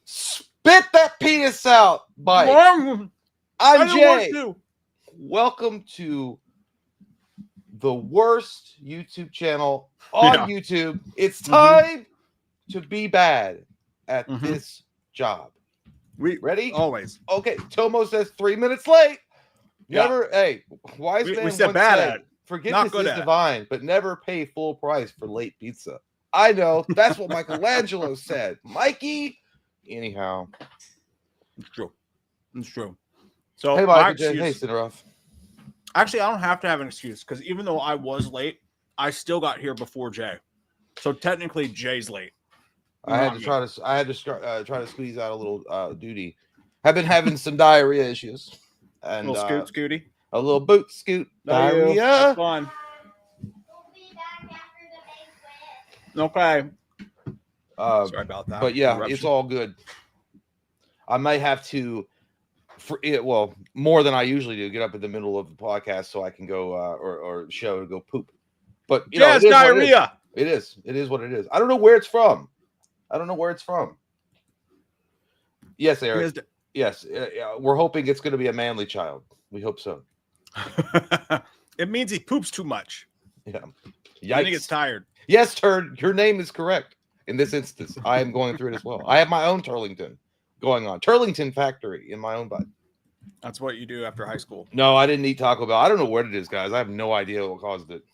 Spit that penis out, Mike. I'm Jay. Welcome to the worst YouTube channel on YouTube. It's time to be bad at this job. Ready? Always. Okay. Tomo says 3 minutes late. Never. Hey, wise man. We said bad at it. Forgiveness is divine, but never pay full price for late pizza. I know. That's what Michelangelo said. Mikey. Anyhow. It's true. It's true. So, hey, Mike. Hey, Sidoroff. Actually, I don't have to have an excuse because even though I was late, I still got here before Jay. So technically, Jay's late. I had to try to squeeze out a little duty. I've been having some diarrhea issues. And, a little scooty. A little boot scoot. Diarrhea. That's fun. Okay. Sorry about that. But yeah, it's all good. I might have to, more than I usually do, get up in the middle of the podcast so I can go or show to go poop. But you know, it's diarrhea. It is what it is. I don't know where it's from. Yes, Eric. Yes, we're hoping it's going to be a manly child. We hope so. It means he poops too much. Yeah. I think he gets tired. Yes, Turd, your name is correct. In this instance, I am going through it as well. I have my own Turlington going on. Turlington factory in my own butt. That's what you do after high school. No, I didn't eat Taco Bell. I don't know what it is, guys. I have no idea what caused it.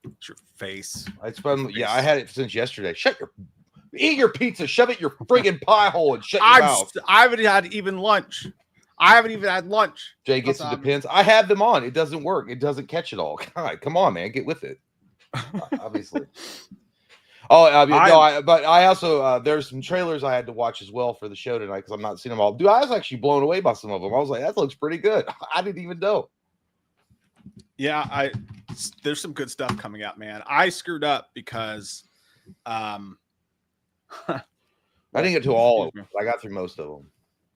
It's your face. I had it since yesterday. Eat your pizza, shove it in your friggin' pie hole, and shut your mouth. I haven't had even lunch. I haven't even had lunch. Jay gets the Depends. I have them on. It doesn't work. It doesn't catch it all. God, come on, man. Get with it. Obviously. But I also there's some trailers I had to watch as well for the show tonight because I'm not seeing them all. Dude, I was actually blown away by some of them. I was like, that looks pretty good. I didn't even know. Yeah, there's some good stuff coming out, man. I screwed up because I didn't get to all of them, but I got through most of them.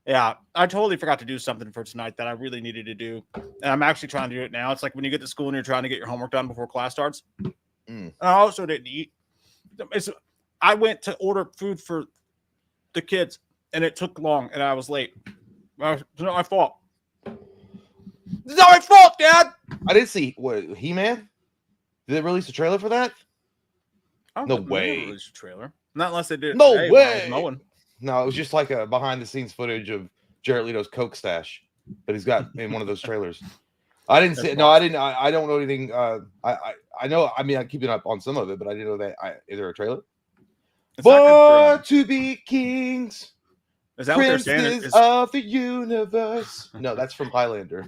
Yeah, I totally forgot to do something for tonight that I really needed to do. And I'm actually trying to do it now. It's like when you get to school and you're trying to get your homework done before class starts. I also didn't eat. I went to order food for the kids, and it took long, and I was late. It's not my fault. It's not my fault, Dad! I didn't see, He-Man? Did they release a trailer for that? No way. They released a trailer. Not unless they did. No way. No, it was just like a behind-the-scenes footage of Jared Leto's Coke stash, but he's got in one of those trailers. I didn't see it. No, I didn't. I don't know anything. I know. I mean, I'm keeping up on some of it, but I didn't know that. Is there a trailer? Born to be kings, is that princes what they're saying? Of the universe. No, that's from Highlander.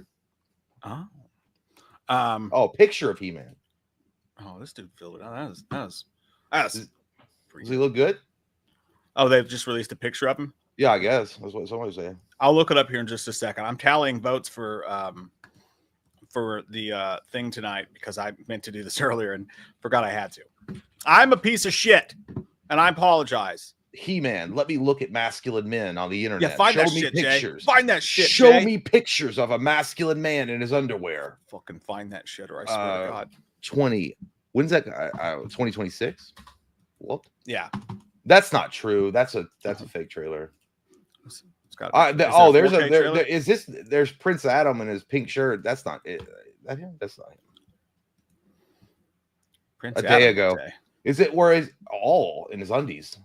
Picture of He-Man. Oh, this dude filled it out. Does he look good? Oh, they've just released a picture of him? Yeah, I guess. That's what somebody was saying. I'll look it up here in just a second. I'm tallying votes for the thing tonight because I meant to do this earlier and forgot I had to. I'm a piece of shit, and I apologize. He-Man, let me look at masculine men on the internet. Yeah, find Show that me shit, pictures. Jay. Find that shit, Show Jay. me pictures of a masculine man in his underwear. Fucking find that shit, or I swear to God. 20. When's that? 2026. What? Yeah. That's not true. That's a fake trailer. It's got there's Prince Adam in his pink shirt. That's not it. That him? That's not him. Prince a day ago. Day. Is it where is all in his undies?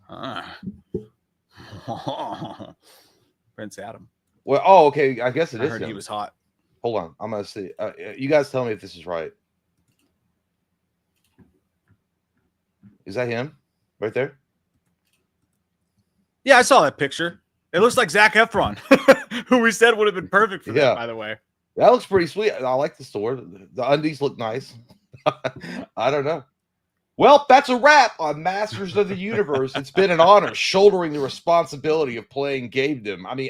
Prince Adam. Well, okay. I guess it is. He was hot. Hold on. I'm gonna see. You guys tell me if this is right. Is that him right there? Yeah, I saw that picture. It looks like Zac Efron, who we said would have been perfect for that, by the way. That looks pretty sweet. I like the store. The undies look nice. I don't know. Well, that's a wrap on Masters of the Universe. It's been an honor shouldering the responsibility of playing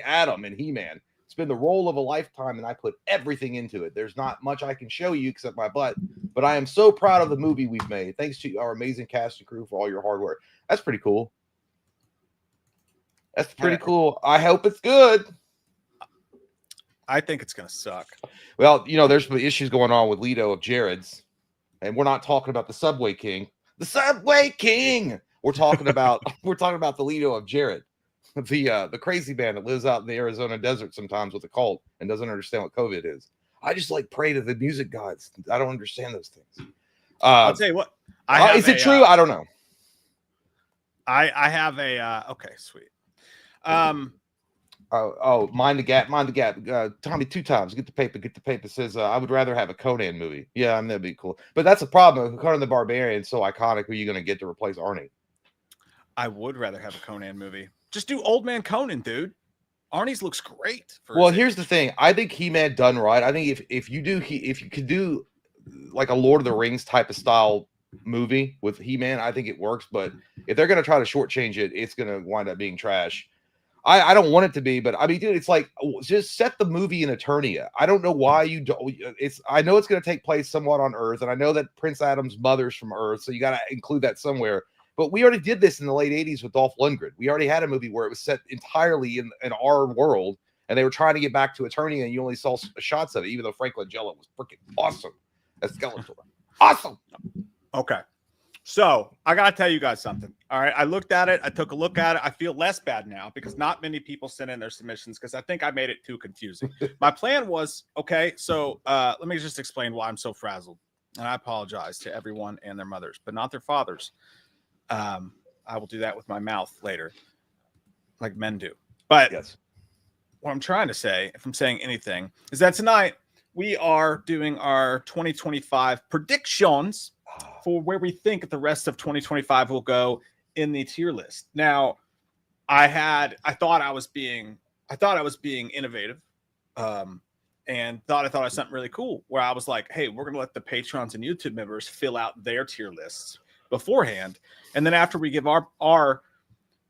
Adam and He-Man. It's been the role of a lifetime, and I put everything into it. There's not much I can show you except my butt, but I am so proud of the movie we've made. Thanks to our amazing cast and crew for all your hard work. That's pretty cool. That's pretty cool. I hope it's good. I think it's going to suck. Well, there's some issues going on with Leto of Jared's, and we're not talking about the Subway King. The Subway King! We're talking about the Lido of Jared, the crazy man that lives out in the Arizona desert sometimes with a cult and doesn't understand what COVID is. I just like pray to the music gods. I don't understand those things. I'll tell you what. Is it true? I don't know. I have a okay, sweet. Mind the gap. Tommy, 2 times. Get the paper. Says I would rather have a Conan movie. Yeah, that'd be cool. But that's a problem. Conan the Barbarian is so iconic. Who are you going to get to replace Arnie? I would rather have a Conan movie. Just do Old Man Conan, dude. Arnie's looks great. Well, here's the thing. I think He-Man done right. I think if you could do like a Lord of the Rings type of style movie with He-Man, I think it works. But if they're going to try to shortchange it, it's going to wind up being trash. I don't want it to be, but I mean, dude, it's like just set the movie in Eternia. I don't know why you don't. I know it's going to take place somewhat on Earth, and I know that Prince Adam's mother's from Earth, so you got to include that somewhere. But we already did this in the late 80s with Dolph Lundgren. We already had a movie where it was set entirely in our world, and they were trying to get back to Eternia, and you only saw shots of it, even though Frank Langella was freaking awesome as Skeletor. Awesome. Okay. So I got to tell you guys something. All right. I looked at it. I took a look at it. I feel less bad now because not many people sent in their submissions because I think I made it too confusing. My plan was, okay, so let me just explain why I'm so frazzled. And I apologize to everyone and their mothers, but not their fathers. I will do that with my mouth later, like men do. But yes, what I'm trying to say, if I'm saying anything, is that tonight we are doing our 2025 predictions for where we think the rest of 2025 will go in the tier list. Now, I thought I was being innovative, and thought I was something really cool where I was like, hey, we're gonna let the patrons and YouTube members fill out their tier lists beforehand, and then after we give our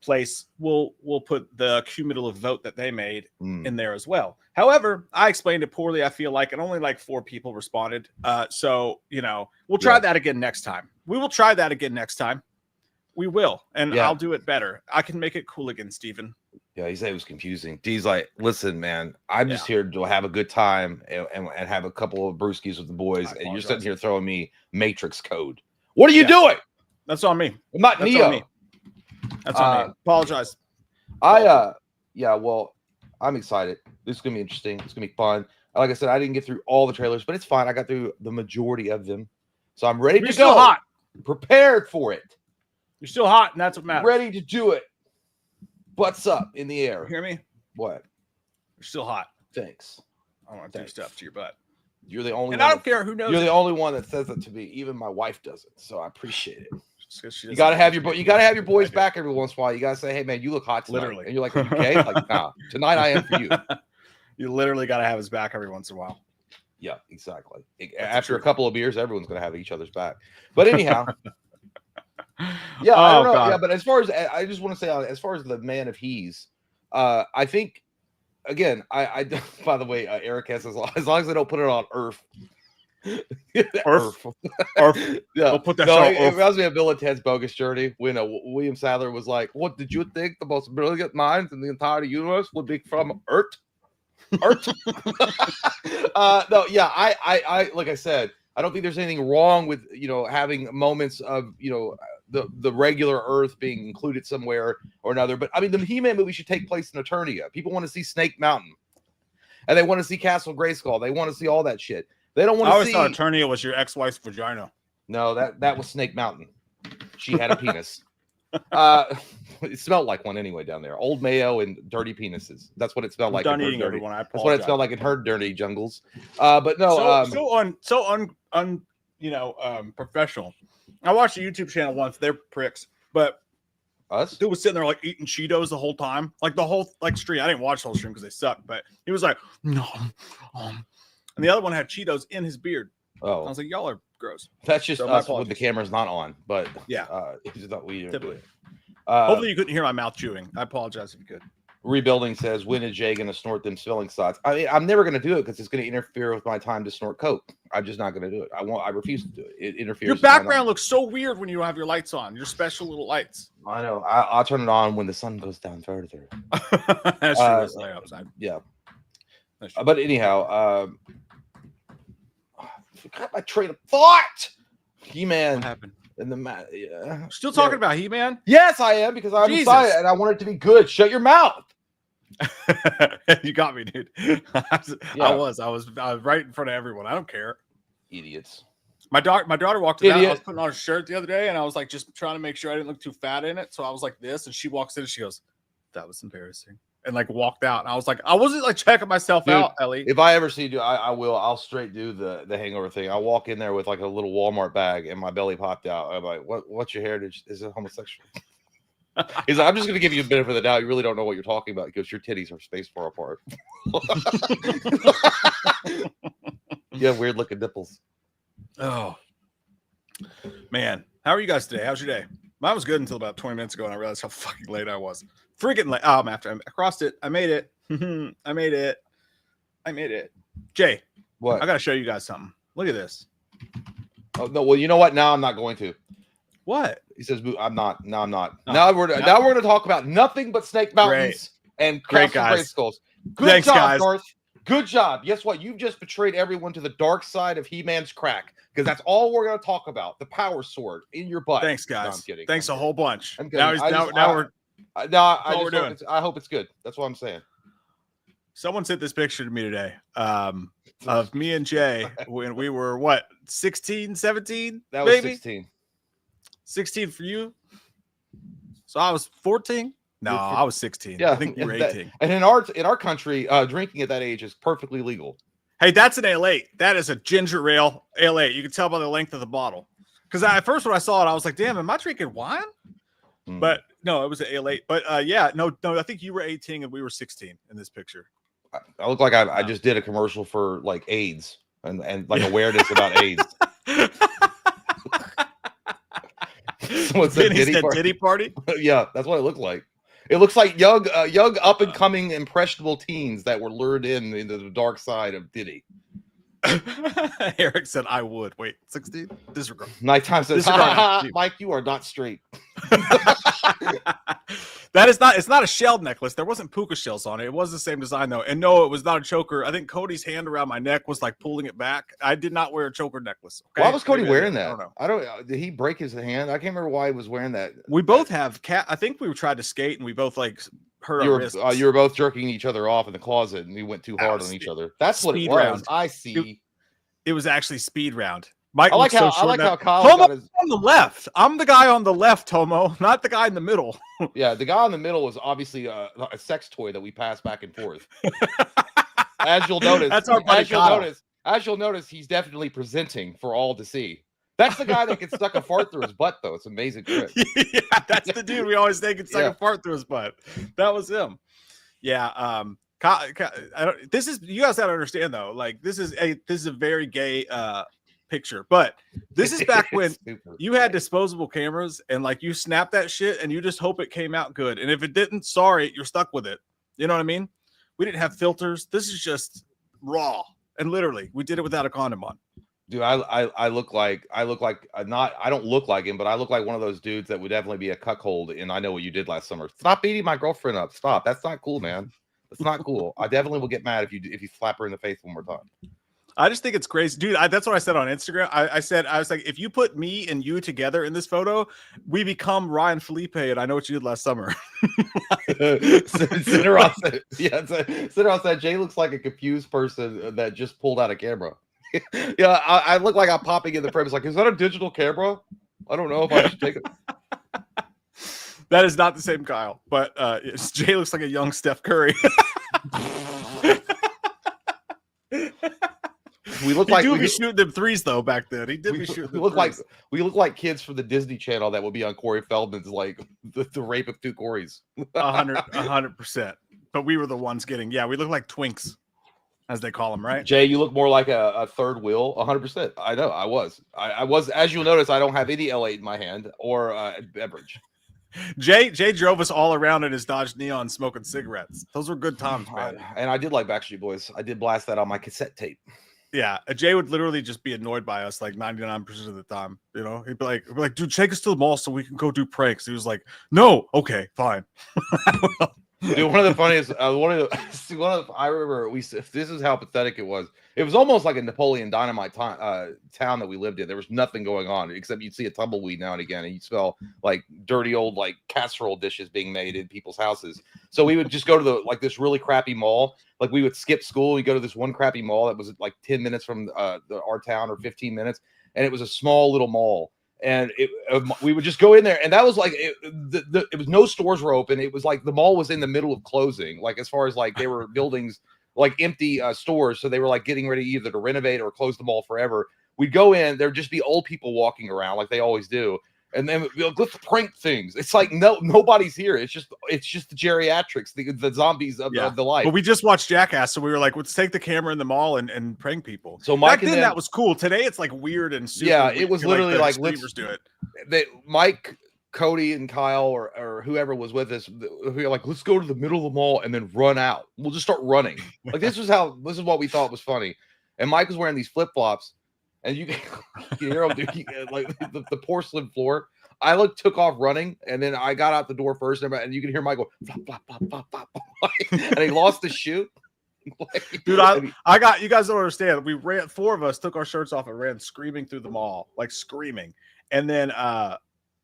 place, we'll put the cumulative vote that they made in there as well. However, I explained it poorly. I feel like, and only like 4 people responded. So, we'll try that again next time. We will try that again next time. We will, and I'll do it better. I can make it cool again, Steven. Yeah, he said it was confusing. D's like, listen, man, I'm just here to have a good time and have a couple of brewskis with the boys, and you're sitting here throwing me Matrix code. What are you doing? That's on me. I'm not Neo. That's on me. Apologize. Well, I'm excited. This is gonna be interesting. It's gonna be fun. Like I said, I didn't get through all the trailers, but it's fine. I got through the majority of them, so I'm ready to go. Still hot. Prepared for it. You're still hot, and that's what matters. Ready to do it. Butts up in the air. You hear me? What? You're still hot. Thanks. I want to do stuff to your butt. You're the only. And I don't care who knows. You're the only one that says it to me. Even my wife doesn't. So I appreciate it. You gotta have your boys back every once in a while. You gotta say, "Hey, man, you look hot tonight." Literally. And you're like, "Are you gay?" Like, nah. Tonight I am for you. You literally gotta have his back every once in a while. Yeah, exactly. After a couple of beers, everyone's gonna have each other's back. But anyhow, yeah, I don't know. God. Yeah, but as far as I just want to say, as far as the man of he's, I think again, I by the way, Eric has as long as they don't put it on Earth. Earth. Yeah, we'll put that it reminds me of Bill and Ted's Bogus Journey when William Sadler was like, "What did you think the most brilliant minds in the entire universe would be from Earth?" No, yeah, I like I said, I don't think there's anything wrong with having moments of the regular Earth being included somewhere or another. But I mean, the He-Man movie should take place in Eternia. People want to see Snake Mountain, and they want to see Castle Grayskull. They want to see all that shit. They don't want to see. I always thought Eternia was your ex-wife's vagina. No, that was Snake Mountain. She had a penis. It smelled like one anyway down there. Old mayo and dirty penises. That's what it smelled like. Done eating everyone. That's what it smelled like in her dirty jungles. But no. Professional. I watched a YouTube channel once. They're pricks, but us. Dude was sitting there like eating Cheetos the whole time, like the whole stream. I didn't watch the whole stream because they suck, but he was like, no. And the other one had Cheetos in his beard. Oh, I was like, y'all are gross. That's just us when the camera's not on. But yeah, it's just not we. Typically. Hopefully you couldn't hear my mouth chewing. I apologize if you could. Rebuilding says, when is Jay going to snort them smelling salts? I mean, I'm never going to do it because it's going to interfere with my time to snort coke. I'm just not going to do it. I refuse to do it. It interferes. Your background looks so weird when you have your lights on. Your special little lights. I know. I'll turn it on when the sun goes down further. That's true. It's like outside. Yeah. But anyhow, I forgot my train of thought. He-Man. What happened? Yeah. Still talking about He-Man? Yes, I am, because I'm Jesus. excited and I want it to be good. Shut your mouth. You got me, dude. Yeah. I was right in front of everyone. I don't care. Idiots. My daughter walked in. I Idiot. was putting on a shirt the other day, and I was like just trying to make sure I didn't look too fat in it. So I was like this, and she walks in and she goes, "That was embarrassing," and like walked out. And I was like, I wasn't like checking myself out, Ellie. If I ever see you, I will. I'll straight do the hangover thing. I'll walk in there with like a little Walmart bag, and my belly popped out. I'm like, What's your heritage? Is it homosexual? He's like, I'm just going to give you a benefit of the doubt. You really don't know what you're talking about because your titties are spaced far apart. Yeah, weird looking nipples. Oh, man. How are you guys today? How's your day? Mine was good until about 20 minutes ago, and I realized how fucking late I was. Freaking late. Oh, I'm after. I crossed it. I made it. I made it. Jay, What? I got to show you guys something. Look at this. Oh, no. Well, you know what? Now I'm not going to. What? He says, I'm not. No, I'm not. Oh, now we're going to talk about nothing but Snake Mountains and Great, Castle guys. Skulls. Good Thanks, job, guys. Garth. Good job. Guess what? You've just betrayed everyone to the dark side of He-Man's crack, because that's all we're going to talk about. The power sword in your butt. Thanks, guys. No, I'm kidding. Thanks a whole bunch. I'm kidding. Now I hope it's good. That's what I'm saying. someone sent this picture to me today of me and Jay when we were, what, 16, 17? That was maybe? 16. 16 for you? So I was 14? No, I was 16. Yeah, I think you were 18. And in our country, drinking at that age is perfectly legal. Hey, that's an Ale-8. That is a ginger ale Ale-8. You can tell by the length of the bottle. Because at first when I saw it, I was like, damn, am I drinking wine? But no, it was an Ale-8. But yeah, no, I think you were 18 and we were 16 in this picture. I look like I just did a commercial for like AIDS and like awareness about AIDS. Someone said Diddy party? Yeah, that's what it looked like. It looks like young up and coming impressionable teens that were lured into the dark side of Diddy. Eric said, I would. Wait, 16? Disregard. Nighttime says, Mike, you are not straight. It's not a shelled necklace. There wasn't puka shells on it. It was the same design though. And no, it was not a choker. I think Cody's hand around my neck was like pulling it back. I did not wear a choker necklace. Okay? Why was Cody wearing that? I don't know. Did he break his hand? I can't remember why he was wearing that. We both have I think we tried to skate and we both like hurt our wrists. You were both jerking each other off in the closet and you went too hard on each other. That's what it was. Round. I see. It was actually speed round. Mike, I like how Kyle Tomo got his... on the left. I'm the guy on the left, Tomo, not the guy in the middle. Yeah, the guy in the middle was obviously a sex toy that we passed back and forth. As you'll notice, as you'll notice, he's definitely presenting for all to see. That's the guy that gets stuck a fart through his butt, though. It's an amazing trick. Yeah, that's the dude we always think gets stuck a fart through his butt. That was him. Yeah. This is, you guys gotta understand though. Like this is a very gay picture, but this is back when you had disposable cameras and like you snap that shit and you just hope it came out good. And if it didn't, sorry, you're stuck with it. You know what I mean? We didn't have filters. This is just raw. And literally, we did it without a condom on. Dude, I look like I don't look like him, but I look like one of those dudes that would definitely be a cuckold. And I know what you did last summer. Stop beating my girlfriend up. Stop. That's not cool, man. That's not cool. I definitely will get mad if you slap her in the face one more time. I just think it's crazy, dude. That's what I said on Instagram. I was like, if you put me and you together in this photo, we become Ryan Felipe, and I know what you did last summer. Cineron said, Jay looks like a confused person that just pulled out a camera. Yeah, I look like I'm popping in the frame. It's like, is that a digital camera? I don't know if I should take it. That is not the same Kyle, but Jay looks like a young Steph Curry. We look like we be shooting them threes though back then. He did be shooting. We look like kids from the Disney Channel that would be on Corey Feldman's like the rape of two Corys. 100%. But we were the ones getting. Yeah, we look like twinks, as they call them, right? Jay, you look more like a third wheel. 100%. I know. I was. As you'll notice, I don't have any L8 in my hand or a beverage. Jay drove us all around in his Dodge Neon smoking cigarettes. Those were good times, man. And I did like Backstreet Boys. I did blast that on my cassette tape. Yeah, Jay would literally just be annoyed by us like 99% of the time. You know, he'd be like, dude, take us to the mall so we can go do pranks. He was like, no, okay, fine. Dude, one of the funniest, I remember this is how pathetic it was. It was almost like a Napoleon Dynamite town that we lived in. There was nothing going on except you'd see a tumbleweed now and again, and you'd smell like dirty old like casserole dishes being made in people's houses. So we would just go to this really crappy mall. Like we would skip school, we go to this one crappy mall that was like 10 minutes from our town or 15 minutes, and it was a small little mall. And we would just go in there, and that was like it was no stores were open. It was like the mall was in the middle of closing, like as far as like they were buildings like empty stores, so they were like getting ready either to renovate or close the mall forever. We'd go in, there'd just be old people walking around like they always do, and then let's prank things. It's like nobody's here. It's just the geriatrics, the zombies of the life. But we just watched Jackass, so we were like, let's take the camera in the mall and prank people. So Mike back then that was cool. Today it's like weird and super. Yeah, it was literally like let's do it. Mike, Cody, and Kyle or whoever was with us, we were like, let's go to the middle of the mall and then run out. We'll just start running. Like this is what we thought was funny. And Mike was wearing these flip flops. And you can hear him, dude, like the porcelain floor. I took off running, and then I got out the door first, and you can hear Mike go flop, flop, flop, flop, flop, and he lost his shoe. Dude, I got you guys don't understand. We ran, 4 of us took our shirts off and ran screaming through the mall, like screaming. And then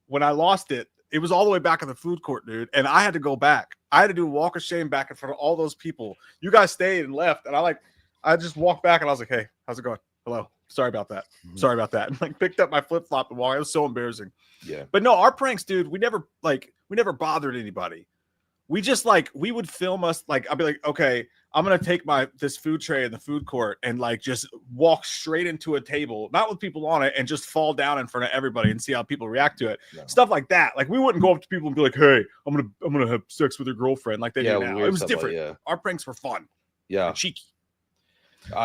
when I lost it, it was all the way back in the food court, dude. And I had to go back. I had to do a walk of shame back in front of all those people. You guys stayed and left, and I just walked back, and I was like, hey, how's it going? Hello. Sorry about that. Sorry about that. And like picked up my flip flop and walked. It was so embarrassing. Yeah. But no, our pranks, dude, we never bothered anybody. We just we would film us. Like, I'd be like, okay, I'm going to take this food tray in the food court and like just walk straight into a table, not with people on it, and just fall down in front of everybody and see how people react to it. No. Stuff like that. Like we wouldn't go up to people and be like, hey, I'm going to have sex with your girlfriend like they do now. It was different. Like, our pranks were fun. Yeah. Cheeky.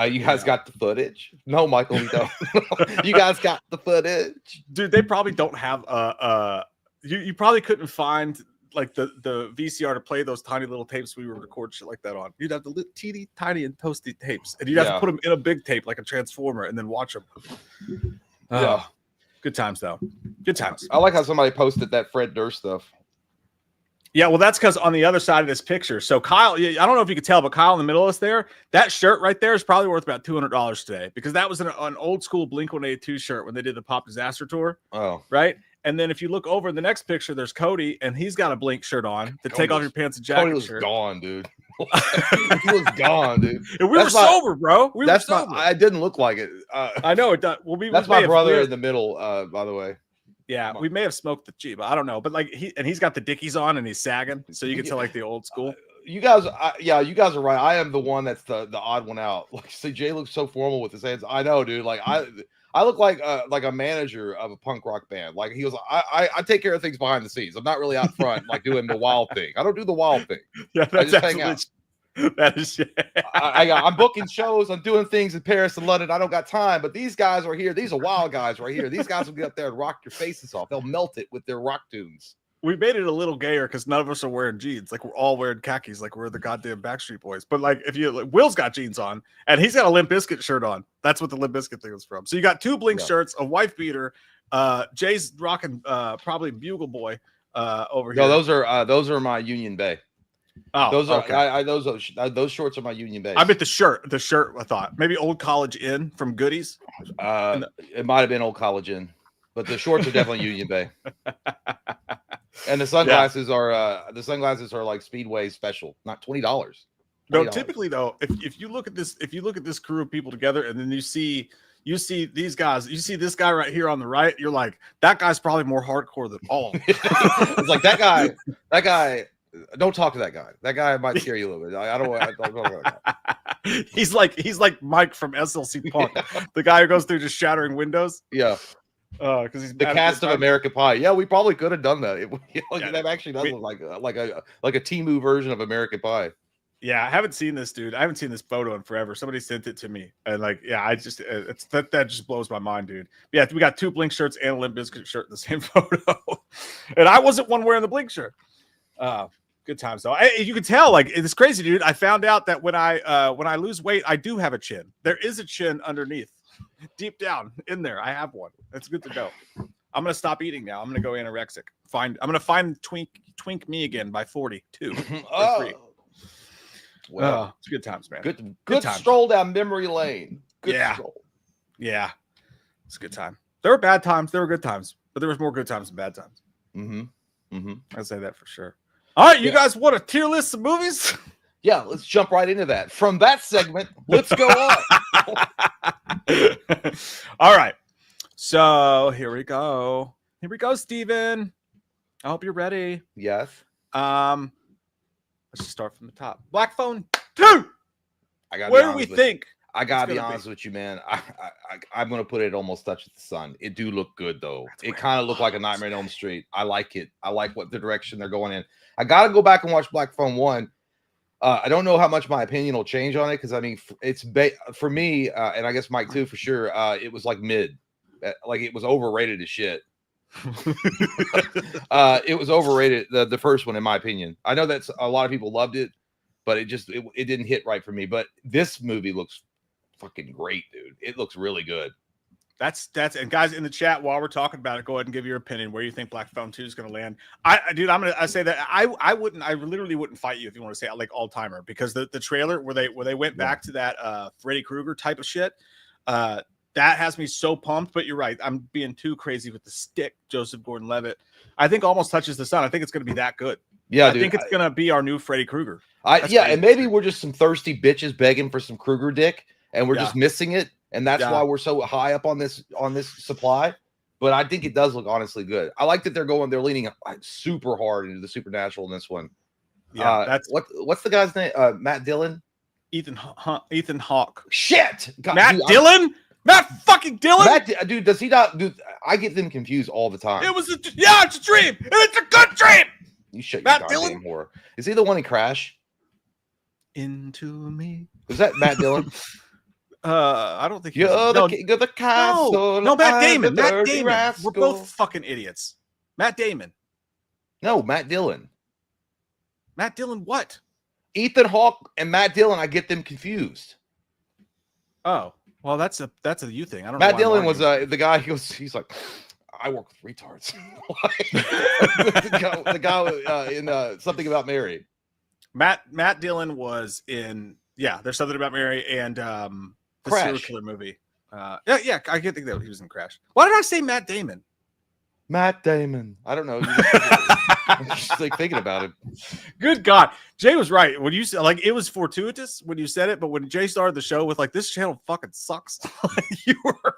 You guys got the footage? No, Michael, we don't. You guys got the footage, dude. They probably don't have you probably couldn't find like the VCR to play those tiny little tapes we would record shit like that on. You'd have the teeny tiny and toasty tapes, and you'd have to put them in a big tape like a transformer and then watch them. Yeah, good times though. Good times. I like how somebody posted that Fred Durst stuff. Yeah, well, that's because on the other side of this picture. So Kyle, I don't know if you could tell, but Kyle in the middle of us there, that shirt right there is probably worth about $200 today because that was an old school Blink-182 shirt when they did the Pop Disaster tour. Oh, right. And then if you look over in the next picture, there's Cody, and he's got a Blink shirt on. To take off your pants and jacket. Cody was gone, dude. He was gone, dude. And we were sober, bro. I didn't look like it. I know it does. Well, that's my brother in the middle, by the way. Yeah, we may have smoked the Jeep. I don't know, but like he's got the Dickies on and he's sagging, so you can tell like the old school. You guys, you guys are right. I am the one that's the odd one out. Like, see, Jay looks so formal with his hands. I know, dude. Like I look like a manager of a punk rock band. Like he was, I take care of things behind the scenes. I'm not really out front like doing the wild thing. I don't do the wild thing. Yeah, I just hang out. That is I'm booking shows, I'm doing things in Paris and London. I don't got time, but these guys are here. These are wild guys right here. These guys will get up there and rock your faces off. They'll melt it with their rock tunes. We made it a little gayer because none of us are wearing jeans. Like we're all wearing khakis, like we're the goddamn Backstreet Boys. But like if you Will's got jeans on and he's got a Limp Bizkit shirt on. That's what the Limp Bizkit thing was from. So you got 2 Blink shirts, a wife beater. Jay's rocking probably Bugle Boy over here. No, those are my Union Bay. Oh, those are okay. Those shorts are my Union Bay. I bet the shirt. I thought maybe Old College Inn from Goodies. It might have been Old College Inn, but the shorts are definitely Union Bay. And the sunglasses are like Speedway special, not $20. No, typically though, if you look at this crew of people together, and then you see these guys, you see this guy right here on the right, you're like, that guy's probably more hardcore than all. It's like that guy. Don't talk to that guy. That guy might scare you a little bit. I don't know that guy. He's like Mike from SLC Punk, the guy who goes through just shattering windows. Yeah. Because he's the cast of American Pie. Yeah, we probably could have done that. That actually does look like a Temu version of American Pie. Yeah, I haven't seen this, dude. I haven't seen this photo in forever. Somebody sent it to me, and I just that just blows my mind, dude. Yeah, we got 2 Blink shirts and a Limp Bizkit shirt in the same photo, and I wasn't one wearing the Blink shirt. Good times though. You can tell, like, it's crazy, dude. I found out that when I lose weight, I do have a chin. There is a chin underneath, deep down in there. I have one. That's good to know. I'm gonna stop eating now. I'm gonna go anorexic. I'm gonna find Twink Me Again by 42. Well, it's good times, man. Good times. Stroll down memory lane. Good stroll. Yeah, it's a good time. There were bad times. There were good times, but there was more good times than bad times. I'd say that for sure. All right, you guys want a tier list of movies? Yeah, let's jump right into that. From that segment, let's go on. All right. So here we go. Here we go, Steven. I hope you're ready. Yes. Let's just start from the top. Black Phone 2. Where do we think? I gotta be honest with you, man. I'm gonna put it almost touches the sun. It do look good though. It kind of looked like a Nightmare on Elm Street. I like it. I like what the direction they're going in. I gotta go back and watch Black Phone 1. I don't know how much my opinion will change on it because I mean, it's for me, and I guess Mike too, for sure. It was like mid, like it was overrated as shit. It was overrated. The first one, in my opinion. I know that's a lot of people loved it, but it didn't hit right for me. But this movie looks fucking great, dude. It looks really good. That's and guys in the chat while we're talking about it, go ahead and give your opinion where you think Black Phone 2 is going to land. I say that I literally wouldn't fight you if you want to say like all timer because the trailer where they went back to that Freddy Krueger type of shit, that has me so pumped. But you're right, I'm being too crazy with the stick. Joseph Gordon-Levitt, I think almost touches the sun. I think it's going to be that good. Yeah, I think it's going to be our new Freddy Krueger. And maybe we're just some thirsty bitches begging for some Krueger dick, and we're just missing it. And that's why we're so high up on this supply. But I think it does look honestly good. I like that they're leaning super hard into the supernatural in this one. Yeah, that's what's the guy's name? Matt Dillon? Ethan Hawke. Shit! God, Matt Dillon? Matt fucking Dillon? Dude, does he not? Dude, I get them confused all the time. It's a dream. It's a good dream. You shut Matt your Dillon? goddamn whore. Is he the one in Crash? Into me. Is that Matt Dillon? I don't think you're the king of the castle. No, Matt Damon. Matt Damon. Rascal. We're both fucking idiots. Matt Damon. No, Matt Dillon. Matt Dillon, what? Ethan Hawke and Matt Dillon, I get them confused. Oh, well, that's a you thing. I don't know. Matt Dillon was the guy. He's like, I work with retards. the guy in Something About Mary. Matt Dillon was in There's Something About Mary and the Crash. serial killer movie. I can't think that he was in Crash. Why did I say Matt Damon? Matt Damon. I don't know. I'm just like thinking about it. Good God. Jay was right. When you said like it was fortuitous when you said it, but when Jay started the show with like this channel fucking sucks, you were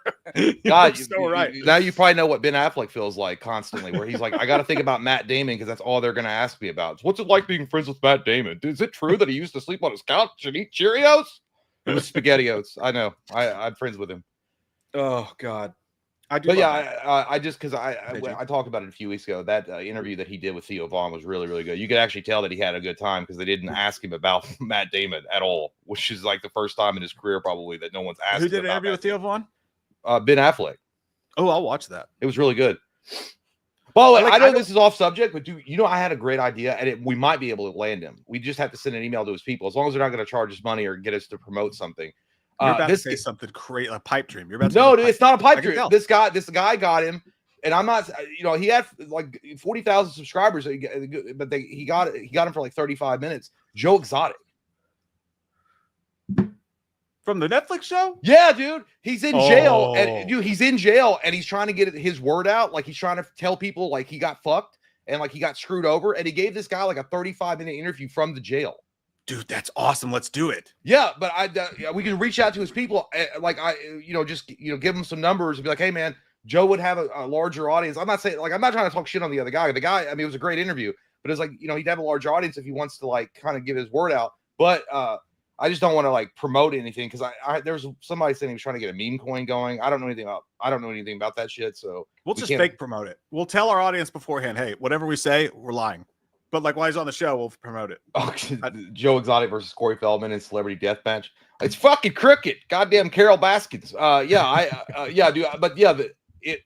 so right. Now you probably know what Ben Affleck feels like constantly, where he's like, I got to think about Matt Damon because that's all they're going to ask me about. What's it like being friends with Matt Damon? Is it true that he used to sleep on his couch and eat Cheerios? It was SpaghettiOs. I know. I'm friends with him. Oh God. I do. But I just because I talked about it a few weeks ago. That interview that he did with Theo Vaughn was really, really good. You could actually tell that he had a good time because they didn't ask him about Matt Damon at all, which is like the first time in his career probably that no one's asked. Who did an interview with Theo Vaughn? Ben Affleck. Oh, I'll watch that. It was really good. Well, I know this is off subject, but I had a great idea, and we might be able to land him. We just have to send an email to his people, as long as they're not going to charge us money or get us to promote something. You're about to say something crazy, a pipe dream. You're about to no, dude, it's not a pipe dream. This guy got him, and I'm not. He had like 40,000 subscribers, but he got him for like 35 minutes. Joe Exotic from the Netflix show. Yeah, dude, he's in jail, and he's in jail, and he's trying to get his word out. Like he's trying to tell people like he got fucked and like he got screwed over, and he gave this guy like a 35-minute interview from the jail. Dude, that's awesome. Let's do it. Yeah, but we can reach out to his people, give him some numbers and be like, hey man, Joe would have a larger audience. I'm not saying I'm not trying to talk shit on the other guy. The guy, I mean, it was a great interview, but it's like, he'd have a larger audience if he wants to like kind of give his word out. But I just don't want to like promote anything because there was somebody saying he was trying to get a meme coin going. I don't know anything about that shit. So we'll just fake promote it. We'll tell our audience beforehand, hey, whatever we say, we're lying. But like while he's on the show, we'll promote it. Joe Exotic versus Corey Feldman in Celebrity Deathmatch. It's fucking cricket. Goddamn Carol Baskins.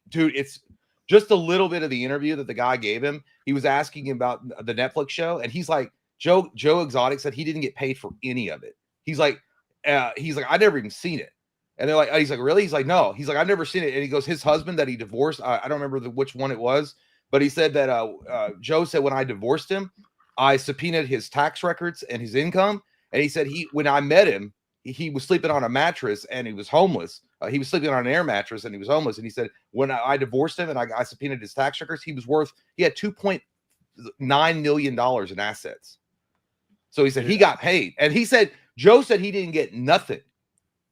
Dude, it's just a little bit of the interview that the guy gave him. He was asking him about the Netflix show, and he's like, Joe Exotic said he didn't get paid for any of it. He's like, I never even seen it. And they're like, he's like, really? He's like, no. He's like, I've never seen it. And he goes, his husband that he divorced, I don't remember which one it was, but he said that Joe said when I divorced him, I subpoenaed his tax records and his income. And he said when I met him, he was sleeping on a mattress and he was homeless. He was sleeping on an air mattress and he was homeless. And he said when I divorced him and I subpoenaed his tax records, he had $2.9 million in assets. So he said he got paid. And he said, Joe said he didn't get nothing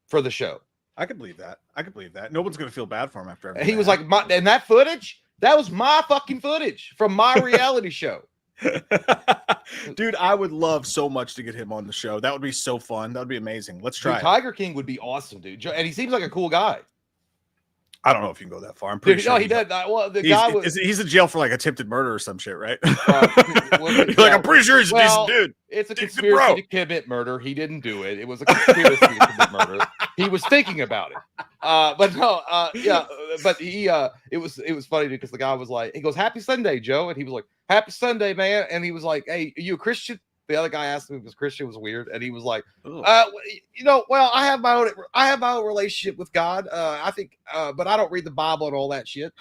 for the show. I can believe that. No one's going to feel bad for him after everything. He was like, and that footage, that was my fucking footage from my reality show. Dude, I would love so much to get him on the show. That would be so fun. That would be amazing. Let's try. Tiger King would be awesome, dude. And he seems like a cool guy. I don't know if you can go that far. I'm pretty sure. No, he did. Well, he's in jail for like attempted murder or some shit, right? I'm pretty sure he's a decent dude. It's a conspiracy to commit murder. He didn't do it. It was a conspiracy to commit murder. He was thinking about it. But no, but it was funny because the guy was like, he goes, "Happy Sunday, Joe," and he was like, "Happy Sunday, man," and he was like, "Hey, are you a Christian?" The other guy asked him if he was Christian. It was weird, and he was like, well, I have my own relationship with God. I think, but I don't read the Bible and all that shit."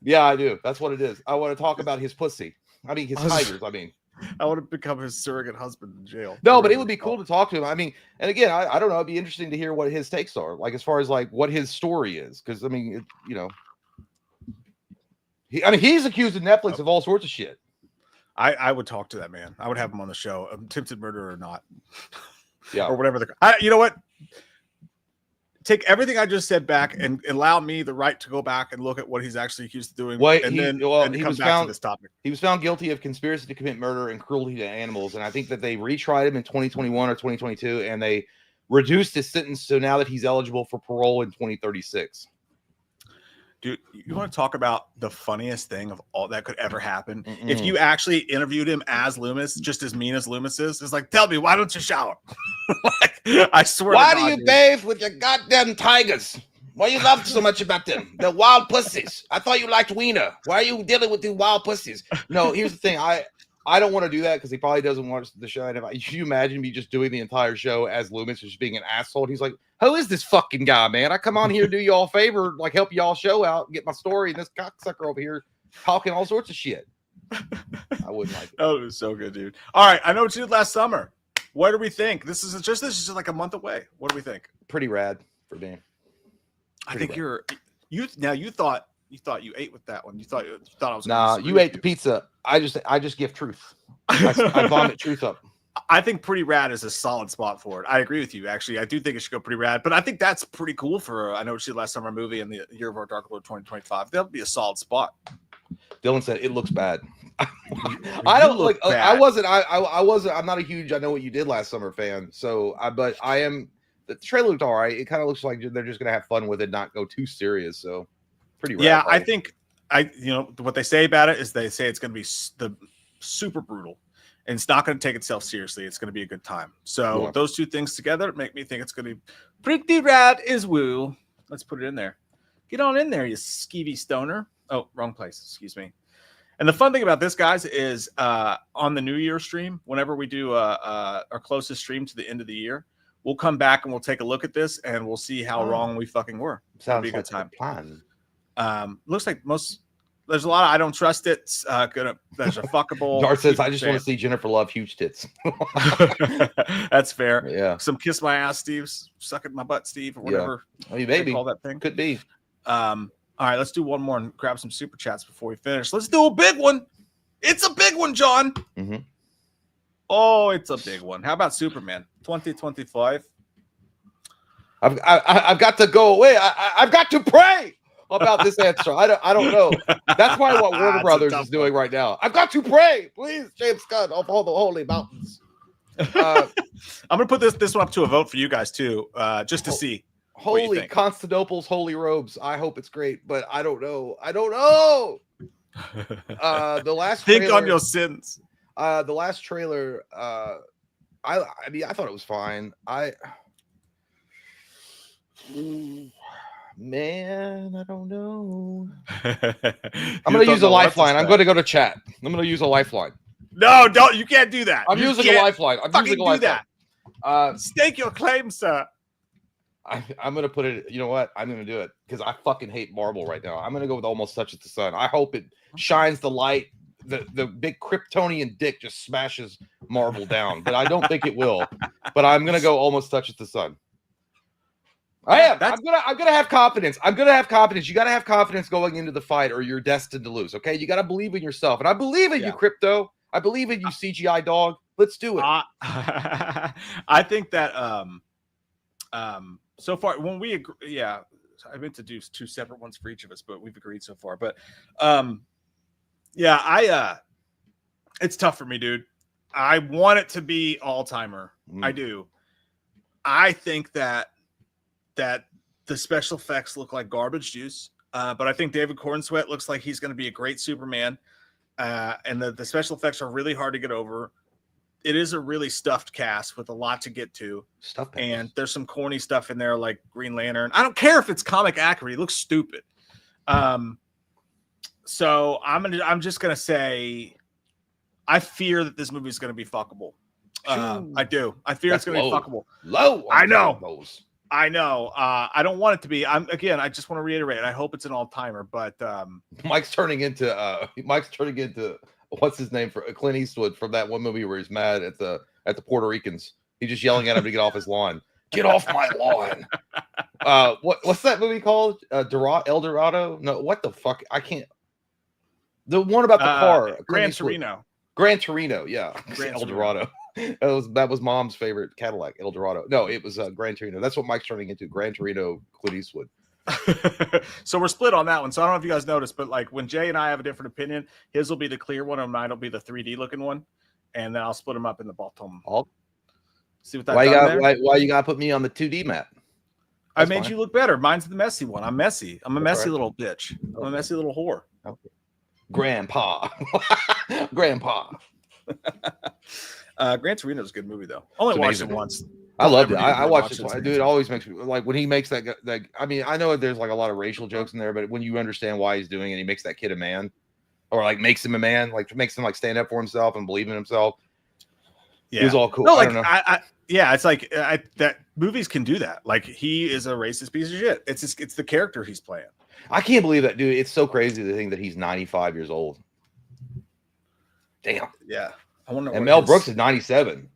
Yeah, I do. That's what it is. I want to talk about his pussy. I mean, his tigers. I want to become his surrogate husband in jail. No, but it would be cool to talk to him. I mean, and again, I don't know. It'd be interesting to hear what his takes are, like as far as like what his story is, because I mean, he's accused of Netflix of all sorts of shit. I would talk to that man. I would have him on the show, attempted murder or not. Yeah. Or whatever. You know what? Take everything I just said back and allow me the right to go back and look at what he's actually accused of doing. Well, and then he come back to this topic. He was found guilty of conspiracy to commit murder and cruelty to animals. And I think that they retried him in 2021 or 2022, and they reduced his sentence. So now that he's eligible for parole in 2036. Dude, you want to talk about the funniest thing of all that could ever happen? If you actually interviewed him as Loomis, just as mean as Loomis is, it's like, tell me, why don't you shower? I swear. Why do you bathe with your goddamn tigers? Why you love so much about them? They're wild pussies. I thought you liked wiener. Why are you dealing with these wild pussies? No, here's the thing. I don't want to do that because he probably doesn't watch the show. And can you imagine me just doing the entire show as Loomis, just being an asshole? He's like, who is this fucking guy, man? I come on here to do y'all a favor, like help y'all show out, get my story, and this cocksucker over here talking all sorts of shit. I wouldn't like it. Oh, it was so good, dude. All right, I know what you did last summer. What do we think? This is just like a month away. What do we think? Pretty rad for me. I think you thought you ate with that one. You thought I was. Nah, you ate the pizza. I just give truth. I vomit truth up. I think Pretty Rad is a solid spot for it. I agree with you. Actually, I do think it should go Pretty Rad, but I think that's pretty cool for I Know What You Did Last Summer movie and the Year of Our Dark Lord 2025. That would be a solid spot. Dylan said it looks bad. I don't like. Bad. I wasn't. I'm not a huge I Know What You Did Last Summer fan. So, but I am. The trailer looked all right. It kind of looks like they're just gonna have fun with it, not go too serious. So, pretty rad. Yeah, probably. I think what they say about it is they say it's gonna be the super brutal. And it's not going to take itself seriously. It's going to be a good time. So those two things together make me think it's going to be pretty rad as woo. Let's put it in there. Get on in there, you skeevy stoner. Oh, wrong place. Excuse me. And the fun thing about this, guys, is on the New Year stream, whenever we do our closest stream to the end of the year, we'll come back and we'll take a look at this and we'll see how wrong we fucking were. Sounds be a like good time. Plan. Looks like there's a lot of I don't trust it. There's a fuckable. Dart says, I just want to see Jennifer Love huge tits. That's fair. Yeah. Some kiss my ass, Steve. Suck at my butt, Steve, or whatever. Yeah. Maybe call that thing. Could be. All right, let's do one more and grab some super chats before we finish. Let's do a big one. It's a big one, John. Mm-hmm. Oh, it's a big one. How about Superman 2025? I've got to go away. I've got to pray about this answer. I don't know. That's probably what Warner Brothers is doing right now. I've got to pray, please, James Gunn, of all the holy mountains. I'm gonna put this one up to a vote for you guys too, just to see. Holy Constantinople's holy robes. I hope it's great, but I don't know. The last think on your sins. The last trailer. I mean, I thought it was fine. Man, I don't know. I'm going to use a lifeline. I'm going to go to chat. I'm going to use a lifeline. No, don't. You can't do that. I'm using a lifeline. I'm using a lifeline. Stake your claim, sir. I'm gonna put it. You know what? I'm gonna do it because I fucking hate Marvel right now. I'm gonna go with Almost Touches the Sun. I hope it shines the light. The big Kryptonian dick just smashes Marvel down, but I don't think it will. But I'm gonna go Almost Touches the Sun. I am. I'm gonna have confidence. I'm gonna have confidence. You gotta have confidence going into the fight, or you're destined to lose. Okay, you gotta believe in yourself, and I believe in you, Crypto. I believe in you, CGI dog. Let's do it. I think that so far when we agree, I meant to do 2 separate ones for each of us, but we've agreed so far. But it's tough for me, dude. I want it to be all-timer. I do. I think that the special effects look like garbage juice, but I think David Cornsweet looks like he's going to be a great Superman, and the special effects are really hard to get over. It is a really stuffed cast with a lot to get to, and there's some corny stuff in there like Green Lantern. I don't care if it's comic accurate; it looks stupid. So I'm just gonna say, I fear that this movie is going to be fuckable. I do. I fear it's going to be fuckable. Low. I know. I know. I don't want it to be. I just want to reiterate. I hope it's an all-timer. But Mike's turning into what's his name for Clint Eastwood from that one movie where he's mad at the Puerto Ricans. He's just yelling at him to get off his lawn. Get off my lawn. What's that movie called? El Dorado? No, what the fuck? I can't. The one about the car. Gran Torino. Gran Torino, yeah. El Dorado. That was Mom's favorite Cadillac, El Dorado. No, it was Gran Torino. That's what Mike's turning into, Gran Torino, Clint Eastwood. So we're split on that one. So I don't know if you guys noticed, but like when Jay and I have a different opinion, his will be the clear one and mine will be the 3D looking one. And then I'll split them up in the bottom. See what that why you gotta put me on the 2D map? I made you look better. Mine's the messy one. I'm messy. I'm a messy little bitch. I'm a messy little whore. Okay. Grandpa. Grandpa. Gran Torino is a good movie though. Only watched it once. I loved it. I watched it. Dude, it always makes me like when he makes that. I mean, I know there's like a lot of racial jokes in there, but when you understand why he's doing it, he makes that kid a man, or like makes him a man, like makes him like stand up for himself and believe in himself. Yeah, it was all cool. No, like, I don't know. It's like that movies can do that. Like he is a racist piece of shit. It's the character he's playing. I can't believe that, dude. It's so crazy to think that he's 95 years old. Damn. Yeah. I wonder. And Mel Brooks is 97.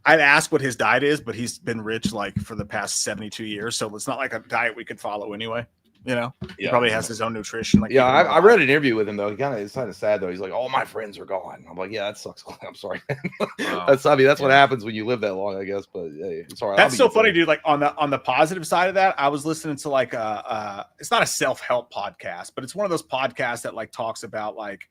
I'd ask what his diet is, but he's been rich like for the past 72 years, so it's not like a diet we could follow anyway. You know, he probably has his own nutrition. Like, I read an interview with him though. It's kind of sad though. He's like, all my friends are gone. I'm like, yeah, that sucks. I'm sorry. That's what happens when you live that long, I guess. But hey, sorry. That's so funny, dude. Like on the positive side of that, I was listening to like it's not a self-help podcast, but it's one of those podcasts that like talks about like.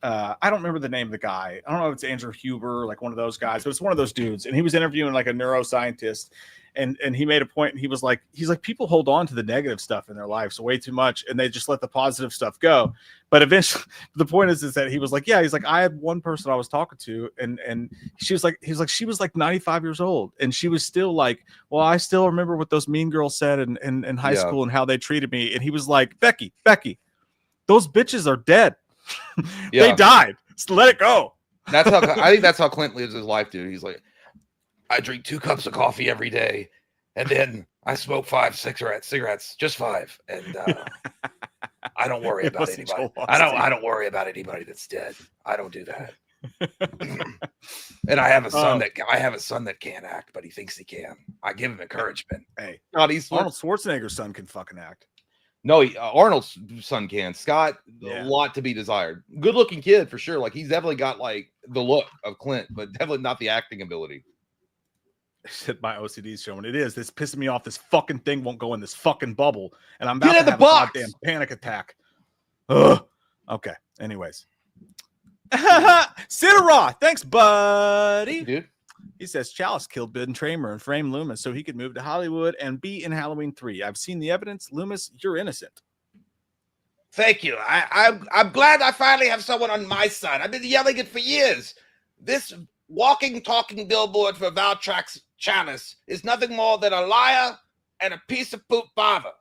I don't remember the name of the guy. I don't know if it's Andrew Huber, like one of those guys, but it's one of those dudes. And he was interviewing like a neuroscientist, and he made a point. And he's like, people hold on to the negative stuff in their lives way too much, and they just let the positive stuff go. But eventually, the point is that he was like, I had one person I was talking to, and she was like, she was like 95 years old, and she was still like, well, I still remember what those mean girls said in high school and how they treated me. And he was like, Becky, those bitches are dead. They died. So let it go. I think that's how Clint lives his life, dude. He's like, I drink 2 cups of coffee every day, and then I smoke 5 cigarettes, just 5, and I don't worry about anybody. I don't worry about anybody that's dead. I don't do that. And I have a son that can't act, but he thinks he can. I give him encouragement. Hey, Arnold Schwarzenegger's son can fucking act. No, Arnold's son can. Scott, a lot to be desired. Good looking kid for sure. Like he's definitely got like the look of Clint, but definitely not the acting ability. Said my OCD's showing it is. This pissing me off. This fucking thing won't go in this fucking bubble, and I'm about to have a goddamn panic attack. Ugh. Okay. Anyways, Sidera, thanks, buddy. Dude. He says Chalice killed Ben Tramer and framed Loomis so he could move to Hollywood and be in Halloween 3. I've seen the evidence. Loomis, you're innocent. Thank you. I'm glad I finally have someone on my side. I've been yelling it for years. This walking, talking billboard for Valtrax Chalice is nothing more than a liar and a piece of poop father.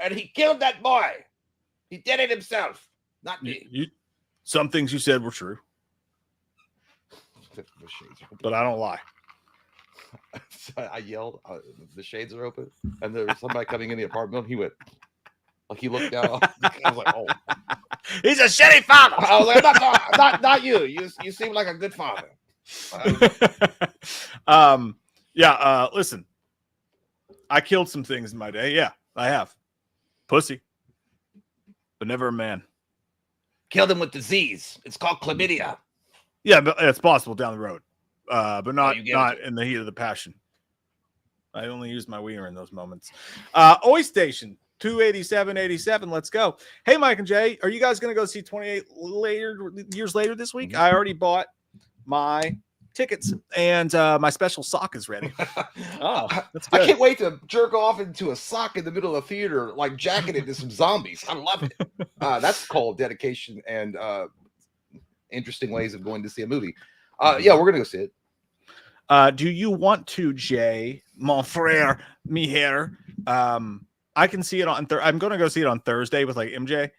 And he killed that boy. He did it himself, not me. Some things you said were true. But I don't lie. So I yelled, the shades are open, and there was somebody coming in the apartment. He went, like he looked down. I was like, oh. He's a shitty father. I was like, not you. You seem like a good father. Listen, I killed some things in my day. Yeah, I have. Pussy, but never a man. Killed him with disease. It's called chlamydia. Yeah, but it's possible down the road, but not it. in the heat of the passion. I only use my wiener in those moments. Oi Station 28787. Let's go. Hey, Mike and Jay, are you guys going to go see 28 years later this week? I already bought my tickets, and my special sock is ready. Oh, that's good. I can't wait to jerk off into a sock in the middle of the theater, like jacking into some zombies. I love it. That's called dedication and interesting ways of going to see a movie. Yeah, we're gonna go see it. Do you want to, Jay, mon frère, mi hair? I can see it on. I'm going to go see it on Thursday with like MJ.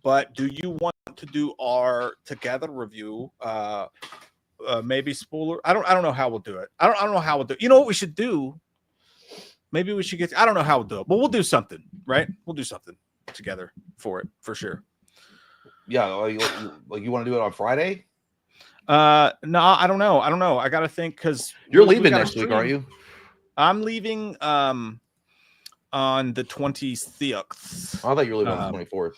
But do you want to do our together review? Maybe spoiler. I don't know how we'll do it. I don't know how we'll do it. You know what we should do? Maybe we should get. I don't know how we'll do it, but we'll do something, right? We'll do something together for it for sure. Yeah, like you want to do it on Friday? No, I don't know. I got to think because you're leaving next week, aren't you? I'm leaving on the 26th. I thought you were leaving on the 24th.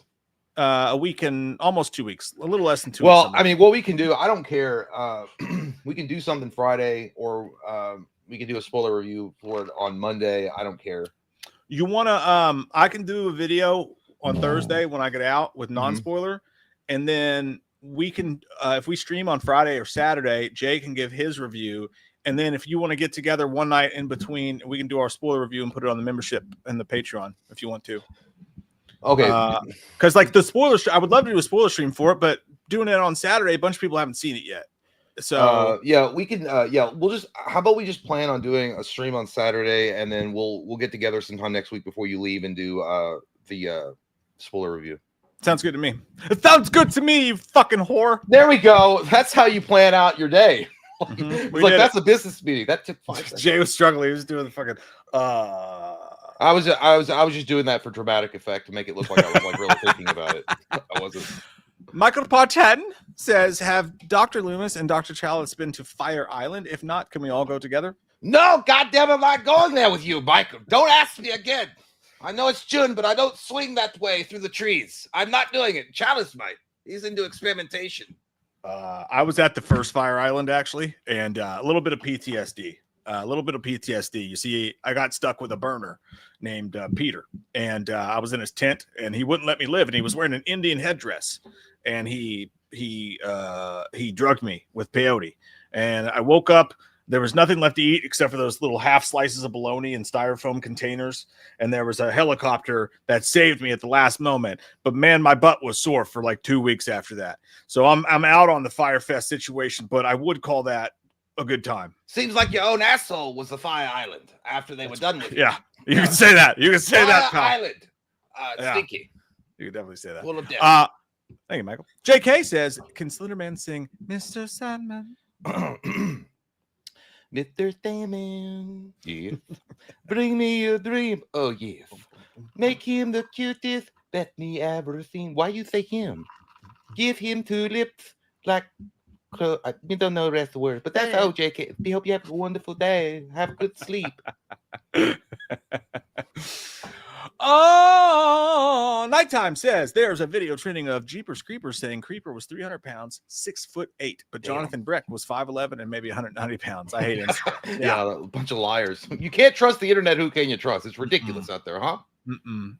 A week and almost 2 weeks, a little less than 2 weeks. Well, I mean, what we can do, I don't care. We can do something Friday, or we can do a spoiler review for it on Monday. I don't care. You want to? I can do a video on Thursday when I get out with non-spoiler, and then we can, if we stream on Friday or Saturday, Jay can give his review. And then if you want to get together one night in between, we can do our spoiler review and put it on the membership and the Patreon if you want to. Okay. Because like the spoiler, I would love to do a spoiler stream for it, but doing it on Saturday, a bunch of people haven't seen it yet. So yeah, we can. Yeah, we'll just. How about we just plan on doing a stream on Saturday, and then we'll get together sometime next week before you leave and do the spoiler review. Sounds good to me. It sounds good to me, you fucking whore. There we go. That's how you plan out your day. It's like that's a business meeting. That took 5 seconds. Jay was struggling. He was doing the fucking. I was just doing that for dramatic effect to make it look like I was like really thinking about it. I wasn't. Michael Parten says, "Have Dr. Loomis and Dr. Chalice been to Fire Island? If not, can we all go together?" No, goddamn, I'm not going there with you, Michael. Don't ask me again. I know it's June, but I don't swing that way through the trees. I'm not doing it. Chalice might. He's into experimentation. I was at the first Fire Island actually, and a little bit of PTSD. You see, I got stuck with a burner named Peter, and I was in his tent, and he wouldn't let me live, and he was wearing an Indian headdress, and he drugged me with peyote, and I woke up. There was nothing left to eat except for those little half slices of bologna in styrofoam containers, and there was a helicopter that saved me at the last moment. But man, my butt was sore for like 2 weeks after that. So I'm out on the Firefest situation, but I would call that a good time. Seems like your own asshole was the Fire Island after they were done with it. Yeah, you can say that. You can say Fire that. Island. Yeah. Stinky. You can definitely say that. Full of death. Thank you, Michael. JK says, "Can Slenderman sing Mr. Sandman?" Mr. Sandman, yeah. Bring me a dream. Oh, yes. Make him the cutest that me ever seen. Why you say him? Give him 2 lips like I don't know the rest of the words, but that's JK. We hope you have a wonderful day. Have a good sleep. Oh, Nighttime says there's a video trending of Jeepers Creepers saying Creeper was 300 pounds, 6'8", but Jonathan Breck was 5'11" and maybe 190 pounds. I hate Instagram. Yeah, a bunch of liars. You can't trust the internet. Who can you trust? It's ridiculous out there, huh?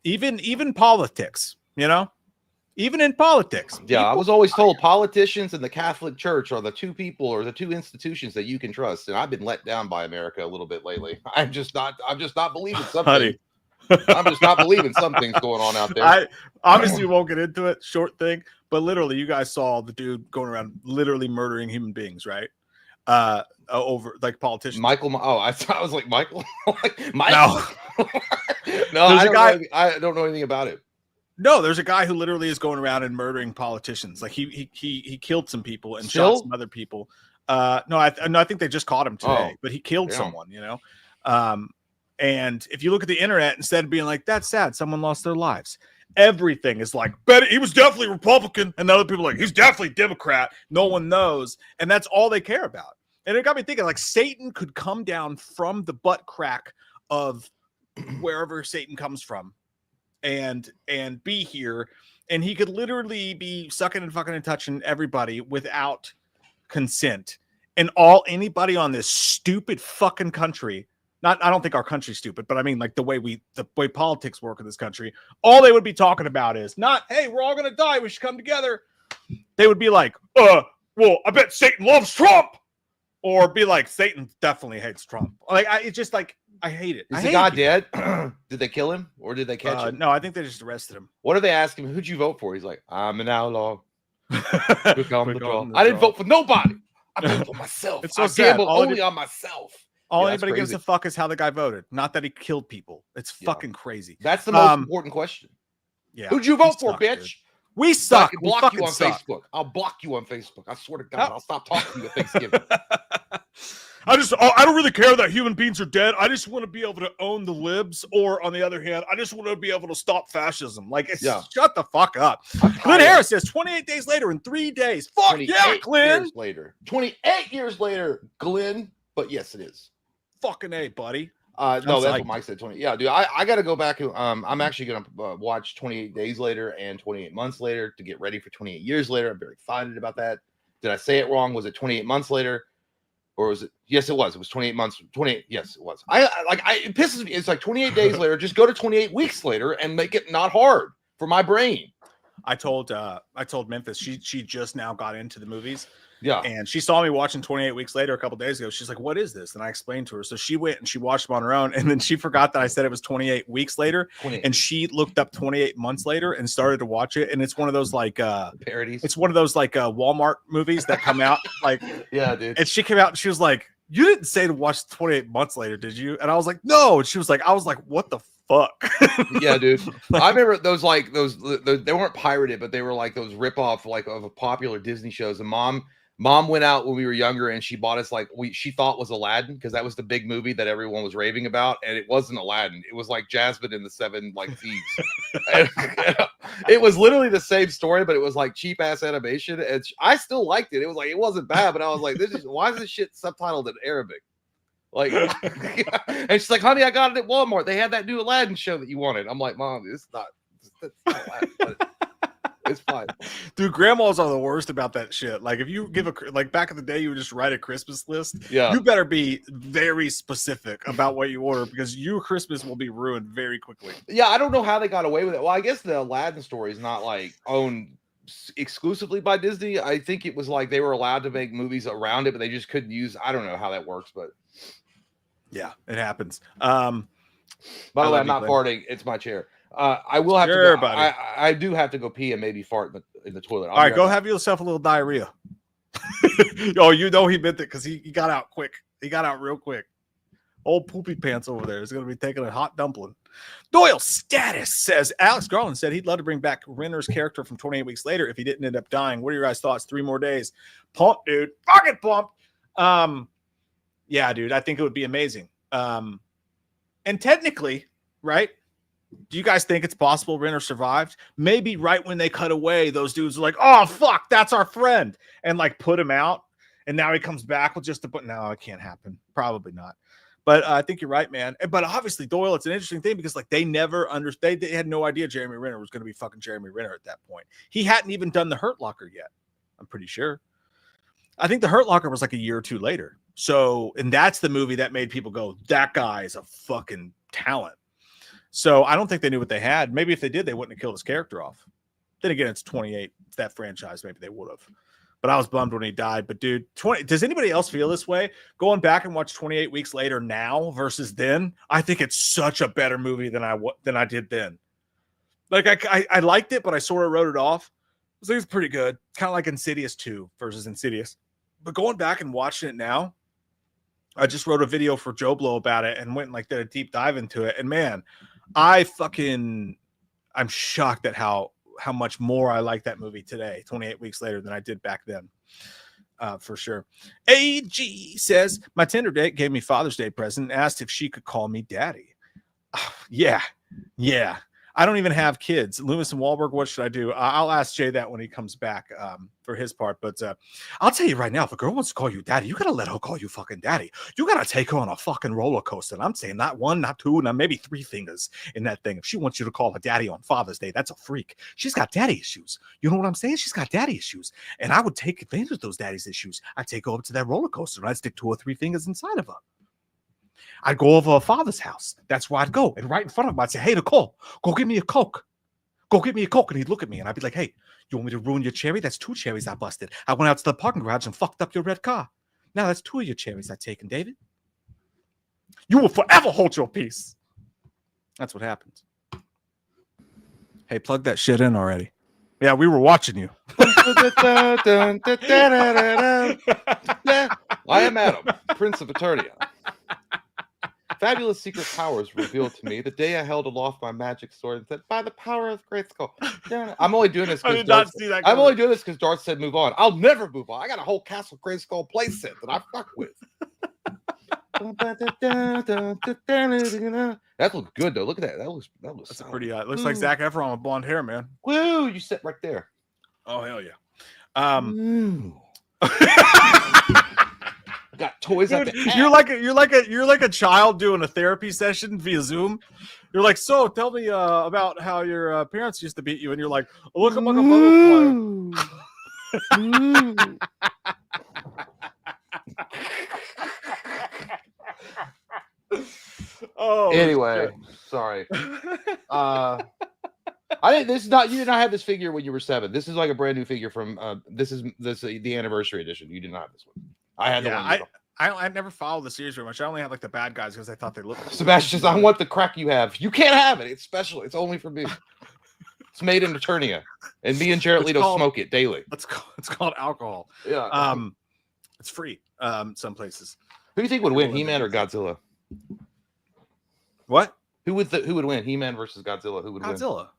Even politics, you know? Even in politics. Yeah, I was always told politicians and the Catholic Church are the 2 people or the 2 institutions that you can trust. And I've been let down by America a little bit lately. I'm just not believing something. Honey. I'm just not believing something's going on out there. I obviously won't get into it. Short thing. But literally, you guys saw the dude going around literally murdering human beings, right? Over like politicians. Michael. Oh, I was like Michael. Like, Michael. No, I don't know anything about it. No, there's a guy who literally is going around and murdering politicians. Like he killed some people and shot some other people. No, I think they just caught him today, but he killed damn. someone, you know. And if you look at the internet, instead of being like, that's sad, someone lost their lives, everything is like, but he was definitely Republican, and the other people are like, he's definitely Democrat. No one knows, and that's all they care about. And it got me thinking, like, Satan could come down from the butt crack of wherever Satan comes from, and be here, and he could literally be sucking and fucking and touching everybody without consent. And anybody on this stupid fucking country, I don't think our country's stupid, but I mean, like, the way politics work in this country, all they would be talking about is not, hey, we're all gonna die, we should come together. They would be like, well, I bet Satan loves Trump, or be like, Satan definitely hates Trump. Like, it's just like, I hate it. Is the guy dead? Did they kill him, or did they catch him? No, I think they just arrested him. What are they asking him? Who'd you vote for? He's like, I'm an outlaw. I didn't vote for nobody. I voted for myself. It's so I gamble only on myself. All anybody gives a fuck is how the guy voted, not that he killed people. It's fucking crazy. That's the most important question. Yeah. Who'd you vote for, bitch? Dude. We suck. I can block you on Facebook. I'll block you on Facebook. I swear to God, I'll stop talking to you at Thanksgiving. I don't really care that human beings are dead. I just want to be able to own the libs, or on the other hand, I just want to be able to stop fascism. Like, shut the fuck up. Clint Harris says 28 days later in 3 days. Fuck yeah, Clint. 28 years later, Glenn. But yes, it is. Fucking A, buddy. No, that's what Mike said. 20. Yeah, dude. I got to go back. I'm actually gonna watch 28 Days Later and 28 Months Later to get ready for 28 Years Later. I'm very excited about that. Did I say it wrong? Was it 28 months later, or was it? Yes, it was. It was 28 months. 28. Yes, it was. It pisses me. It's like 28 days later. Just go to 28 weeks later and make it not hard for my brain. I told Memphis she just now got into the movies. Yeah. And she saw me watching 28 Weeks Later a couple days ago. She's like, what is this? And I explained to her. So she went and she watched them on her own. And then she forgot that I said it was 28 weeks later. 28. And she looked up 28 months later and started to watch it. And it's one of those like parodies. It's one of those like Walmart movies that come out. Like, yeah, dude. And she came out and she was like, you didn't say to watch 28 months later, did you? And I was like, no. And she was like, I was like, what the fuck? Yeah, dude. I remember those they weren't pirated, but they were like those ripoff like of a popular Disney shows. And Mom went out when we were younger and she bought us she thought was Aladdin, because that was the big movie that everyone was raving about, and it wasn't Aladdin. It was like Jasmine and the Seven Thieves. It was literally the same story, but it was like cheap ass animation, and I still liked it. It was like, it wasn't bad, but I was like, why is this shit subtitled in Arabic? Like, and she's like, honey, I got it at Walmart. They had that new Aladdin show that you wanted. I'm like, Mom, it's not Aladdin, but it's fine. Dude, grandmas are the worst about that shit. Like, if you give back in the day, you would just write a Christmas list. Yeah. You better be very specific about what you order, because your Christmas will be ruined very quickly. Yeah, I don't know how they got away with it. Well, I guess the Aladdin story is not like owned exclusively by Disney. I think it was like they were allowed to make movies around it, but they just couldn't use. I don't know how that works, but yeah, it happens. By the way, I'm not farting. It's my chair. I will have to go, buddy. I do have to go pee and maybe fart in the toilet. All right, go have yourself a little diarrhea. Oh, you know he meant it, because he got out quick. He got out real quick. Old poopy pants over there is going to be taking a hot dumpling. Doyle Status says, Alex Garland said he'd love to bring back Renner's character from 28 Weeks Later if he didn't end up dying. What are your guys' thoughts? 3 more days. Pumped, dude. Fucking pumped. Yeah, dude, I think it would be amazing. And technically, right? Do you guys think it's possible Renner survived? Maybe right when they cut away, those dudes are like, oh, fuck, that's our friend. And like put him out. And now he comes back with just no, it can't happen. Probably not. But I think you're right, man. But obviously, Doyle, it's an interesting thing, because like they never understood. They had no idea Jeremy Renner was going to be fucking Jeremy Renner at that point. He hadn't even done the Hurt Locker yet. I'm pretty sure. I think the Hurt Locker was like a year or two later. So, and that's the movie that made people go, that guy is a fucking talent. So I don't think they knew what they had. Maybe if they did, they wouldn't have killed his character off. Then again, it's 28. It's that franchise. Maybe they would have. But I was bummed when he died. But dude, does anybody else feel this way? Going back and watch 28 Weeks Later now versus then, I think it's such a better movie than I did then. Like I liked it, but I sort of wrote it off. I think it's pretty good. Kind of like Insidious 2 versus Insidious. But going back and watching it now, I just wrote a video for Joe Blow about it and went and like did a deep dive into it. And man, I'm shocked at how much more I like that movie today, 28 Weeks Later, than I did back then. For sure. AG says, my Tinder date gave me Father's Day present and asked if she could call me daddy. Yeah. I don't even have kids. Loomis and Wahlberg, what should I do? I'll ask Jay that when he comes back for his part. But I'll tell you right now, if a girl wants to call you daddy, you got to let her call you fucking daddy. You got to take her on a fucking roller coaster. And I'm saying not one, not two, not maybe 3 fingers in that thing. If she wants you to call her daddy on Father's Day, that's a freak. She's got daddy issues. You know what I'm saying? She's got daddy issues. And I would take advantage of those daddy's issues. I'd take her up to that roller coaster and I'd stick 2 or 3 fingers inside of her. I'd go over her father's house. That's where I'd go. And right in front of him, I'd say, hey, Nicole, go get me a Coke. Go get me a Coke. And he'd look at me and I'd be like, hey, you want me to ruin your cherry? That's 2 cherries I busted. I went out to the parking garage and fucked up your red car. Now that's 2 of your cherries I've taken, David. You will forever hold your peace. That's what happens. Hey, plug that shit in already. Yeah, we were watching you. I am Adam, Prince of Eternia. Fabulous secret powers revealed to me the day I held aloft my magic sword and said, "By the power of Grayskull." I'm only doing this because I'm only doing this because Darth said, "Move on." I'll never move on. I got a whole Castle Grayskull playset that I fuck with. That looks good though. Look at that. That looks. That's a pretty. Looks like Zac Efron with blonde hair, man. Woo! You sit right there. Oh hell yeah. Got toys. Dude, you're like a child doing a therapy session via Zoom. You're like, so tell me about how your parents used to beat you, and you're like, look at my butterfly. Oh. Anyway, sorry. I didn't. This is not. You did not have this figure when you were 7. This is like a brand new figure from. This is the anniversary edition. You did not have this one. I had the one. I never followed the series very much. I only had like the bad guys because I thought they looked. Sebastian, I want the crack you have. You can't have it. It's special. It's only for me. It's made in Eternia, and me and Jared Leto smoke it daily. It's called alcohol. Yeah. It's free. Some places. Who do you think would win, He-Man or Godzilla? What? Who would win, He-Man versus Godzilla? Who would win? Godzilla.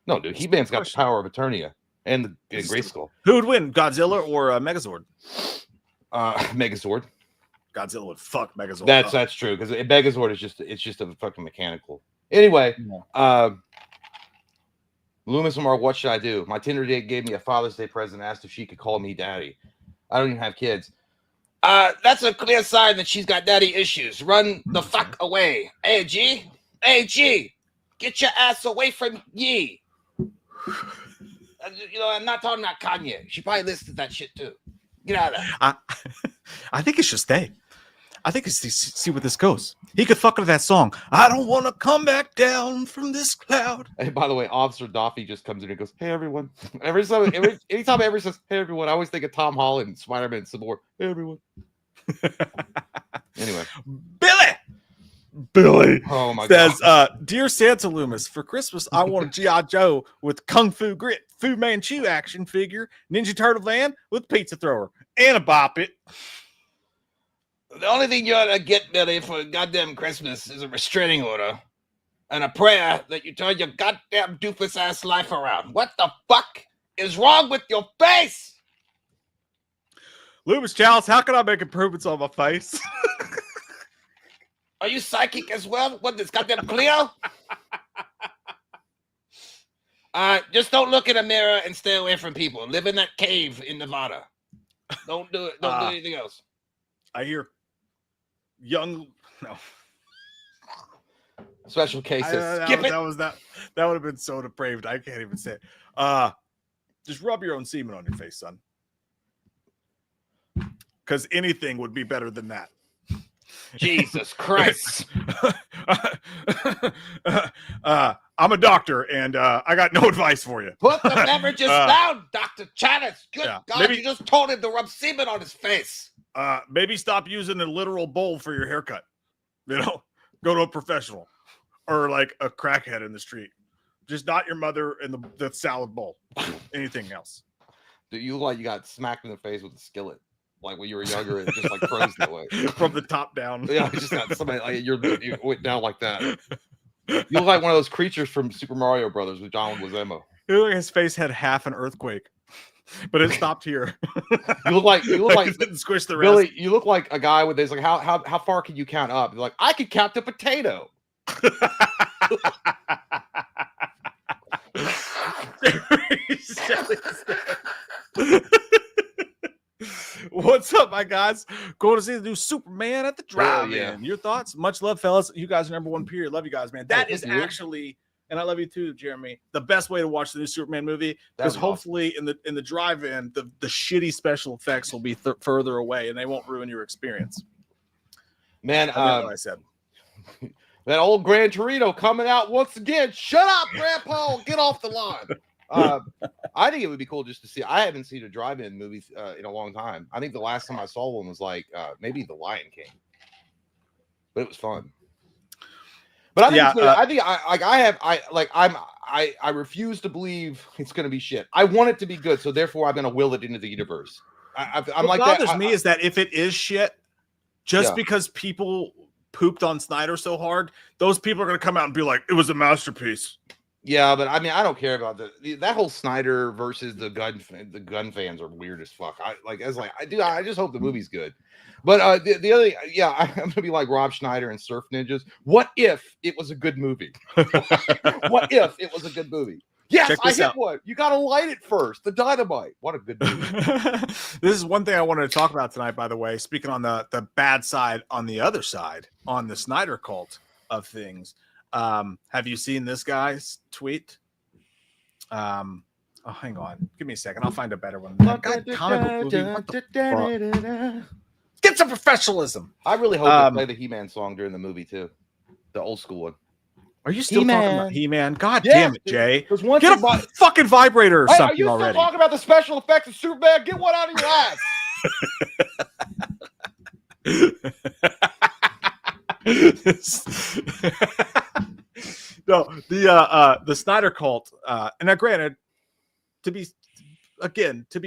No, dude. He-Man's got the power of Eternia and the Grayskull. Who would win, Godzilla or Megazord? Megazord. Godzilla would fuck Megazord. That's true because Megazord is just a fucking mechanical. Anyway, Loomis and Mark, what should I do? My Tinder date gave me a Father's Day present, asked if she could call me daddy. I don't even have kids. That's a clear sign that she's got daddy issues. Run the fuck away. Hey, G, get your ass away from Yee. I'm not talking about Kanye. She probably listed that shit too. Get out of there. I think it should stay. I think it's see where this goes. He could fuck with that song. I don't want to come back down from this cloud. Hey, by the way, Officer Doffy just comes in and goes, "Hey everyone." Anytime everyone says "Hey everyone," I always think of Tom Holland, Spider-Man, some more. Hey everyone. Anyway, Billy. Oh my says, God. Dear Santa Loomis, for Christmas I want a G.I. Joe with Kung Fu Grit, Fu Manchu action figure, Ninja Turtle van with pizza thrower, and a Bop It. The only thing you ought to get, Billy, for goddamn Christmas is a restraining order and a prayer that you turn your goddamn doofus-ass life around. What the fuck is wrong with your face? Loomis Chalice, how can I make improvements on my face? Are you psychic as well? What, this goddamn Cleo? Just don't look in a mirror and stay away from people. Live in that cave in Nevada. Don't do it. Don't do anything else. I hear no special cases. Skip it. That would have been so depraved. I can't even say it. Just rub your own semen on your face, son. Because anything would be better than that. Jesus Christ. I'm a doctor and I got no advice for you. Put the beverages down, Dr. Chalice. Good God, maybe, you just told him to rub semen on his face. Maybe stop using a literal bowl for your haircut. Go to a professional or like a crackhead in the street. Just not your mother and the salad bowl. Anything else. Do you look like you got smacked in the face with a skillet? Like when you were younger, and just like froze that way. From the top down. Yeah, just got somebody like you went down like that. You look like one of those creatures from Super Mario Brothers with John Leguizamo. His face had half an earthquake. but it stopped here. You look like it didn't squish the rest. Billy. You look like a guy with this. Like how far can you count up? You're like, I could count the potato. What's up, my guys? Going to see the new Superman at the drive-in. Yeah. Your thoughts? Much love, fellas. You guys are number one period. Love you guys, man. That is actually, and I love you too, Jeremy, the best way to watch the new Superman movie, because hopefully awesome. in the drive-in, the shitty special effects will be further away and they won't ruin your experience. Man, what I said. That old Gran Torino coming out once again. Shut up, Grandpa. Get off the lawn. I think it would be cool just to see. I haven't seen a drive-in movie in a long time. I think the last time I saw one was like maybe The Lion King, but it was fun. But I think I refuse to believe it's going to be shit. I want it to be good, so therefore I'm going to will it into the universe. I'm like that. What bothers me is that if it is shit, just because people pooped on Snyder so hard, those people are going to come out and be like, it was a masterpiece. Yeah, but I mean, I don't care about that whole Snyder versus the gun fans are weird as fuck. I just hope the movie's good. But the other, I'm gonna be like Rob Schneider and Surf Ninjas. What if it was a good movie? What if it was a good movie? Yes, I hit one. You gotta light it first. The dynamite. What a good movie. This is one thing I wanted to talk about tonight, by the way. Speaking on the bad side, on the other side, on the Snyder cult of things. Have you seen this guy's tweet? Hang on. Give me a second. I'll find a better one. Get some professionalism. I really hope they play the He-Man song during the movie too. The old school one. Are you still talking about He-Man? God damn it, Jay. Get a fucking vibrator or something already. Are you still talking about the special effects of Superman? Get one out of your ass. No, the Snyder cult, and now granted, to be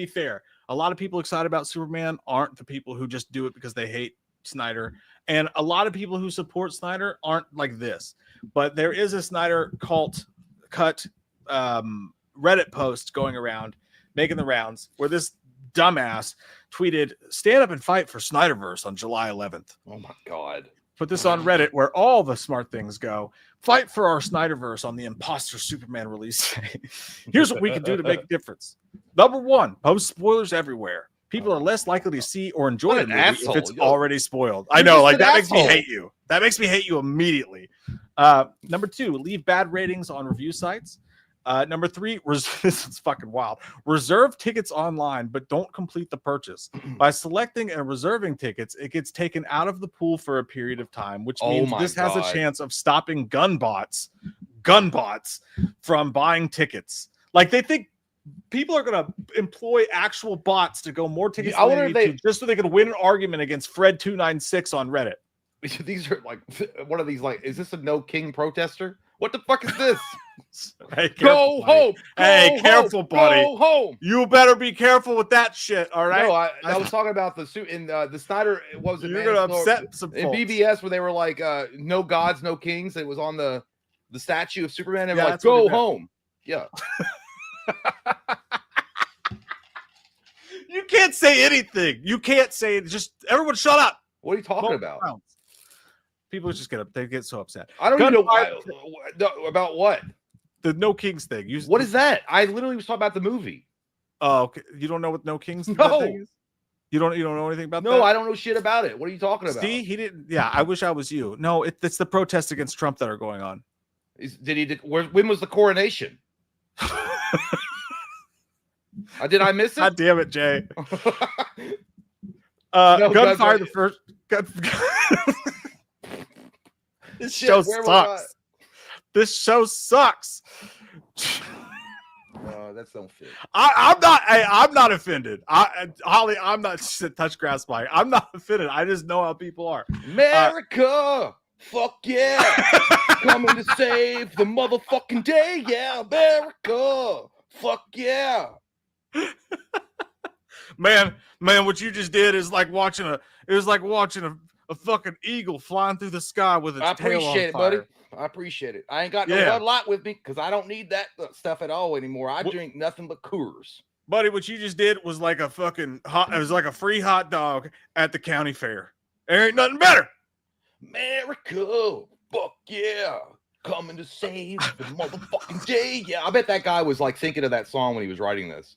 fair, a lot of people excited about Superman aren't the people who just do it because they hate Snyder, and a lot of people who support Snyder aren't like this. But there is a Snyder cult cut Reddit post going around, making the rounds, where this dumbass tweeted, "Stand up and fight for Snyderverse on July 11th." Oh my god. Put this on Reddit, where all the smart things go. Fight for our Snyderverse on the imposter Superman release day. Here's what we can do to make a difference. Number one, post spoilers everywhere. People are less likely to see or enjoy the movie if it's already spoiled. I know, like that makes me hate you. That makes me hate you immediately. Number two, leave bad ratings on review sites. Number three, this is fucking wild. Reserve tickets online, but don't complete the purchase. By selecting and reserving tickets, it gets taken out of the pool for a period of time, which means this has a chance of stopping gun bots from buying tickets. Like they think people are going to employ actual bots to go more tickets just so they can win an argument against Fred296 on Reddit. These are like, what are these like? Is this a no king protester? What the fuck is this? Hey, go home. Careful, buddy. Go home. You better be careful with that shit. All right. No, I was talking about the suit in the Snyder. What was it? You're gonna upset some in BBS where they were like, "No gods, no kings." It was on the statue of Superman, and like, "Go home." Yeah. You can't say anything. You can't say just everyone shut up. What are you talking about? People just get so upset. I don't even know about what. The No Kings thing. What is that? I literally was talking about the movie. Oh, okay. You don't know what No Kings thing is? You don't know anything about that? No, I don't know shit about it. What are you talking about? See, he didn't. Yeah, I wish I was you. No, it's the protests against Trump that are going on. When was the coronation? Did I miss it? God damn it, Jay. Gunfire the first. This show sucks. This show sucks. That's don't fit. I'm not offended. Holly, I'm not touch grass mic. I'm not offended. I just know how people are. America, fuck yeah, coming to save the motherfucking day. Yeah, America, fuck yeah. Man, what you just did is like watching a fucking eagle flying through the sky with its tail on fire. Buddy. I appreciate it. I ain't got no Bud Light with me because I don't need that stuff at all anymore. I drink nothing but Coors. buddy, what you just did was like a fucking hot. It was like a free hot dog at the county fair. There ain't nothing better. America, fuck yeah. Coming to save the motherfucking day. Yeah, I bet that guy was like thinking of that song when he was writing this.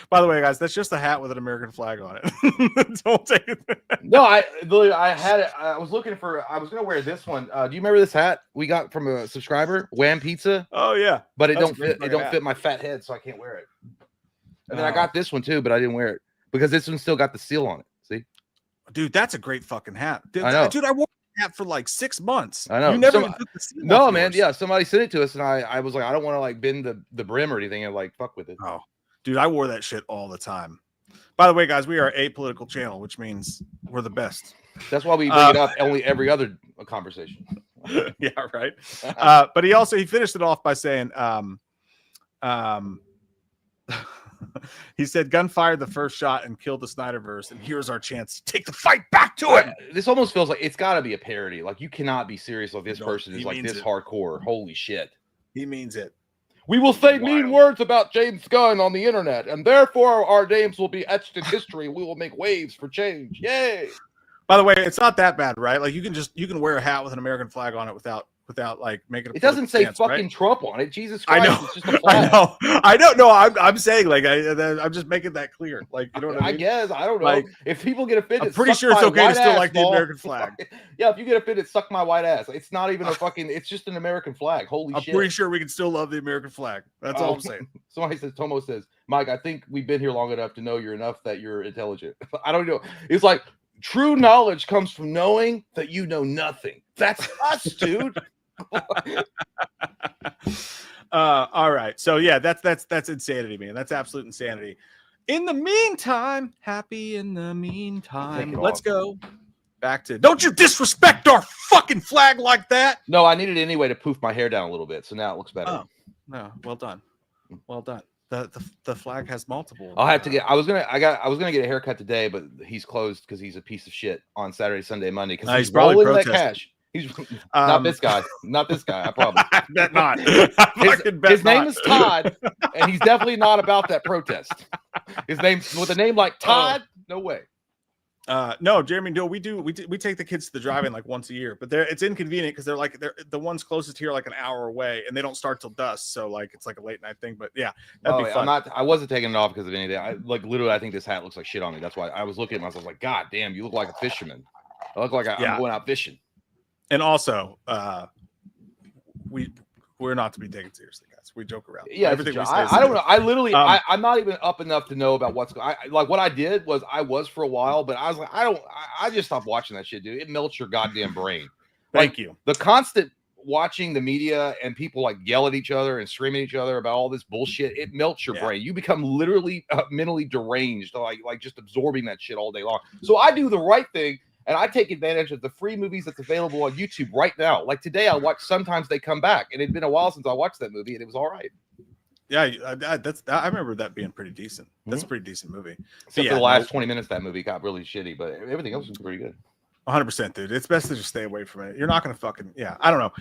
By the way, guys, that's just a hat with an American flag on it. Don't take it. No, I had it. I was looking for. I was gonna wear this one. Do you remember this hat we got from a subscriber, Wham Pizza? Oh yeah, but it don't fit. It don't fit my fat head, so I can't wear it. And then I got this one too, but I didn't wear it because this one still got the seal on it. See, dude, that's a great fucking hat. Dude, I know. Dude, I wore that hat for like 6 months. I know. You never even took the seal no, off man. yours. Yeah, somebody sent it to us, and I was like, I don't want to like bend the brim or anything, and like fuck with it. Oh. Dude, I wore that shit all the time. By the way, guys, we are a political channel, which means we're the best. That's why we bring it up only every other conversation. Yeah, right. But he finished it off by saying, he said, "Gunn fired the first shot and killed the Snyderverse, and here's our chance to take the fight back to it." This almost feels like it's got to be a parody. Like you cannot be serious like this person is like this it. hardcore. Holy shit. He means it. We will say mean words about James Gunn on the internet, and therefore our names will be etched in history. We will make waves for change. Yay! By the way, it's not that bad, right? Like you can wear a hat with an American flag on it without like making it doesn't say stance, fucking right? Trump on it. Jesus Christ, I know. it's just a flag. I don't know. I'm saying like I'm just making that clear. Like you know what I mean? I guess I don't know. Like, if people get offended, I'm pretty sure it's okay to still like the American flag. Yeah, if you get offended, suck my white ass. It's not even a fucking. It's just an American flag. Holy shit! I'm pretty sure we can still love the American flag. That's all I'm saying. Somebody says, Tomo says, Mike, I think we've been here long enough to know you're enough that you're intelligent. I don't know. It's like true knowledge comes from knowing that you know nothing. That's us, dude. All right. So yeah, that's insanity, man. That's absolute insanity. In the meantime, happy in the meantime. Let's go back to don't you disrespect our fucking flag like that. No, I needed anyway to poof my hair down a little bit, so now it looks better. Oh, no, well done. Well done. The flag has multiple. I'll have to get. I was gonna get a haircut today, but he's closed because he's a piece of shit on Saturday, Sunday, Monday because he's probably rolling that protesting. cash. He's not this guy. Not this guy. I promise. I bet not. His name is Todd, and he's definitely not about that protest. His name with a name like Todd. No way. No, Jeremy. No, we take the kids to the drive-in like once a year, but it's inconvenient because they're the ones closest here like an hour away, and they don't start till dusk. So like it's like a late night thing. But yeah, that'd be fun. I wasn't taking it off because of anything. I literally I think this hat looks like shit on me. That's why I was looking at myself like, God damn, you look like a fisherman. I look like I'm going out fishing. And also, we're not to be taken seriously, guys. We joke around. Yeah, everything we say. I don't know. I literally, I'm not even up enough to know about what's going. Like what I did was I was for a while, but I was like, I just stopped watching that shit, dude. It melts your goddamn brain. Thank you. The constant watching the media and people like yell at each other and scream at each other about all this bullshit, it melts your brain. You become literally mentally deranged, like just absorbing that shit all day long. So I do the right thing. And I take advantage of the free movies that's available on YouTube right now. Like today, I watched Sometimes They Come Back, and it'd been a while since I watched that movie, and it was all right. Yeah, I remember that being pretty decent. That's a pretty decent movie. Except for the last 20 minutes, that movie got really shitty, but everything else was pretty good. 100%, dude. It's best to just stay away from it. You're not going to fucking I don't know.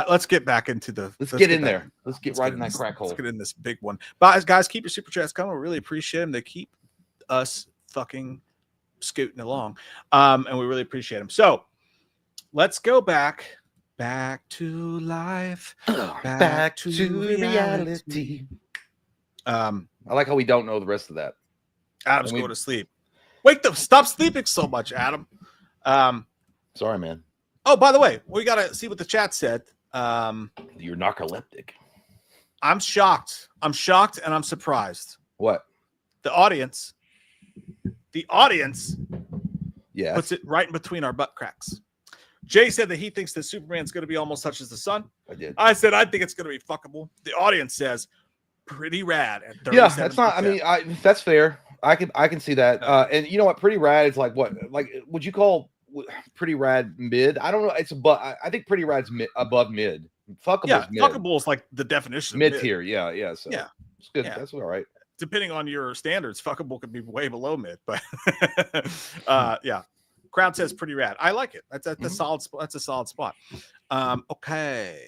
Let's get back into the. Let's get in there. Let's get right in that crack hole. Let's get in this big one. But guys, keep your super chats coming. We really appreciate them. They keep us fucking scooting along, and we really appreciate them. So let's go back to life, back to reality. I like how we don't know the rest of that. Adam's going to sleep. Stop sleeping so much, Adam. Sorry, man. Oh, by the way, we gotta see what the chat said. You're narcoleptic. I'm shocked, and I'm surprised. What? The audience yes, puts it right in between our butt cracks. Jay said that he thinks that Superman's going to be almost such as the sun. I did. I said I think it's going to be fuckable. The audience says pretty rad. At 37%. Yeah, that's not. I mean, that's fair. I can see that. And you know what? Pretty rad is like what? Like, would you call pretty rad mid? I don't know. It's above. I think pretty rad's above mid. Fuckable is mid. Fuckable is like the definition. Mid tier. Yeah. So yeah, it's good. Yeah. That's all right. Depending on your standards, fuckable could be way below mid, but yeah. Crowd says pretty rad. I like it. That's a solid spot. That's a solid spot. Okay.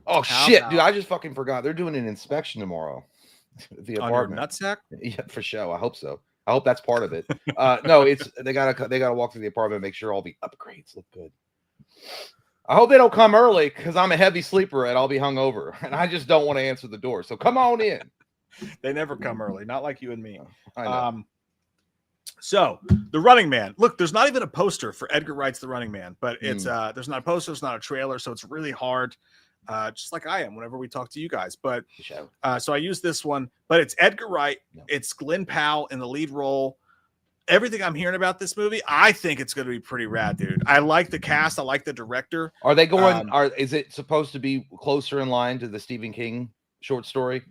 Oh shit, dude! I just fucking forgot. They're doing an inspection tomorrow. the On your apartment. nutsack? Yeah, for sure. I hope so. I hope that's part of it. No, it's they gotta walk through the apartment, make sure all the upgrades look good. I hope they don't come early because I'm a heavy sleeper and I'll be hungover, and I just don't want to answer the door. So come on in. They never come early, not like you and me. I know. So The Running Man. Look, there's not even a poster for Edgar Wright's The Running Man, but it's there's not a poster, it's not a trailer, so it's really hard. Just like I am whenever we talk to you guys. But so I use this one, but it's Edgar Wright, it's Glenn Powell in the lead role. Everything I'm hearing about this movie, I think it's going to be pretty rad, dude. I like the cast, I like the director. Are they going? Is it supposed to be closer in line to the Stephen King short story?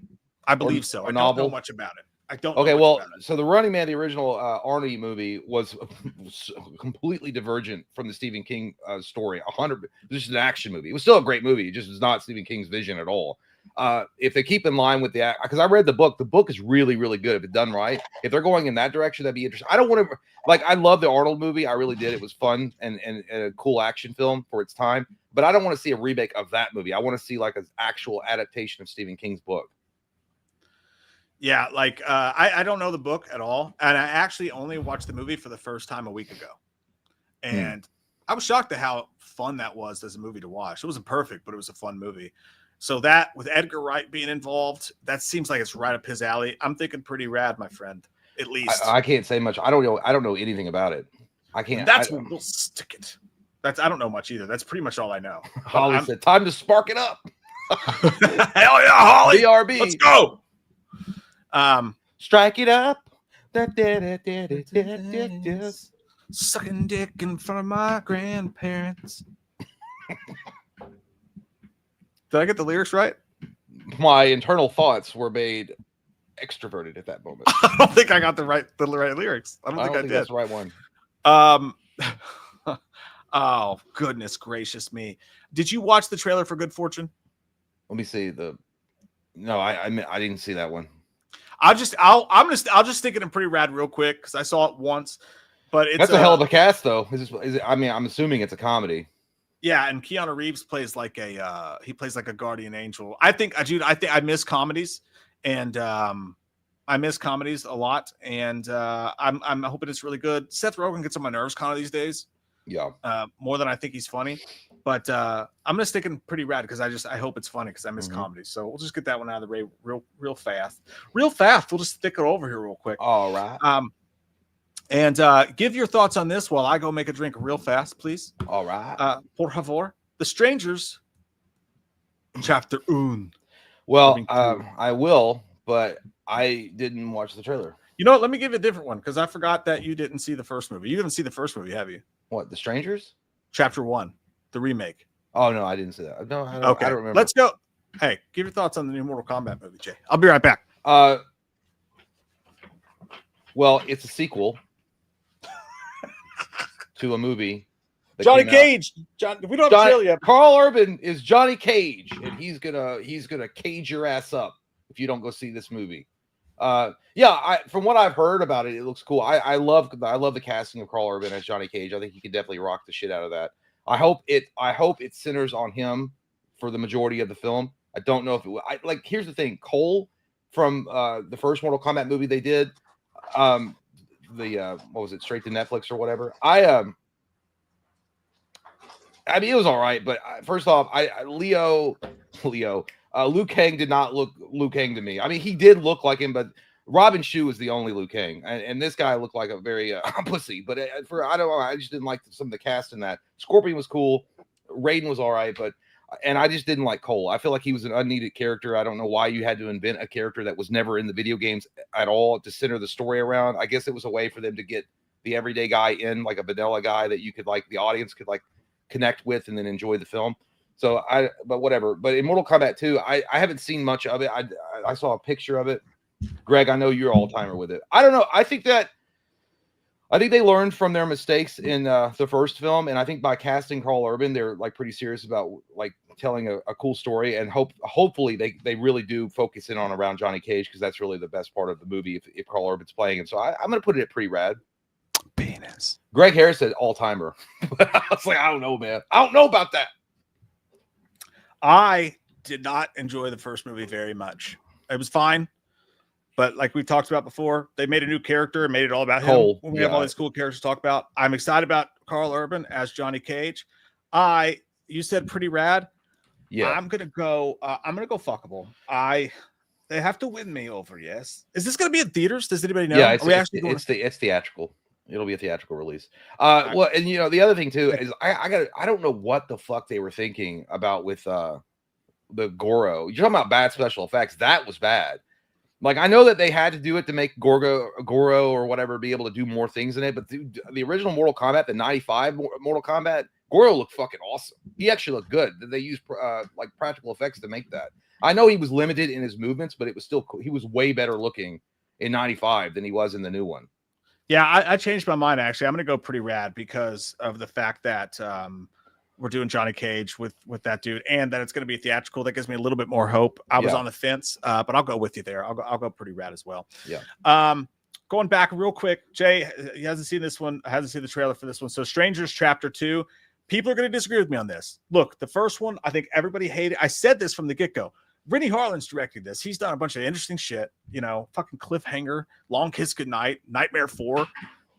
I believe so. I don't know much about it. I don't. Okay, well, so The Running Man, the original Arnie movie, was completely divergent from the Stephen King story. 100. This is an action movie. It was still a great movie. It just was not Stephen King's vision at all. If they keep in line with because I read the book is really, really good if it's done right. If they're going in that direction, that'd be interesting. I don't want to I love the Arnold movie. I really did. It was fun and a cool action film for its time. But I don't want to see a remake of that movie. I want to see like an actual adaptation of Stephen King's book. Yeah, like I don't know the book at all, and I actually only watched the movie for the first time a week ago, and I was shocked at how fun that was as a movie to watch. It wasn't perfect, but it was a fun movie. So that with Edgar Wright being involved, that seems like it's right up his alley. I'm thinking pretty rad, my friend. At least I can't say much. I don't know anything about it. I can't. And that's what we'll stick it. I don't know much either. That's pretty much all I know. Holly said, "Time to spark it up." Hell yeah, Holly! BRB. Let's go. Strike it up. Sucking dick in front of my grandparents. Did I get the lyrics right? My internal thoughts were made extroverted at that moment. I don't think I got the right lyrics. I don't think I did. That's the right one. Oh, goodness gracious me. Did you watch the trailer for Good Fortune? Let me see No, I didn't see that one. I'll just stick it in pretty rad real quick because I saw it once. But it's that's a hell of a cast, though. Is it? I mean, I'm assuming it's a comedy. Yeah, and Keanu Reeves plays like a guardian angel. I miss comedies, and I miss comedies a lot, and I'm hoping it's really good. Seth Rogen gets on my nerves kind of these days. Yeah. More than I think he's funny, but I'm gonna stick in pretty rad because I hope it's funny because I miss comedies. So we'll just get that one out of the way real fast. We'll just stick it over here real quick. All right. And give your thoughts on this while I go make a drink real fast, please. All right. Por favor. The Strangers, Chapter 1. Well, I will, but I didn't watch the trailer. You know what? Let me give you a different one because I forgot that you didn't see the first movie. You didn't see the first movie, have you? What, The Strangers? Chapter 1, the remake. Oh, no, I didn't see that. No, I don't remember. Let's go. Hey, give your thoughts on the new Mortal Kombat movie, Jay. I'll be right back. Well, it's a sequel to a movie. Johnny Cage. We don't have to tell you. Carl Urban is Johnny Cage, and he's gonna cage your ass up if you don't go see this movie. From what I've heard about it, it looks cool. I love the casting of Carl Urban as Johnny Cage. I think he could definitely rock the shit out of that. I hope it centers on him for the majority of the film. I don't know if it will. Here's the thing, Cole from the first Mortal Kombat movie they did, what was it, straight to Netflix or whatever. I mean, it was all right, but first off, Liu Kang did not look Liu Kang to me. I mean, he did look like him, but Robin Shou is the only Liu Kang, and this guy looked like a very pussy. But I don't know, I just didn't like some of the cast in that. Scorpion was cool, Raiden was all right, and I just didn't like Cole. I feel like he was an unneeded character. I don't know why you had to invent a character that was never in the video games at all to center the story around. I guess it was a way for them to get the everyday guy in, like a vanilla guy that you could the audience could connect with and then enjoy the film. So but whatever. But in Mortal Kombat 2, I haven't seen much of it. I saw a picture of it. Greg, I know you're all timer with it. I don't know. I think they learned from their mistakes in the first film, and I think by casting Carl Urban, they're pretty serious about telling a cool story, and hopefully they really do focus in on around Johnny Cage, because that's really the best part of the movie if Carl Urban's playing him. So I'm gonna put it at pretty rad. Penis. Greg Harris said all timer. I was like, I don't know, man. I don't know about that. I did not enjoy the first movie very much. It was fine. But like we talked about before, they made a new character and made it all about Cole, him. When we have all these cool characters to talk about, I'm excited about Carl Urban as Johnny Cage. You said pretty rad. Yeah, I'm gonna go fuckable. They have to win me over. Yes. Is this gonna be in theaters? Does anybody know? yeah. It's theatrical. It'll be a theatrical release. Well, and the other thing too is I don't know what the fuck they were thinking about with the Goro. You're talking about bad special effects. That was bad. Like, I know that they had to do it to make Goro or whatever be able to do more things in it, but the original Mortal Kombat, the 95 Mortal Kombat, Goro looked fucking awesome. He actually looked good. They used like practical effects to make that. I know he was limited in his movements, but it was still cool. He was way better looking in 95 than he was in the new one. Yeah, I changed my mind, actually. I'm going to go pretty rad because of the fact that we're doing Johnny Cage with that dude, and that it's going to be theatrical. That gives me a little bit more hope. I was on the fence, but I'll go with you there. I'll go pretty rad as well. Yeah. Going back real quick, Jay, he hasn't seen this one. Hasn't seen the trailer for this one. So Strangers Chapter 2. People are going to disagree with me on this. Look, the first one, I think everybody hated. I said this from the get-go. Rennie Harlan's directing this. He's done a bunch of interesting shit. Fucking Cliffhanger, Long Kiss Goodnight, Nightmare 4.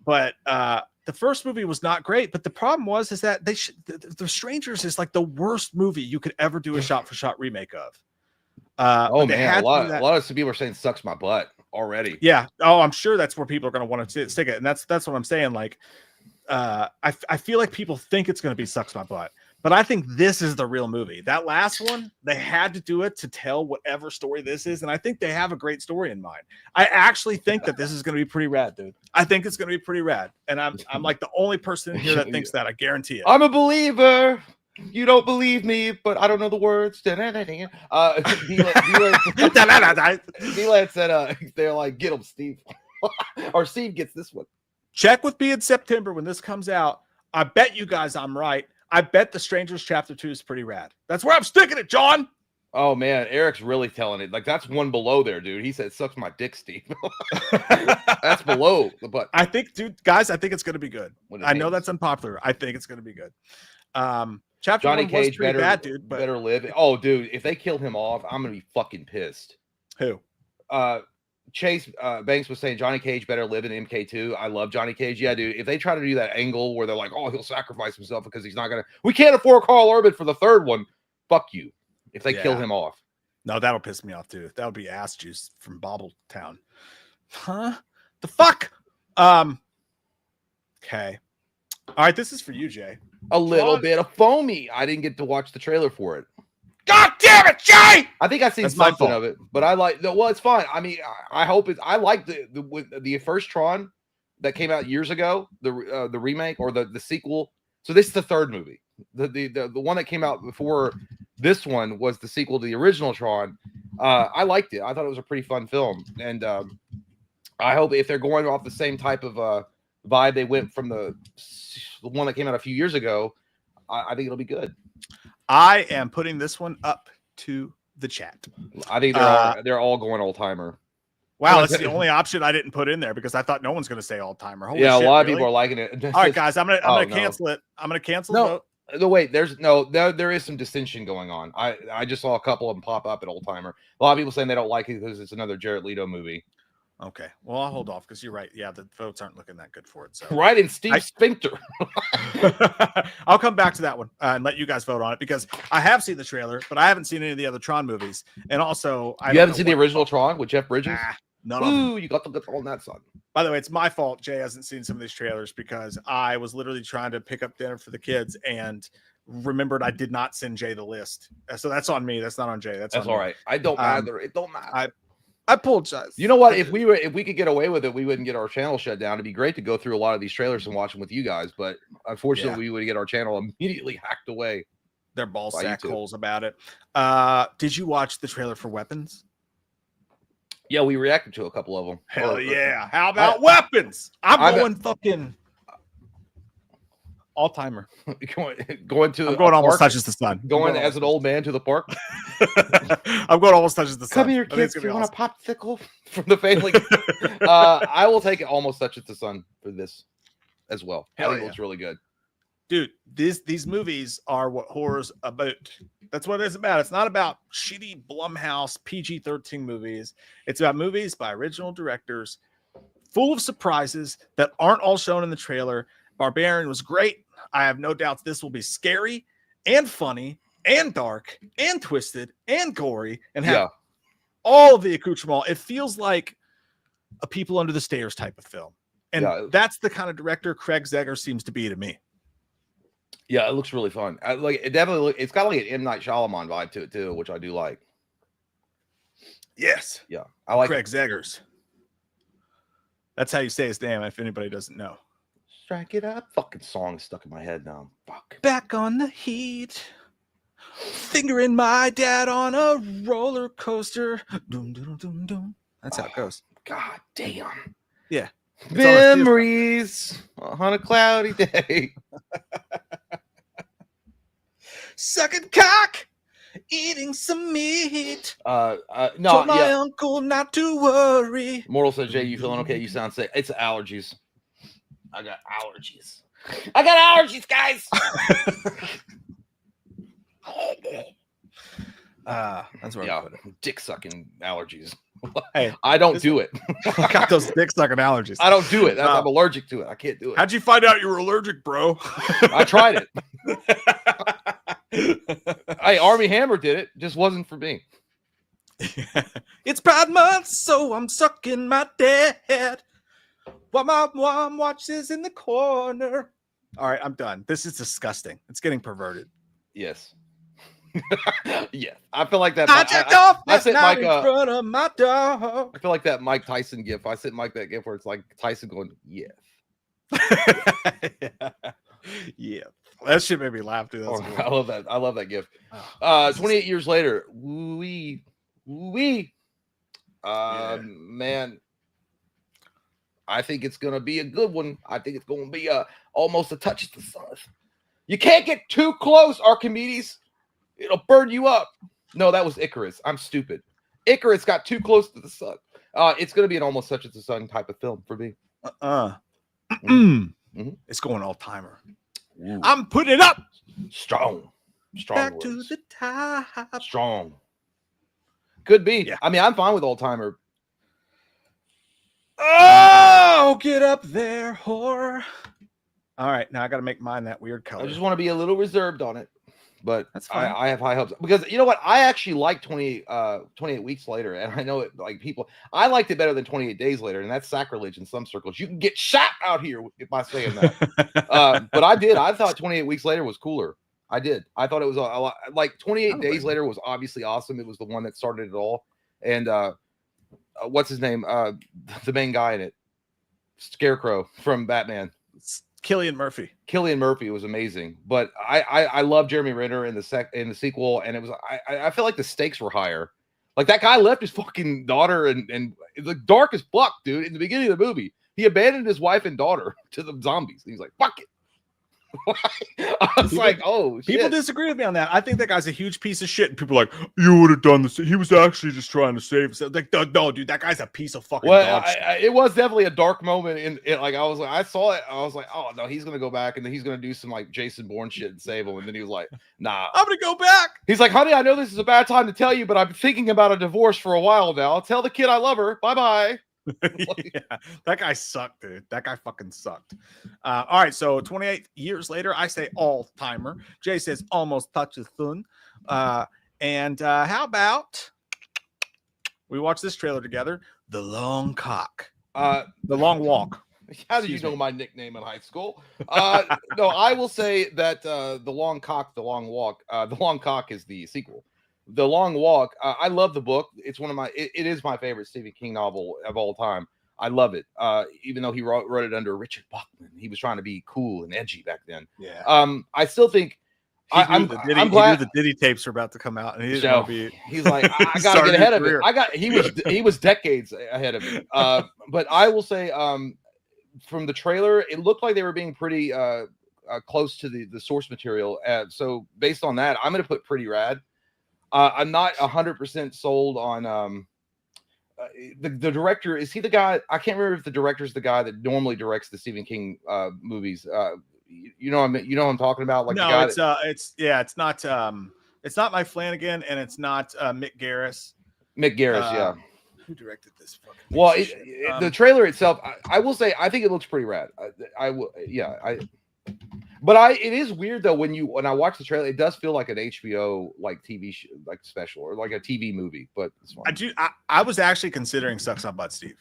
But the first movie was not great. But the problem is that the Strangers is like the worst movie you could ever do a shot-for-shot remake of. Oh man, a lot of people are saying sucks my butt already. Yeah. Oh, I'm sure that's where people are going to want to stick it, and that's what I'm saying. Like, I feel like people think it's going to be sucks my butt, but I think this is the real movie. That last one, they had to do it to tell whatever story this is, and I think they have a great story in mind. I actually think that this is going to be pretty rad, dude. I think it's going to be pretty rad, and I'm like the only person in here that thinks that. I guarantee it. I'm a believer. You don't believe me, but I don't know the words. D-Lad said, they're like, get him, Steve. Or Steve gets this one. Check with me in September when this comes out. I bet you guys I'm right. I bet The Strangers Chapter 2 is pretty rad. That's where I'm sticking it, John. Oh, man. Eric's really telling it. Like, that's one below there, dude. He said, sucks my dick, Steve. That's below the butt. I think, dude, guys, I think it's going to be good. I know that's unpopular. I think it's going to be good. Chapter Johnny 1 Cage was pretty bad, dude. But... better live. Oh, dude, if they kill him off, I'm going to be fucking pissed. Who? Chase Banks was saying Johnny Cage better live in MK2. I love Johnny Cage. Yeah, dude. If they try to do that angle where they're like, oh, he'll sacrifice himself because he's not going to. We can't afford Carl Urban for the third one. Fuck you. If they kill him off. No, that'll piss me off, too. That would be ass juice from Bobbletown. Huh? The fuck? Okay. All right, this is for you, Jay. A little bit of foamy. I didn't get to watch the trailer for it. God damn it, Jay! I think I've seen something of it, but I like. Well, it's fine. I mean, I hope it's. I like the first Tron that came out years ago, the remake or the sequel. So this is the third movie. The one that came out before this one was the sequel to the original Tron. I liked it. I thought it was a pretty fun film, and I hope if they're going off the same type of vibe they went from the one that came out a few years ago, I think it'll be good. I am putting this one up to the chat. I think they're all going old timer. Wow, that's the only option I didn't put in there because I thought no one's going to say all timer. Yeah, shit, a lot of people are liking it. All right, guys, I'm gonna cancel it. I'm gonna cancel the vote. No, wait. There is some distinction going on. I just saw a couple of them pop up at old timer. A lot of people saying they don't like it because it's another Jared Leto movie. Okay, well, I'll hold off because you're right. Yeah, the votes aren't looking that good for it. So right in Steve Sphincter. I'll come back to that one and let you guys vote on it because I have seen the trailer, but I haven't seen any of the other Tron movies. And also, you haven't seen the original Tron with Jeff Bridges? No. You got to get on that, son. By the way, it's my fault Jay hasn't seen some of these trailers because I was literally trying to pick up dinner for the kids and remembered I did not send Jay the list. So that's on me. That's not on Jay. That's all right. I don't matter. It don't matter. I apologize. You know what? If we could get away with it, we wouldn't get our channel shut down. It'd be great to go through a lot of these trailers and watch them with you guys. But unfortunately, we would get our channel immediately hacked away. They're ball sack holes about it. Did you watch the trailer for Weapons? Yeah, we reacted to a couple of them. Hell yeah! How about Weapons? I'm going fucking all timer. going to. I'm going almost touches the sun. Going as an old man to the park. I'm going almost touches the sun. Come here, kids. You want a popsicle from the family? I will take it. Almost touches the sun for this as well. I think it looks really good. dude, these movies are what horror's about. That's what it's about. It's not about shitty Blumhouse PG-13 movies. It's about movies by original directors, full of surprises that aren't all shown in the trailer. Barbarian was great. I have no doubts this will be scary and funny and dark and twisted and gory and have all of the accoutrement. It feels like a People Under the Stairs type of film. And that's the kind of director Craig Zegers seems to be to me. Yeah, it looks really fun. It definitely it's got like an M. Night Shyamalan vibe to it too, which I do like. Yes. Yeah. I like Craig Zegers. That's how you say his name if anybody doesn't know. Strike it up. Fucking song stuck in my head now. Fuck. Back on the heat. Fingering my dad on a roller coaster. Doom, doom, doom, doom. That's how it goes. God damn. Yeah. Memories on a cloudy day. Sucking cock, eating some meat. No, told my uncle not to worry. Mortal says, Jay, you feeling okay? You sound sick. It's allergies. I got allergies. I got allergies, guys. That's where I put it. Dick sucking allergies. Hey, I don't do it. I got those dick sucking allergies. I don't do it. I'm allergic to it. I can't do it. How'd you find out you were allergic, bro? I tried it. Hey, Army Hammer did it. Just wasn't for me. It's Pride Month, so I'm sucking my dad while my mom watches in the corner. All right, I'm done. This is disgusting. It's getting perverted. Yes. Yeah, I feel like that. I jacked off I sent Mike in front of my dog. I feel like that Mike Tyson gif. I sent Mike that gif where it's like Tyson going, yeah. Yeah. That shit made me laugh, dude. Oh, I love that. I love that gif. 28 years later, man, I think it's gonna be a good one. I think it's gonna be almost a touch of the sun. You can't get too close, Archimedes. It'll burn you up. No, that was Icarus. I'm stupid. Icarus got too close to the sun. It's going to be an almost touch of the sun type of film for me. It's going all timer. I'm putting it up. Strong. Back words. to the top. Strong. Could be. Yeah. I mean, I'm fine with all timer. Oh, get up there, whore. All right, now I got to make mine that weird color. I just want to be a little reserved on it. But that's fine. I have high hopes because you know what? I actually like 28 weeks later, and I know it like people. I liked it better than 28 days later, and that's sacrilege in some circles. You can get shot out here by saying that. But I did. I thought 28 weeks later was cooler. I did. I thought it was a lot. Like 28 days later was obviously awesome. It was the one that started it all. And what's his name? The main guy in it, Scarecrow from Batman. Cillian Murphy was amazing, but I love Jeremy Renner in the sequel, and it was I feel like the stakes were higher. Like that guy left his fucking daughter and the dark as fuck, dude. In the beginning of the movie, he abandoned his wife and daughter to the zombies. And he's like, "Fuck it." I was like, "Oh shit." People disagree with me on that. I think that guy's a huge piece of shit. And people are like, "You would have done this. He was actually just trying to save himself." Like, no, dude, that guy's a piece of fucking dog shit. It was definitely a dark moment in it. Like I saw it. I was like, "Oh no, he's gonna go back and then he's gonna do some like Jason Bourne shit and save him." And then he was like, "Nah, I'm gonna go back." He's like, "Honey, I know this is a bad time to tell you, but I've been thinking about a divorce for a while now. Tell the kid I love her. Bye bye." Yeah, that guy sucked, dude. That guy fucking sucked. All right, so 28 years later, I say all timer. Jay says almost touches fun. And how about we watch this trailer together? The Long Cock. The Long Walk. How did you know my nickname in high school? No, I will say that The Long Cock, The Long Walk. The Long Cock is the sequel. The Long Walk. I love the book. It's one of my. It is my favorite Stephen King novel of all time. I love it. Even though he wrote it under Richard Bachman, he was trying to be cool and edgy back then. Yeah. I still think. I'm glad the Diddy tapes are about to come out, and he's like, I gotta get ahead of it. He was decades ahead of me. But I will say, from the trailer, it looked like they were being pretty close to the source material. So based on that, I'm gonna put Pretty Rad. I'm not 100% sold on the director. Is he the guy? I can't remember if the director is the guy that normally directs the Stephen King movies. You know what I'm talking about? Like no, the guy it's not Mike Flanagan, and it's not Mick Garris. Mick Garris, yeah. Who directed this fucking Well, piece of shit? the trailer itself, I will say, I think it looks pretty rad. But it is weird though when I watch the trailer, it does feel like an HBO like TV like special or like a TV movie. But it's fine. I was actually considering Sucks on Butt Steve,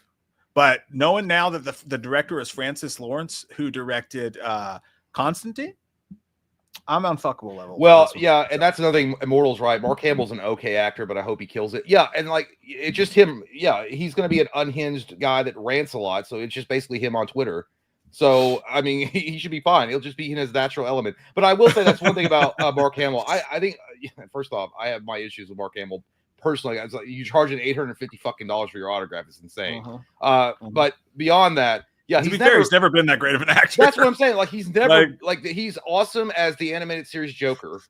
but knowing now that the director is Francis Lawrence, who directed Constantine, I'm on fuckable level. Well, yeah, and that's another thing. Immortal's right. Mark Hamill's an okay actor, but I hope he kills it. Yeah, and like it's just him. Yeah, he's going to be an unhinged guy that rants a lot. So it's just basically him on Twitter. So I mean, he should be fine. He'll just be in his natural element. But I will say that's one thing about Mark Hamill. I think first off, I have my issues with Mark Hamill personally. It's like you charging $850 fucking for your autograph is insane. But beyond that. Yeah, he's never been that great of an actor. That's what I'm saying. Like he's never he's awesome as the animated series Joker,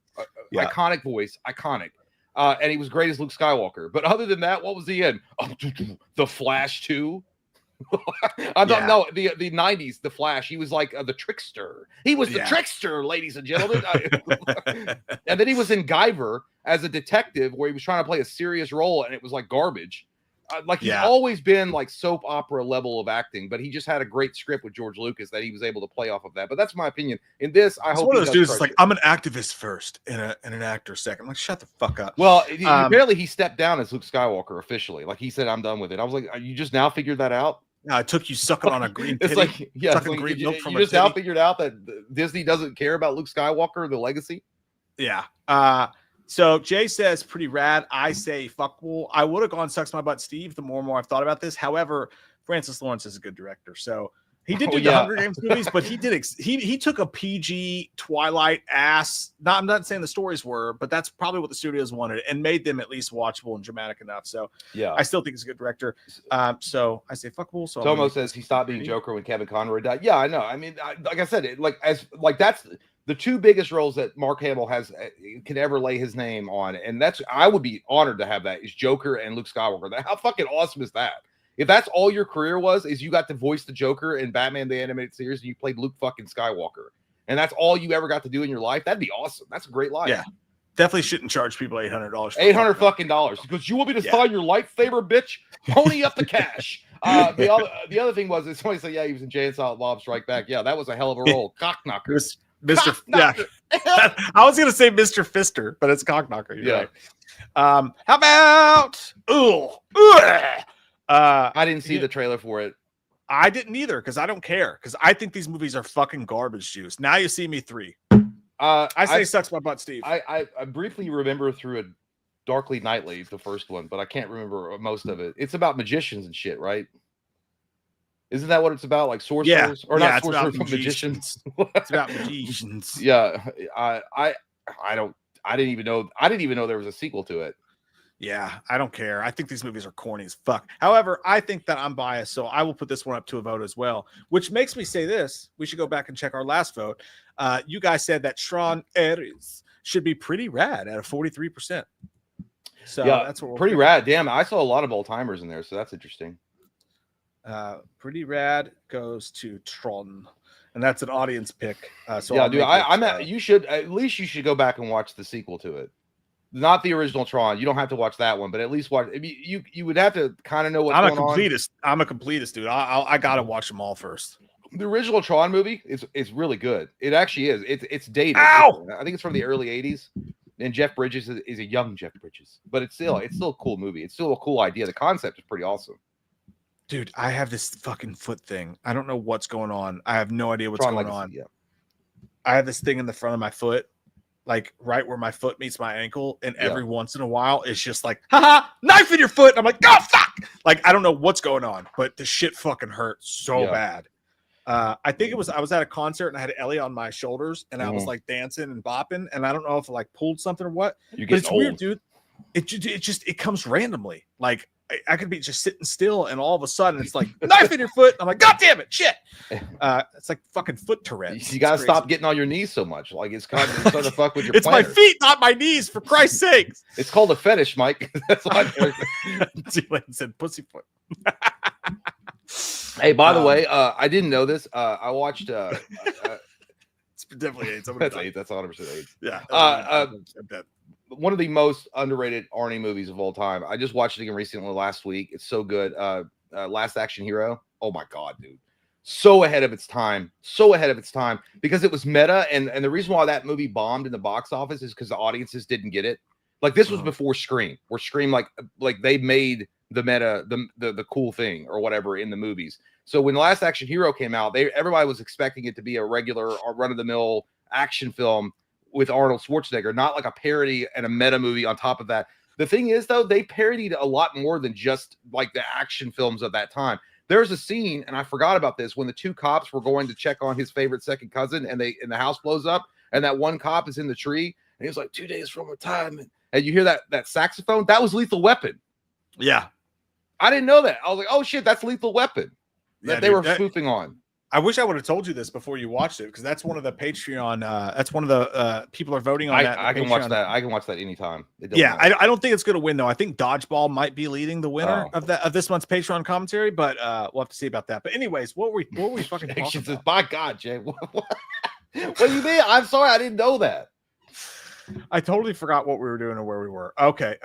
iconic voice, iconic, and he was great as Luke Skywalker. But other than that, what was the end? The Flash 2. No, the 90s, the Flash. He was like the trickster. He was the trickster, ladies and gentlemen. And then he was in Guyver as a detective, where he was trying to play a serious role, and it was like garbage. He's always been like soap opera level of acting, but he just had a great script with George Lucas that he was able to play off of that. But that's my opinion. In this, I hope one of those dudes is like, I'm an activist first and an actor second. I'm like, shut the fuck up. Well, apparently he stepped down as Luke Skywalker officially. Like he said, I'm done with it. I was like, you just now figured that out? No, it took you sucking on a green titty. It's like, you just now figured out that Disney doesn't care about Luke Skywalker, the legacy? Yeah. So Jay says pretty rad. I say fuckable. I would have gone Sucks My Butt Steve the more and more I've thought about this. However, Francis Lawrence is a good director. So he did do the Hunger Games movies, but he did he took a PG Twilight ass. I'm not saying the stories were, but that's probably what the studios wanted and made them at least watchable and dramatic enough. So I still think he's a good director. So I say fuckable. So Tomo says he stopped being Joker when Kevin Conroy died. Yeah, I know. I mean, like I said, that's the two biggest roles that Mark Hamill has could ever lay his name on, and I would be honored to have that, is Joker and Luke Skywalker. How fucking awesome is that? If that's all your career is you got to voice the Joker in Batman the Animated Series and you played Luke fucking Skywalker, and that's all you ever got to do in your life, that'd be awesome. That's a great life. Yeah, definitely shouldn't charge people $800. $800 fucking dollars because you want me to sign your lightsaber, bitch? Pony up the cash. The other thing was somebody said, yeah, he was in Jay and Silent Bob Strike Back. Yeah, that was a hell of a role. Cockknocker. Mr. Yeah, I was gonna say Mr. Fister, but it's Cockknocker. You're right. How about I didn't see the trailer for it. I didn't either because I don't care because I think these movies are fucking garbage juice. Now you see me 3. I say Sucks My Butt Steve. I briefly remember through a Darkly Nightly, the first one, but I can't remember most of it. It's about magicians and shit, right? Isn't that what it's about? Like sorcerers or not sorcerers, but magicians. It's about magicians. Yeah. I didn't even know there was a sequel to it. Yeah, I don't care. I think these movies are corny as fuck. However, I think that I'm biased, so I will put this one up to a vote as well, which makes me say this. We should go back and check our last vote. You guys said that Tron Ares should be pretty rad at a 43%. So yeah, that's what we're pretty rad. Damn, I saw a lot of old timers in there, so that's interesting. Pretty rad goes to Tron, and that's an audience pick. So yeah, dude, you should go back and watch the sequel to it. Not the original Tron. You don't have to watch that one, but at least watch. I mean, you would have to kind of know what's going on. I'm a completist, dude. I gotta watch them all first. The original Tron movie is really good. It actually is. It's dated. Ow! I think it's from the early '80s, and Jeff Bridges is a young Jeff Bridges, but it's still a cool movie. It's still a cool idea. The concept is pretty awesome. Dude, I have this fucking foot thing. I don't know what's going on. I have no idea what's going on. Yeah. I have this thing in the front of my foot, like right where my foot meets my ankle, and every once in a while, it's just like, haha, knife in your foot. And I'm like, oh, fuck! Like, I don't know what's going on, but the shit fucking hurts so bad. I think I was at a concert, and I had Ellie on my shoulders, and I was like dancing and bopping, and I don't know if it like pulled something or what. But it's weird, dude. It comes randomly. Like, I could be just sitting still, and all of a sudden it's like knife in your foot. I'm like, God damn it, shit! It's like fucking foot Tourette's. You gotta stop getting on your knees so much. Like it's starting to fuck with your. It's planner. My feet, not my knees. For Christ's sakes! It's called a fetish, Mike. That's why. Said pussyfoot. Hey, by the way, I didn't know this. I watched. Definitely AIDS. That's AIDS. That's 100% AIDS. Yeah. One of the most underrated Arnie movies of all time. I just watched it again recently last week. It's so good. Last Action Hero. Oh my God, dude. So ahead of its time. So ahead of its time because it was meta. And the reason why that movie bombed in the box office is because the audiences didn't get it. Like this was before Scream, where Scream like they made the meta, the cool thing or whatever in the movies. So when The Last Action Hero came out, everybody was expecting it to be a regular or run-of-the-mill action film with Arnold Schwarzenegger, not like a parody and a meta movie on top of that. The thing is, though, they parodied a lot more than just like the action films of that time. There's a scene, and I forgot about this, when the two cops were going to check on his favorite second cousin, and the house blows up, and that one cop is in the tree, and he's like, 2 days from a time, and you hear that saxophone. That was Lethal Weapon. Yeah, I didn't know that. I was like, oh shit, that's Lethal Weapon that they were spoofing on. I wish I would have told you this before you watched it because that's one of the Patreon. That's one of the people are voting on that. I can watch that. I can watch that anytime. Yeah, I don't think it's going to win though. I think Dodgeball might be leading the winner of this month's Patreon commentary, but we'll have to see about that. But anyways, what were we fucking talking about? My God, Jay, what do you mean? I'm sorry, I didn't know that. I totally forgot what we were doing or where we were. Okay.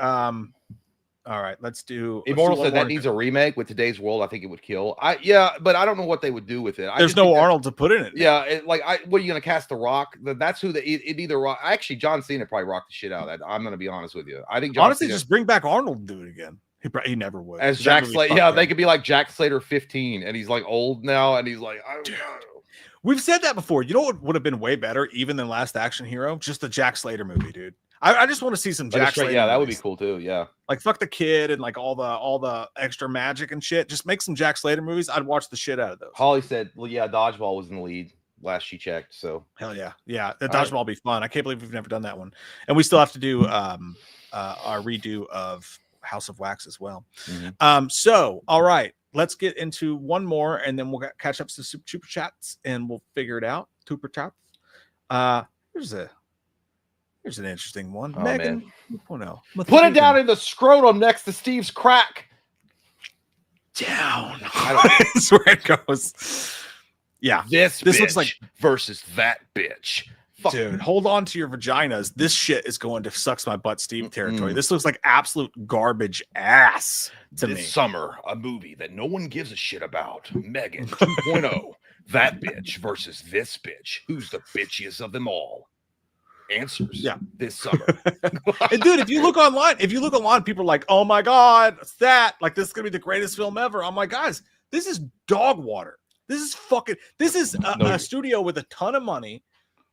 All right, let's do Immortal said that needs a remake with today's world. I think it would kill. But I don't know what they would do with it. There's no Arnold to put in it. Yeah, what are you gonna cast? The Rock? That's who it either Rock. Actually, John Cena probably rocked the shit out of that. I'm gonna be honest with you. I think John honestly Cena, just bring back Arnold and do it again. He never would. As Jack Slater. Yeah, they could be like Jack Slater 15, and he's like old now, and he's like, I don't know. We've said that before. You know what would have been way better, even than Last Action Hero? Just the Jack Slater movie, dude. I just want to see some Jack Slater. Yeah, that would be cool too. Yeah, like fuck the kid and like all the extra magic and shit. Just make some Jack Slater movies. I'd watch the shit out of those. Holly said, "Well, yeah, Dodgeball was in the lead last she checked." So hell yeah, the Dodgeball will be fun. I can't believe we've never done that one, and we still have to do our redo of House of Wax as well. Mm-hmm. So all right, let's get into one more, and then we'll catch up to super chats, and we'll figure it out. Super chats. Here's an interesting one. Oh, Megan 2.0. Put it down in the scrotum next to Steve's crack. Down. That's where it goes. Yeah. This looks like versus that bitch. Fuck. Dude, hold on to your vaginas. This shit is going to sucks my butt Steve territory. This looks like absolute garbage ass to me. This summer, a movie that no one gives a shit about. Megan 2.0. That bitch versus this bitch. Who's the bitchiest of them all? Answers this summer. And dude, if you look online, people are like, oh my God, it's that. Like, this is gonna be the greatest film ever. I'm like, guys, this is dog water. This is a studio with a ton of money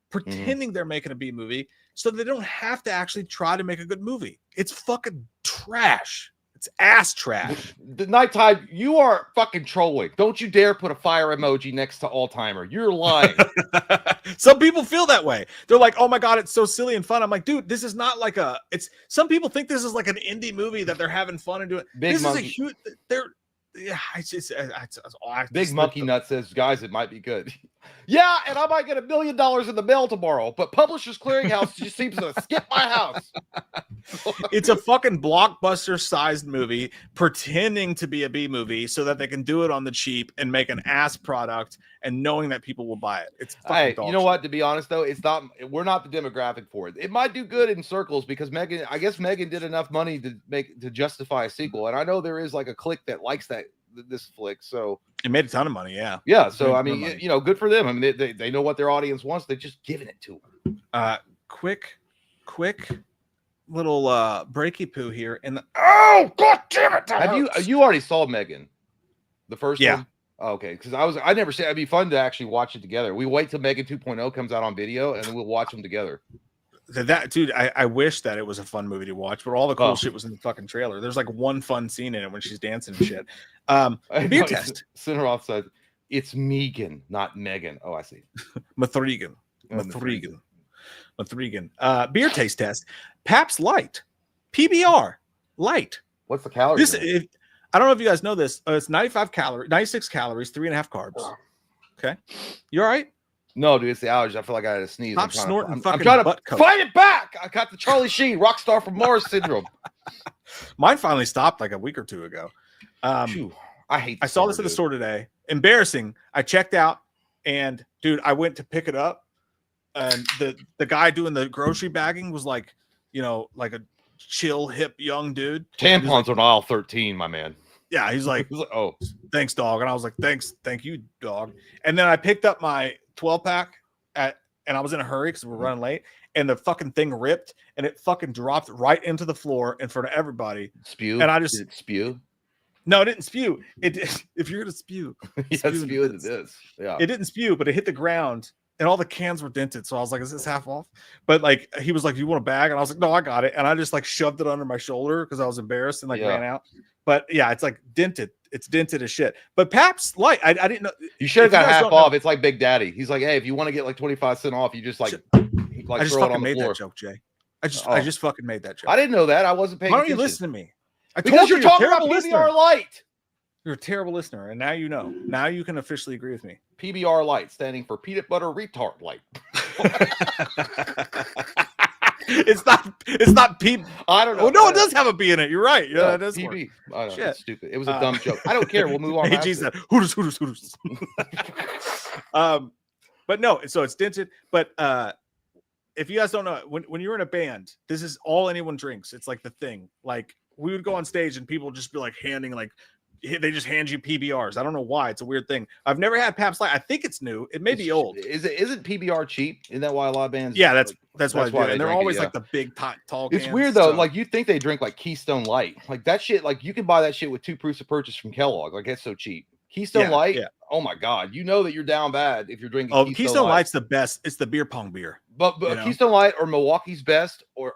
pretending they're making a B movie so they don't have to actually try to make a good movie. It's fucking trash. It's ass trash. The nighttime, you are fucking trolling. Don't you dare put a fire emoji next to All Timer. You're lying. Some people feel that way. They're like, oh my God, it's so silly and fun. I'm like, dude, this is not like some people think this is like an indie movie that they're having fun and doing. This is a huge, Big Monkey Nut says, guys, it might be good. Yeah, and I might get $1 million in the mail tomorrow, but Publishers Clearinghouse just seems to skip my house. It's a fucking blockbuster-sized movie pretending to be a B movie so that they can do it on the cheap and make an ass product and knowing that people will buy it. It's fucking you know what? To be honest, though, we're not the demographic for it. It might do good in circles because Megan did enough money to justify a sequel, and I know there is like a clique that likes this flick, so it made a ton of money. Yeah. So I mean, good for them. I mean, they know what their audience wants. They're just giving it to them. Quick little breaky poo here. Oh God damn it! You already saw Megan, the first one? Oh, okay, because I never said it'd be fun to actually watch it together. We wait till Megan 2.0 comes out on video, and then we'll watch them together. That dude, I wish that it was a fun movie to watch, but all the cool shit was in the fucking trailer. There's like one fun scene in it when she's dancing and shit. Beer test. Cinderoff said it's Megan, not Megan. Oh, I see. Mathregan. Beer taste test. Pabst Light. PBR. Light. What's the calories? I don't know if you guys know this. It's 96 calories, 3.5 carbs. Okay. You all right? No, dude, it's the allergies. I feel like I had a sneeze. Stop snorting I'm fucking trying to butt coat. fight it back. I got the Charlie Sheen, rock star from Mars syndrome. Mine finally stopped like a week or two ago. I saw this at the store today. Embarrassing. I checked out, and dude, I went to pick it up and the guy doing the grocery bagging was like, like a chill, hip, young dude. Tampons on aisle 13, my man. Yeah, he's like, oh, thanks, dog. And I was like, thank you, dog. And then I picked up my 12-pack and I was in a hurry because we're running late, and the fucking thing ripped and it fucking dropped right into the floor in front of everybody. Spew? And I just Did it spew? No, it didn't spew. If you're gonna spew, spew into this. Yeah. It didn't spew, but it hit the ground. And all the cans were dented. So I was like, is this half off? But like, he was like, you want a bag? And I was like, no, I got it. And I just like shoved it under my shoulder because I was embarrassed and like ran out. But yeah, it's like dented. It's dented as shit. But Pabst Light, I didn't know. You should have got half off. It's like Big Daddy. He's like, hey, if you want to get like 25 cents off, you just like I just throw it fucking on the made floor. that joke, Jay. I just fucking made that joke. I didn't know that. I wasn't paying Why don't attention. you listen to me? Because you're talking about PBR Light. You're a terrible listener, and now you know. Now you can officially agree with me. PBR Light, standing for Peanut Butter Retard Light. It's not P. I don't know. Oh no, it does have a B in it. You're right. Yeah, it does. PB. I don't know. It's stupid. It was a Uh, dumb joke. I don't care. We'll move on. AG said hooters. But no, so it's dented. But if you guys don't know, when you're in a band, this is all anyone drinks. It's like the thing. Like we would go on stage and people would just be like handing like. They just hand you PBRs. I don't know why. It's a weird thing. I've never had Pabst Light. I think it's new. It may be old. Isn't PBR cheap? Isn't that why a lot of bands? Yeah, that's why. And they're always it, yeah. like the big tall. It's cans, weird though. so. Like you think they drink like Keystone Light, like that shit. Like you can buy that shit with 2 proofs of purchase from Kellogg. Like it's so cheap. Keystone Light. Yeah. Oh my god, you know that you're down bad if you're drinking. Oh, Keystone Light's the best. It's the beer pong beer. But Keystone Light or Milwaukee's Best or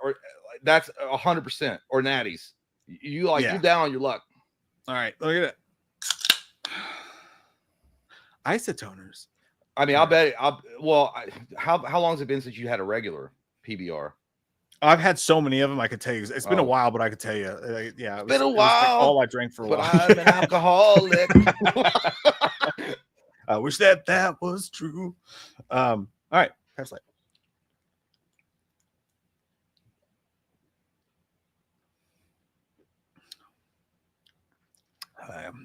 that's 100% or Natty's. You you're down on your luck. All right, look at it. Isotoners. I mean, I'll bet. How long has it been since you had a regular PBR? I've had so many of them. I could tell you. It's been a while, but I could tell you. It's been a while. Like all I drank for a while. I'm an alcoholic. I wish that was true. All right, Pabst Light.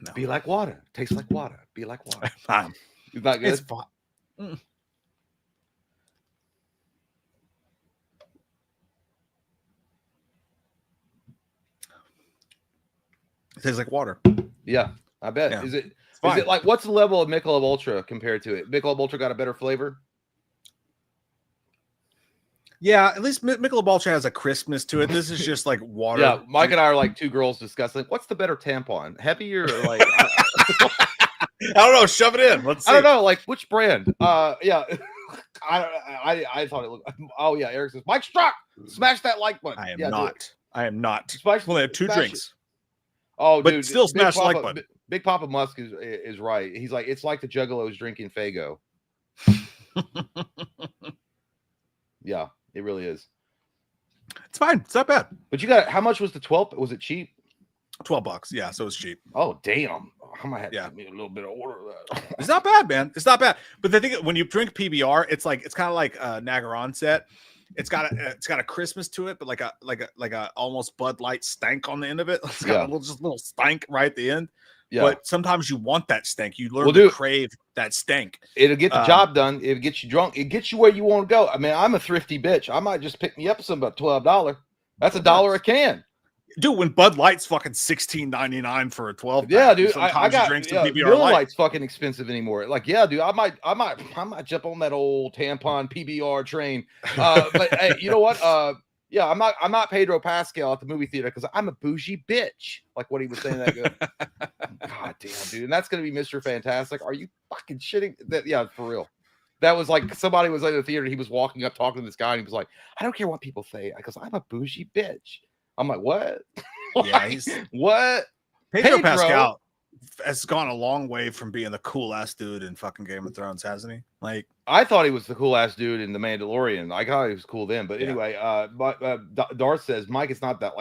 No. Be like water. Tastes like water. Be like water. It's not good. It's fine. Mm. It tastes like water. Yeah, I bet. Yeah. Is it like what's the level of Michelob Ultra compared to it? Michelob Ultra got a better flavor? Yeah, at least Michelob Ultra has a crispness to it. This is just like water. Yeah, Mike and I are like two girls discussing what's the better tampon, heavier or like I don't know. Shove it in. Let's see. I don't know, like which brand? Yeah, I thought it looked. Oh yeah, Eric says Mike Struck, smash that like button. I am not. Smash, well, they have 2 drinks. Oh, but dude, still smash the like button. Big Papa Musk is right. He's like, it's like the Juggalos drinking Faygo. Yeah, it really is. It's fine. It's not bad. But you got how much was the 12? Was it cheap? $12. Yeah, so it's cheap. Oh damn! I might have to make a little bit of order of that. It's not bad, man. It's not bad. But the thing when you drink PBR, it's kind of like Nagaron set. It's got a Christmas to it, but like a almost Bud Light stank on the end of it. It's got a little stank right at the end. Yeah. But sometimes you want that stank. You learn to crave that stank. It'll get the job done. It'll get you drunk. It gets you where you want to go. I mean, I'm a thrifty bitch. I might just pick me up some about $12. That's $1 a can. Dude, when Bud Light's fucking $16.99 for a 12, yeah, dude, I got drinks to PBR Miller Light. Light's fucking expensive anymore. Like, yeah, dude, I might jump on that old tampon PBR train. But hey, you know what? Yeah, I'm not Pedro Pascal at the movie theater because I'm a bougie bitch. Like what he was saying that good. God damn, dude, and that's gonna be Mr. Fantastic. Are you fucking shitting? Yeah, for real. That was like somebody was in the theater. He was walking up talking to this guy, and he was like, "I don't care what people say because I'm a bougie bitch." I'm like, what? Yeah, he's what? Pedro Pascal has gone a long way from being the cool ass dude in fucking Game of Thrones, hasn't he? Like, I thought he was the cool ass dude in The Mandalorian. I thought he was cool then, but anyway, Darth says, Mike, it's not that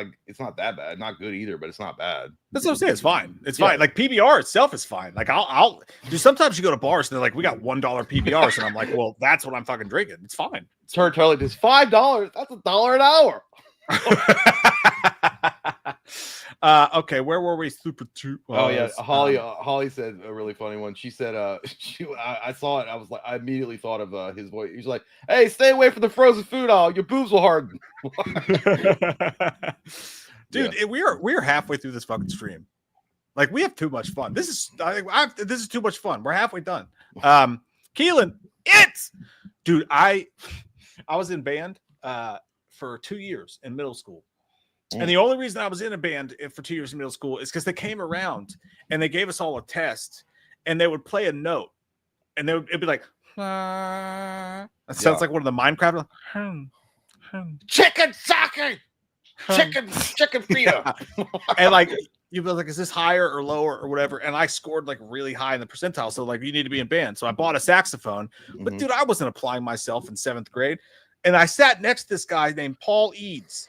bad. Not good either, but it's not bad. That's what I'm saying. It's fine. It's fine. Like PBR itself is fine. Like I'll do. Sometimes you go to bars and they're like, we got $1 PBRs, and I'm like, well, that's what I'm fucking drinking. It's fine. Turtle is $5. That's $1 an hour. Okay, where were we? Super two. Oh yeah, Holly said a really funny one. She said, I saw it. I immediately thought of his voice. He's like, "Hey, stay away from the frozen food aisle. Your boobs will harden." Dude, Yeah. we're halfway through this fucking stream. Like, we have too much fun. This is too much fun. We're halfway done. Keelan, dude. I was in band for 2 years in middle school. And the only reason I was in a band for 2 years in middle school is because they came around and they gave us all a test, and they would play a note, and it'd be like, that sounds like one of the Minecraft. Chicken sake, chicken Frito. And like, you'd be like, is this higher or lower or whatever? And I scored like really high in the percentile. So like, you need to be in band. So I bought a saxophone, but dude, I wasn't applying myself in 7th grade. And I sat next to this guy named Paul Eads.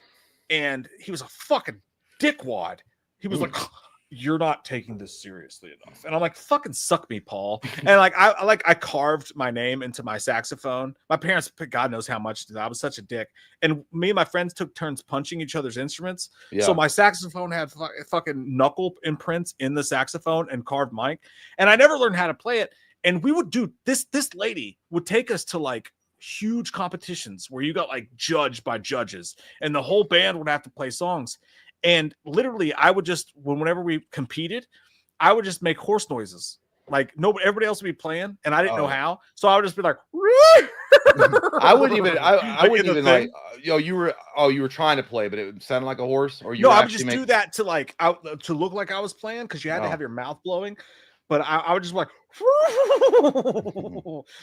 And he was a fucking dickwad. He was like, "You're not taking this seriously enough." And I'm like, "Fucking suck me, Paul." And like, I carved my name into my saxophone. My parents, God knows how much. I was such a dick. And me and my friends took turns punching each other's instruments. Yeah. So my saxophone had fucking knuckle imprints in the saxophone and carved mic. And I never learned how to play it. And we would do this. This lady would take us to like huge competitions where you got like judged by judges, and the whole band would have to play songs. And literally, I would just, whenever we competed, I would just make horse noises. Like, everybody else would be playing, and I didn't know how, so I would just be like, I wouldn't even like, you were trying to play, but it sounded like a horse, or I would just do that to like to look like I was playing, because you had to have your mouth blowing. But I would just like,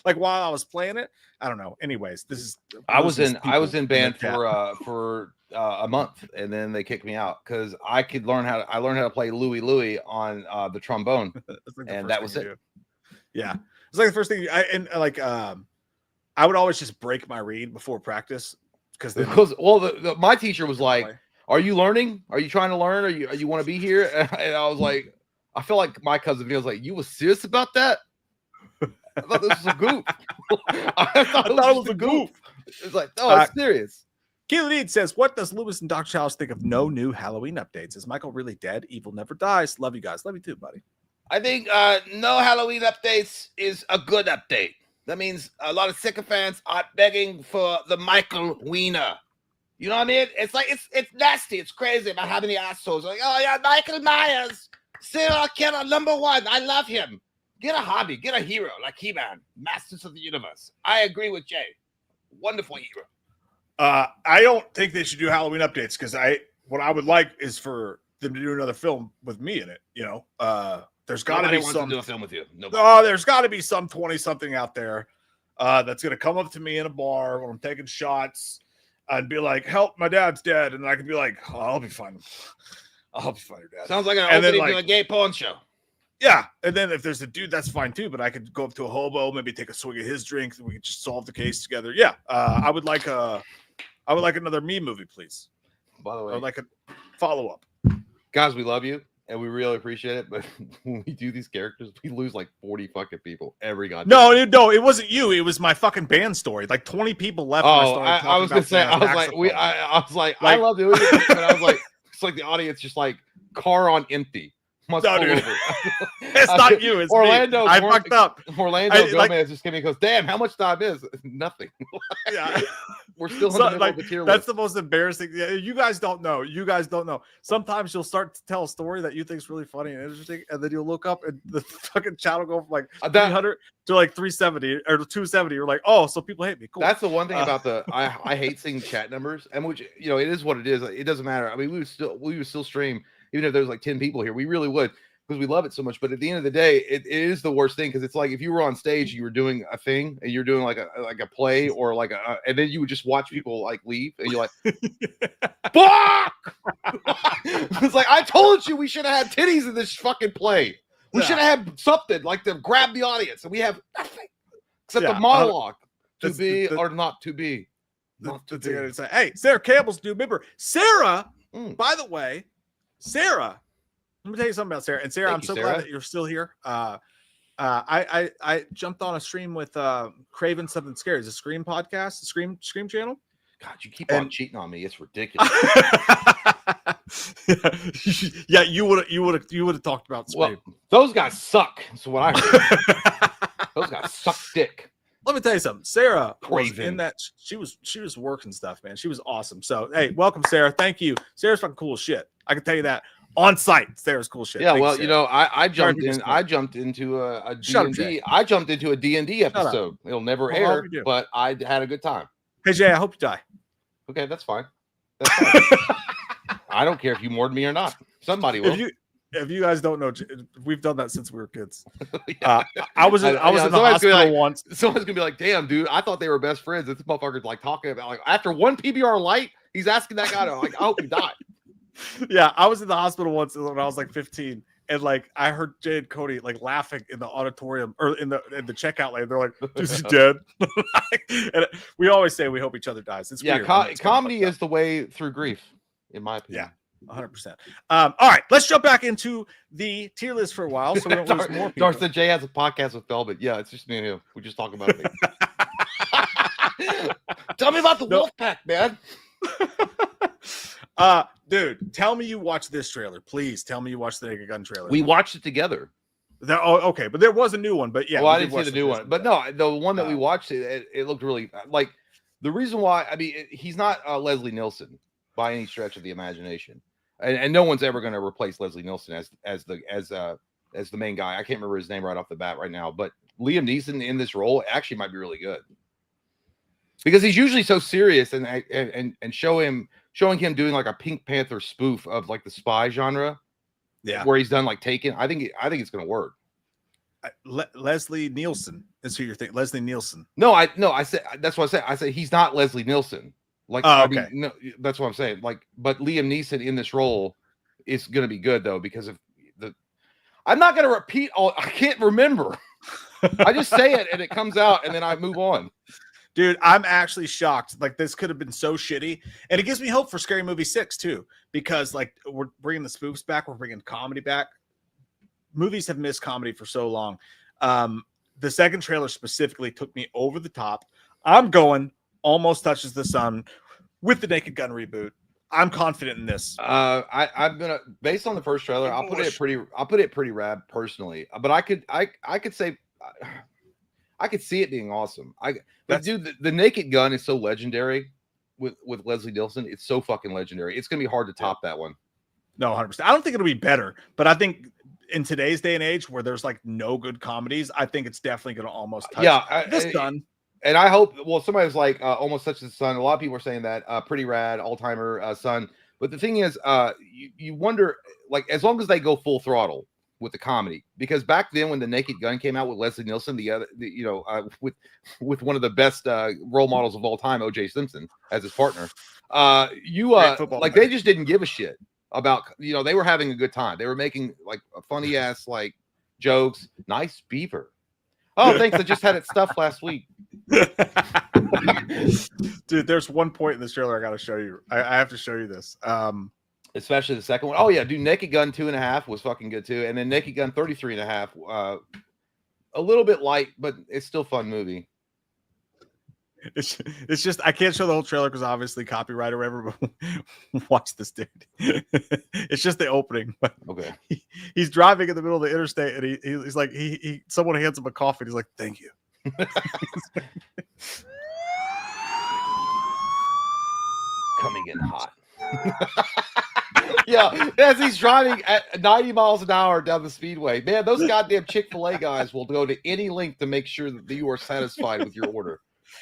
like while I was playing it. I don't know. Anyways, I was in band for a month, and then they kicked me out because I learned how to play Louie on the trombone, like and that was it. Yeah, it's like the first thing. I would always just break my reed before practice because my teacher was like, "Are you learning? Are you trying to learn? Are you want to be here?" And I was like, I feel like my cousin feels like, "You was serious about that?" I thought this was a goof. I thought it was a goof. It's like, no, it's serious. Keelan Ead says, "What does Lewis and Dr. Chalice think of no new Halloween updates? Is Michael really dead? Evil never dies. Love you guys. Love you too, buddy." I think no Halloween updates is a good update. That means a lot of sycophants are begging for the Michael Wiener. You know what I mean? It's like, it's nasty. It's crazy about how many assholes are like, "Oh yeah, Michael Myers, serial killer #1. I love him." Get a hobby. Get a hero like He-Man, Masters of the Universe. I agree with Jay. Wonderful hero. I don't think they should do Halloween updates, because what I would like is for them to do another film with me in it. You know, there's got to be some to do a film with you. There's got to be some 20-something out there that's gonna come up to me in a bar when I'm taking shots and be like, "Help, my dad's dead," and I could be like, "Oh, I'll be fine. I'll be fine, Dad." Sounds like an opening to a gay porn show. Yeah, and then if there's a dude, that's fine too. But I could go up to a hobo, maybe take a swig of his drink, and we could just solve the case together. Yeah, I would like another me movie, please. By the way, I would like a follow-up. Guys, we love you and we really appreciate it. But when we do these characters, we lose like 40 fucking people every goddamn. No, it wasn't you. It was my fucking band story. Like 20 people left. Oh, I was gonna say, I was like, I love doing it, but I was like, it's like the audience just like car on empty. No, dude. It's not you. It's Orlando. Me. I fucked up. Orlando Gomez just came in and goes, "Damn, how much time is nothing?" Yeah, we're still in the middle of the tier That's list. the most embarrassing. You guys don't know. Sometimes you'll start to tell a story that you think is really funny and interesting, and then you'll look up and the fucking chat will go from like 300 to like 370 or 270. You're like, "Oh, so people hate me." Cool. That's the one thing about I hate seeing chat numbers, and which, you know, it is what it is. It doesn't matter. I mean, we would still stream. Even if there's like 10 people here, we really would, because we love it so much. But at the end of the day, it is the worst thing, because it's like if you were on stage, you were doing a thing, and you're doing like a play or like and then you would just watch people like leave, and you're like, "Fuck!" It's like, I told you we should have had titties in this fucking play. We should have had something like to grab the audience, and we have nothing except the monologue to be or not to be. Not to be. Say, hey, Sarah Campbell's new. Remember, Sarah. By the way. Sarah, let me tell you something about Sarah. And Sarah, I'm so glad that you're still here. I jumped on a stream with Craven Something Scary. It's a Scream podcast, Scream channel. God, you keep on cheating on me. It's ridiculous. Yeah, you would have talked about Spade. Well, those guys suck. That's what I heard. Those guys suck dick. Let me tell you something. Sarah was Craven. in that. She was working stuff, man. She was awesome. So hey, welcome, Sarah. Thank you. Sarah's fucking cool as shit. I can tell you that on site. Sarah's cool shit. Yeah, Thank well, you, you know, I jumped in. Sarah. I jumped into a Shut up, D&D. Jay. I jumped into a D&D up. episode. It'll never Well, I hope air, you do. but I had a good time. Hey Jay, I hope you die. Okay, that's fine. That's fine. I don't care if you mourn me or not. Somebody will. If you guys don't know, we've done that since we were kids. Yeah. I was in the hospital once. Someone's gonna be like, "Damn, dude, I thought they were best friends." This motherfucker's like talking about like after one PBR light, he's asking that guy to like, "I hope you die." Yeah, I was in the hospital once when I was like 15, and like I heard Jay and Cody like laughing in the auditorium or in the checkout lane. They're like, "Is he dead?" And we always say we hope each other dies. It's weird. Comedy is the way through grief, in my opinion. Yeah. 100%. All right, let's jump back into the tier list for a while. So we don't lose more people. Darth said Jay has a podcast with Velvet. Yeah, it's just me and him. We just talk about it. Tell me about the Wolfpack, man. Dude, tell me you watched this trailer. Please tell me you watched the Naked Gun trailer. We watched it together. Okay, but there was a new one. But yeah, well, I didn't see the new one. But no, the one that we watched, it looked really like the reason why. I mean, he's not Leslie Nielsen by any stretch of the imagination. And no one's ever going to replace Leslie Nielsen as the main guy. I can't remember his name right off the bat right now, but Liam Neeson in this role actually might be really good because he's usually so serious and showing him doing like a Pink Panther spoof of like the spy genre, where he's done like Taken. I think it's going to work. Leslie Nielsen is who you're thinking. Leslie Nielsen. No, I said that's what I said. I said he's not Leslie Nielsen. Like, I mean, no, that's what I'm saying. Like, but Liam Neeson in this role is going to be good though because of I'm not going to repeat all. I can't remember. I just say it and it comes out and then I move on. Dude, I'm actually shocked. Like, this could have been so shitty, and it gives me hope for Scary Movie 6 too, because like we're bringing the spoofs back, we're bringing comedy back. Movies have missed comedy for so long. The second trailer specifically took me over the top. I'm going Almost Touches the Sun with the Naked Gun reboot. I'm confident in this. I'm gonna, based on the first trailer, I'll put it pretty rad personally. But I could say I could see it being awesome. Dude, the Naked Gun is so legendary with Leslie Nielsen. It's so fucking legendary. It's gonna be hard to top that one. No, 100%. I don't think it'll be better, but I think in today's day and age where there's like no good comedies, I think it's definitely gonna almost touch this gun. And I hope, well, somebody was like, Almost Touches the Sun. A lot of people are saying that, pretty rad, all-timer Sun. But the thing is, you wonder, like, as long as they go full throttle with the comedy, because back then when the Naked Gun came out with Leslie Nielsen, with one of the best role models of all time, O.J. Simpson, as his partner, they just didn't give a shit about, they were having a good time. They were making, like, a funny-ass, like, jokes. Nice beaver. Oh, thanks. I just had it stuffed last week. Dude, there's one point in this trailer I got to show you. I have to show you this. Especially the second one. Oh, yeah, dude. Naked Gun 2.5 was fucking good, too. And then Naked Gun 33.5, a little bit light, but it's still a fun movie. It's just, I can't show the whole trailer because obviously copyright or whatever, but watch this, dude. It's just the opening. Okay. He's driving in the middle of the interstate and he's like, someone hands him a coffee and he's like, thank you. Coming in hot. Yeah, as he's driving at 90 miles an hour down the speedway. Man, those goddamn Chick-fil-A guys will go to any length to make sure that you are satisfied with your order.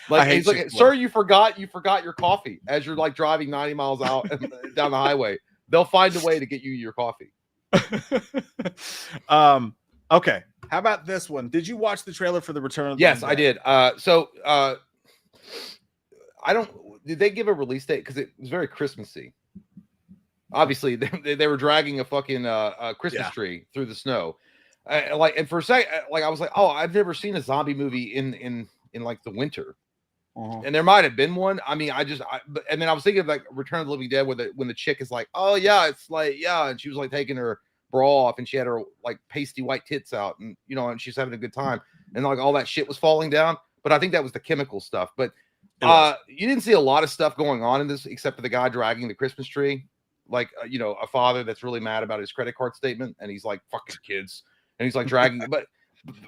Like, he's like, sir, you forgot your coffee as you're like driving 90 miles out down the highway. They'll find a way to get you your coffee. Okay. How about this one? Did you watch the trailer for the Return of the Yes, I did. Did they give a release date? Because it was very Christmassy. Obviously, they were dragging a fucking Christmas tree through the snow. And for a second, like I was like, oh, I've never seen a zombie movie in like the winter. Uh-huh. And there might have been one. I mean, and then I was thinking of like Return of the Living Dead, when the chick is like, oh yeah, it's like, yeah, and she was like taking her bra off and she had her like pasty white tits out, and and she's having a good time, and like all that shit was falling down. But I think that was the chemical stuff. But you didn't see a lot of stuff going on in this except for the guy dragging the Christmas tree. like a father that's really mad about his credit card statement, and he's like fucking kids, and he's like dragging. But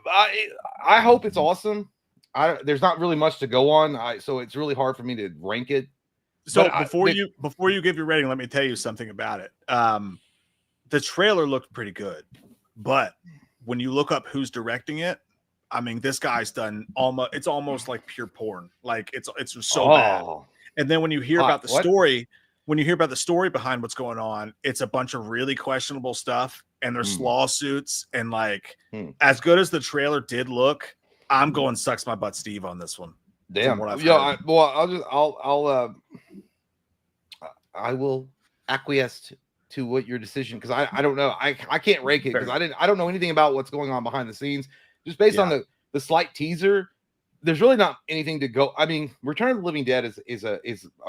I hope it's awesome. There's not really much to go on, so it's really hard for me to rank it. So before you give your rating, let me tell you something about it. The trailer looked pretty good, but when you look up who's directing it, I mean, this guy's done it's almost like pure porn. Like it's so bad. And then when you hear about the story, behind what's going on, it's a bunch of really questionable stuff, and there's lawsuits, and like as good as the trailer did look, I'm going sucks my butt Steve on this one. Damn. I will acquiesce to what your decision, because I don't know. I can't rank it because I don't know anything about what's going on behind the scenes. Just based on the slight teaser, there's really not anything to go. I mean, Return of the Living Dead is a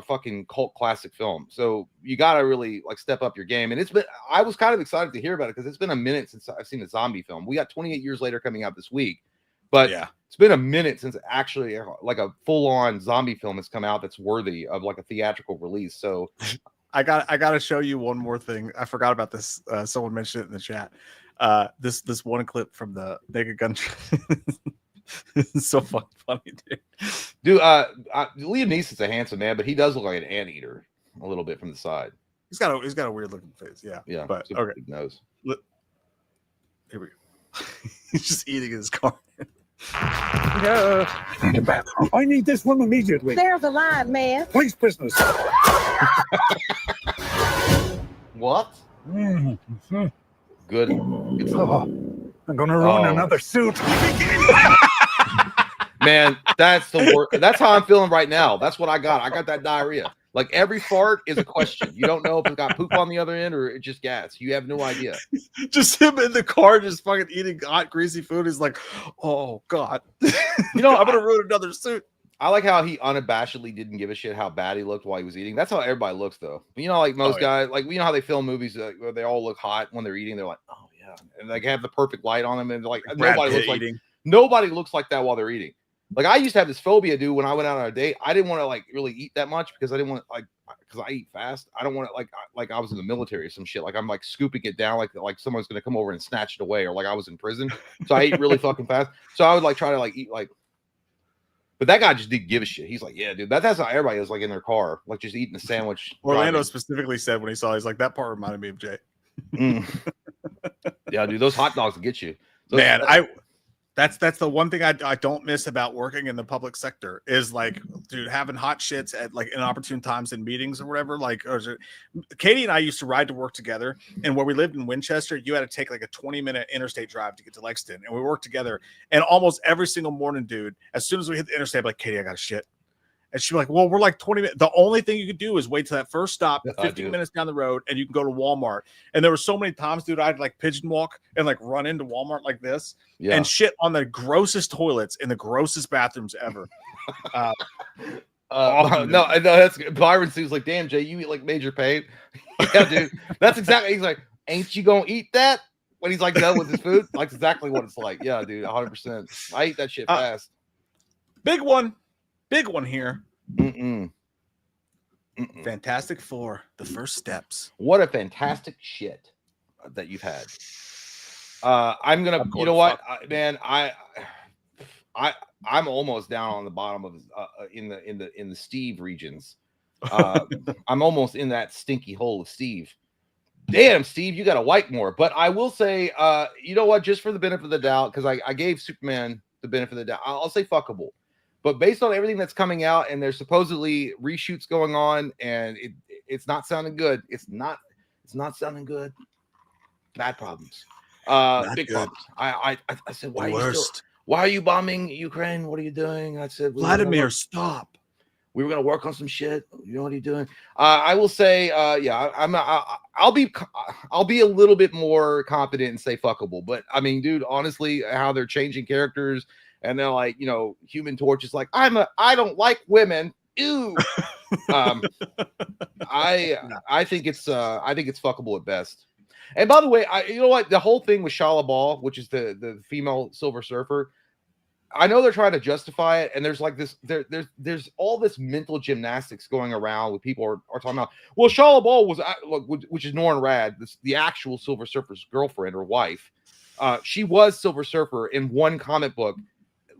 fucking cult classic film. So you gotta really like step up your game. And I was kind of excited to hear about it because it's been a minute since I've seen a zombie film. We got 28 Years Later coming out this week. But it's been a minute since actually like a full-on zombie film has come out that's worthy of like a theatrical release. So I gotta show you one more thing. I forgot about this. Someone mentioned it in the chat. This one clip from the Naked Gun. It's so funny, dude. Liam Neeson's a handsome man, but he does look like an anteater a little bit from the side. He's got a weird looking face. Yeah. But okay, nose. Here we go. He's just eating his car. I need this one immediately. There's a line, man. Police business. What? Good. I'm gonna ruin another suit. Man, that's the worst. That's how I'm feeling right now. That's what I got. I got that diarrhea. Like every fart is a question. You don't know if it got poop on the other end or it's just gas. You have no idea. Just him in the car, just fucking eating hot, greasy food. He's like, oh God. I'm gonna ruin another suit. I like how he unabashedly didn't give a shit how bad he looked while he was eating. That's how everybody looks, though. Like most guys, like how they film movies where they all look hot when they're eating. They're like, oh yeah, and like have the perfect light on them, and like nobody looks like that while they're eating. Like I used to have this phobia, dude. When I went out on a date, I didn't want to like really eat that much because I didn't want because I eat fast. I don't want to like I was in the military or some shit. Like I'm like scooping it down like someone's gonna come over and snatch it away, or like I was in prison. So I eat really fucking fast. So I would like try to like eat like. But that guy just didn't give a shit. He's like, yeah, dude, that's how everybody is like in their car, like just eating a sandwich. Orlando specifically said when he saw, he's like, that part reminded me of Jay. Yeah, dude, those hot dogs will get you. Man, that's the one thing I don't miss about working in the public sector is like, dude, having hot shits at like inopportune times in meetings or whatever. Like, Katie and I used to ride to work together, and where we lived in Winchester, you had to take like a 20-minute interstate drive to get to Lexington, and we worked together. And almost every single morning, dude, as soon as we hit the interstate, I'm like, Katie, I got shit. And she'd be like, well, we're like 20 minutes. The only thing you could do is wait till that first stop, 15 minutes down the road, and you can go to Walmart. And there were so many times, dude, I'd like pigeon walk and like run into Walmart like this and shit on the grossest toilets in the grossest bathrooms ever. No, that's Byron seems like, damn, Jay, you eat like major pain. Yeah, dude. That's exactly. He's like, ain't you gonna eat that? When he's like done with his food, like exactly what it's like. Yeah, dude, 100%. I eat that shit fast. Big one here. Fantastic Four: The First Steps. What a fantastic shit that you've had. I'm gonna, you know what, man, I'm almost down on the bottom of in the Steve regions. I'm almost in that stinky hole of Steve. Damn, Steve, you got to wipe more. But I will say, you know what, just for the benefit of the doubt, because I gave Superman the benefit of the doubt, I'll say fuckable. But based on everything that's coming out, and there's supposedly reshoots going on, and it's not sounding good. It's not sounding good. Bad problems. Big good. problems. I said, why are you bombing Ukraine? What are you doing? I said, Vladimir, stop. We were gonna work on some shit. You know what are you doing? I will say, I'll be a little bit more confident and say fuckable. But I mean, dude, honestly, how they're changing characters. And they're like, Human Torch is like, I don't like women. Ew. I think it's fuckable at best. And by the way, you know what? The whole thing with Shia LaBeouf, which is the female Silver Surfer, I know they're trying to justify it, and there's like this, there's all this mental gymnastics going around with people are talking about. Well, Shia LaBeouf was, which is Norrin Rad, the actual Silver Surfer's girlfriend or wife. She was Silver Surfer in one comic book,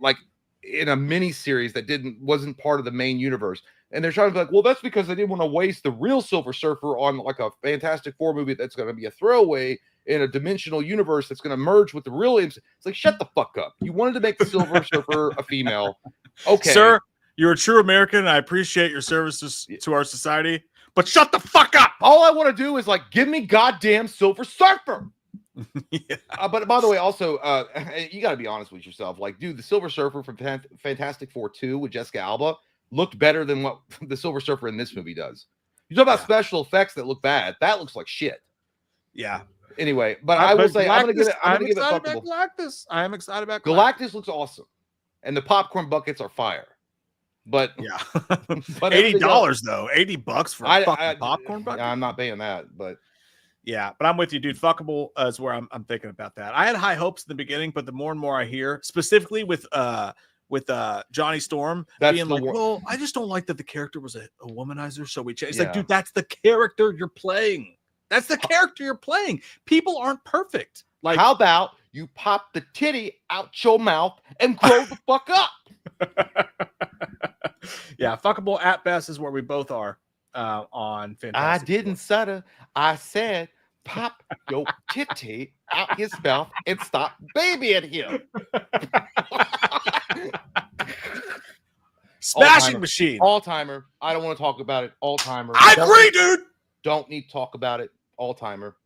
like in a mini series that wasn't part of the main universe. And they're trying to be like, well, that's because they didn't want to waste the real Silver Surfer on like a Fantastic Four movie that's going to be a throwaway in a dimensional universe that's going to merge with the real. It's like, shut the fuck up. You wanted to make the Silver Surfer a female. Okay. Sir, you're a true American. And I appreciate your services to our society, but shut the fuck up. All I want to do is like, give me goddamn Silver Surfer. Yeah. But by the way, also, you got to be honest with yourself. Like, dude, the Silver Surfer from Fantastic Four 2 with Jessica Alba looked better than what the Silver Surfer in this movie does. You talk about special effects that look bad. That looks like shit. Yeah. Anyway, but I will say, I'm going to give it fuckable. Galactus. I am excited about Galactus looks awesome. And the popcorn buckets are fire. But yeah. but $80 though. $80 for a fucking popcorn bucket. I'm not paying that, but yeah, but I'm with you, dude. Fuckable is where I'm thinking about that. I had high hopes in the beginning, but the more and more I hear, specifically with Johnny Storm being like, well, I just don't like that the character was a womanizer, so we changed. It's like, dude, that's the character you're playing. That's the character you're playing. People aren't perfect. Like, how about you pop the titty out your mouth and grow the fuck up? Yeah, fuckable at best is where we both are on Fantastic I didn't stutter. I said, pop your titty out his mouth and stop babying him. Smashing Machine. All-timer. I don't want to talk about it. All-timer. I agree, dude. Don't need to talk about it. All-timer.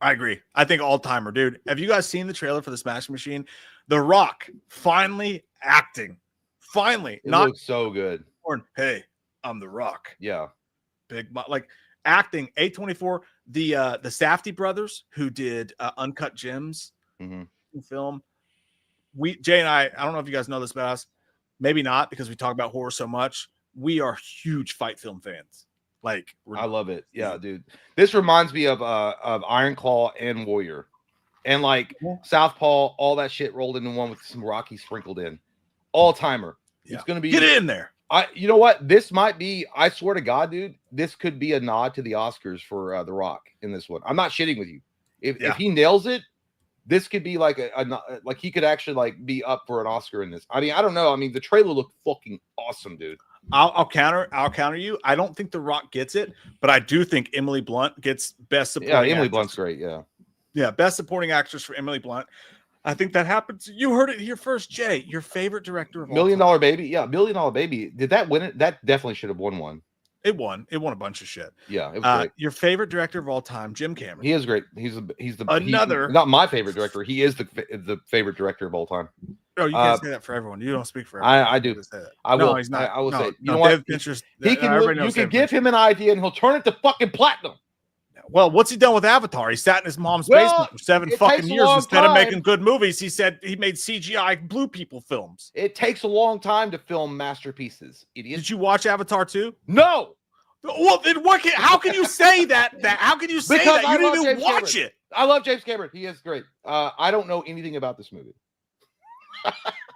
I agree. I think all-timer, dude. Have you guys seen the trailer for the Smashing Machine? The Rock finally acting. Finally. It looks so good. Hey, I'm The Rock. Yeah. Big, like acting. A24, the Safdie brothers who did Uncut Gems film. Jay and I don't know if you guys know this about us. Maybe not, because we talk about horror so much. We are huge fight film fans. Like, I love it. Yeah, dude. This reminds me of Iron Claw and Warrior, and like Southpaw, all that shit rolled into one with some Rocky sprinkled in. All timer. Yeah. It's gonna be get in there. You know what? This might be. I swear to God, dude. This could be a nod to the Oscars for The Rock in this one. I'm not shitting with you. If he nails it, this could be like like he could actually like be up for an Oscar in this. I mean, I don't know. I mean, the trailer looked fucking awesome, dude. I'll counter you. I don't think The Rock gets it, but I do think Emily Blunt gets best supporting. Yeah, Emily Blunt's great. Yeah, best supporting actress for Emily Blunt. I think that happens. You heard it here first, Jay. Your favorite director of all Million time. Dollar Baby. Yeah, Million Dollar Baby. Did that win it? That definitely should have won one. It won. It won a bunch of shit. Yeah, it was great. Your favorite director of all time, Jim Cameron. He is great. He's another. Not my favorite director. He is the favorite director of all time. Oh, you can't say that for everyone. You don't speak for everyone. I do. I will. He's not. I will say. You know what? He can. You can give him an idea, and he'll turn it to fucking platinum. Well, what's he done with Avatar? He sat in his mom's basement for 7 fucking years instead of making good movies. He said he made CGI blue people films. It takes a long time to film masterpieces. Idiot. Did you watch Avatar 2? No. Well, then how can you say that? How can you say that? You didn't even watch it. I love James Cameron. He is great. I don't know anything about this movie.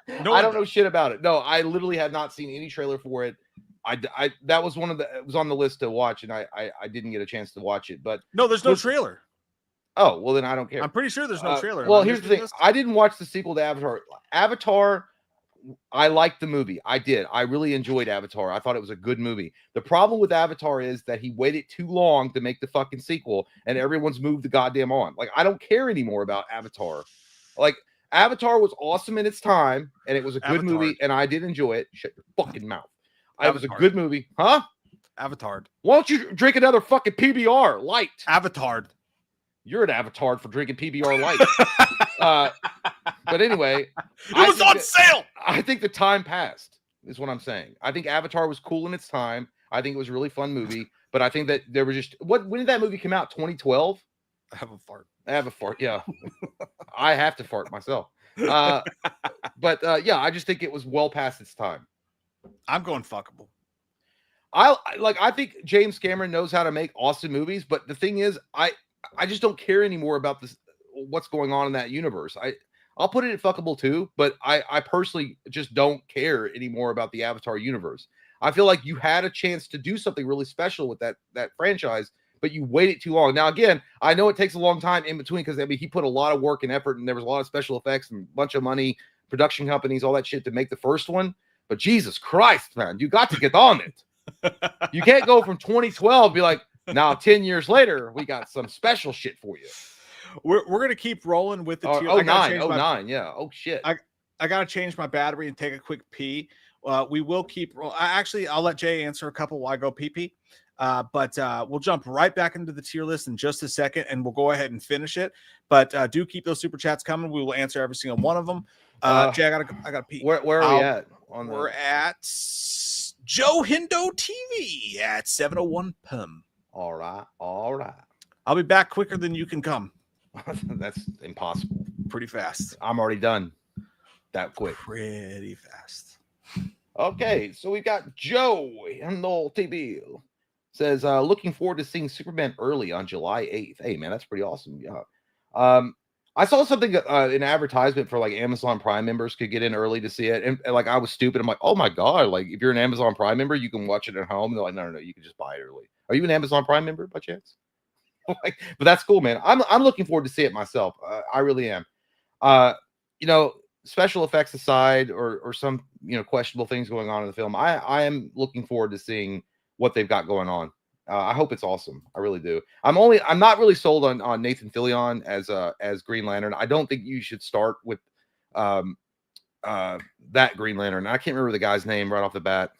I don't know shit about it. No, I literally have not seen any trailer for it. That was it was on the list to watch, and I didn't get a chance to watch it. But no, there's no trailer. Oh, well then I don't care. I'm pretty sure there's no trailer. Well, here's the thing. I didn't watch the sequel to Avatar. Avatar, I liked the movie. I did. I really enjoyed Avatar. I thought it was a good movie. The problem with Avatar is that he waited too long to make the fucking sequel, and everyone's moved the goddamn on. Like, I don't care anymore about Avatar. Like, Avatar was awesome in its time, and it was a good movie, and I did enjoy it. Shut your fucking mouth. It was a good movie. Huh? Avatar. Why don't you drink another fucking PBR Light? Avatar. You're an Avatar for drinking PBR Light. But anyway. It was on sale. I think the time passed, is what I'm saying. I think Avatar was cool in its time. I think it was a really fun movie. But I think that there was just... when did that movie come out? 2012? I have a fart, yeah. I have to fart myself. But I just think it was well past its time. I'm going fuckable. I think James Cameron knows how to make awesome movies, but the thing is, I just don't care anymore about this. What's going on in that universe? I'll put it at fuckable too, but I personally just don't care anymore about the Avatar universe. I feel like you had a chance to do something really special with that franchise, but you waited too long. Now, again, I know it takes a long time in between because I mean he put a lot of work and effort, and there was a lot of special effects and a bunch of money, production companies, all that shit to make the first one. But Jesus Christ, man, you got to get on it. You can't go from 2012 and be like, now 10 years later, we got some special shit for you. We're gonna keep rolling with the tier. Oh, 9, yeah. Oh shit. I gotta change my battery and take a quick pee. We will keep. I'll let Jay answer a couple while I go pee pee. But we'll jump right back into the tier list in just a second, and we'll go ahead and finish it. But do keep those super chats coming. We will answer every single one of them. Jay, I gotta pee. Where are we at? We're at Joe Hindo TV at 7:01 p.m. All right. I'll be back quicker than you can come. That's impossible. Pretty fast. I'm already done. That quick. Pretty fast. Okay, so we've got Joe Hindo TV. Says, looking forward to seeing Superman early on July 8th. Hey, man, that's pretty awesome. Yeah. I saw something, an advertisement for like Amazon Prime members could get in early to see it. And like, I was stupid. I'm like, oh my God, like if you're an Amazon Prime member, you can watch it at home. And they're like, no, you can just buy it early. Are you an Amazon Prime member by chance? But that's cool, man. I'm looking forward to see it myself. I really am. You know, special effects aside, or some, you know, questionable things going on in the film, I am looking forward to seeing what they've got going on. I hope it's awesome. I really do. I'm not really sold on Nathan Fillion as Green Lantern. I don't think you should start with that Green Lantern. I can't remember the guy's name right off the bat,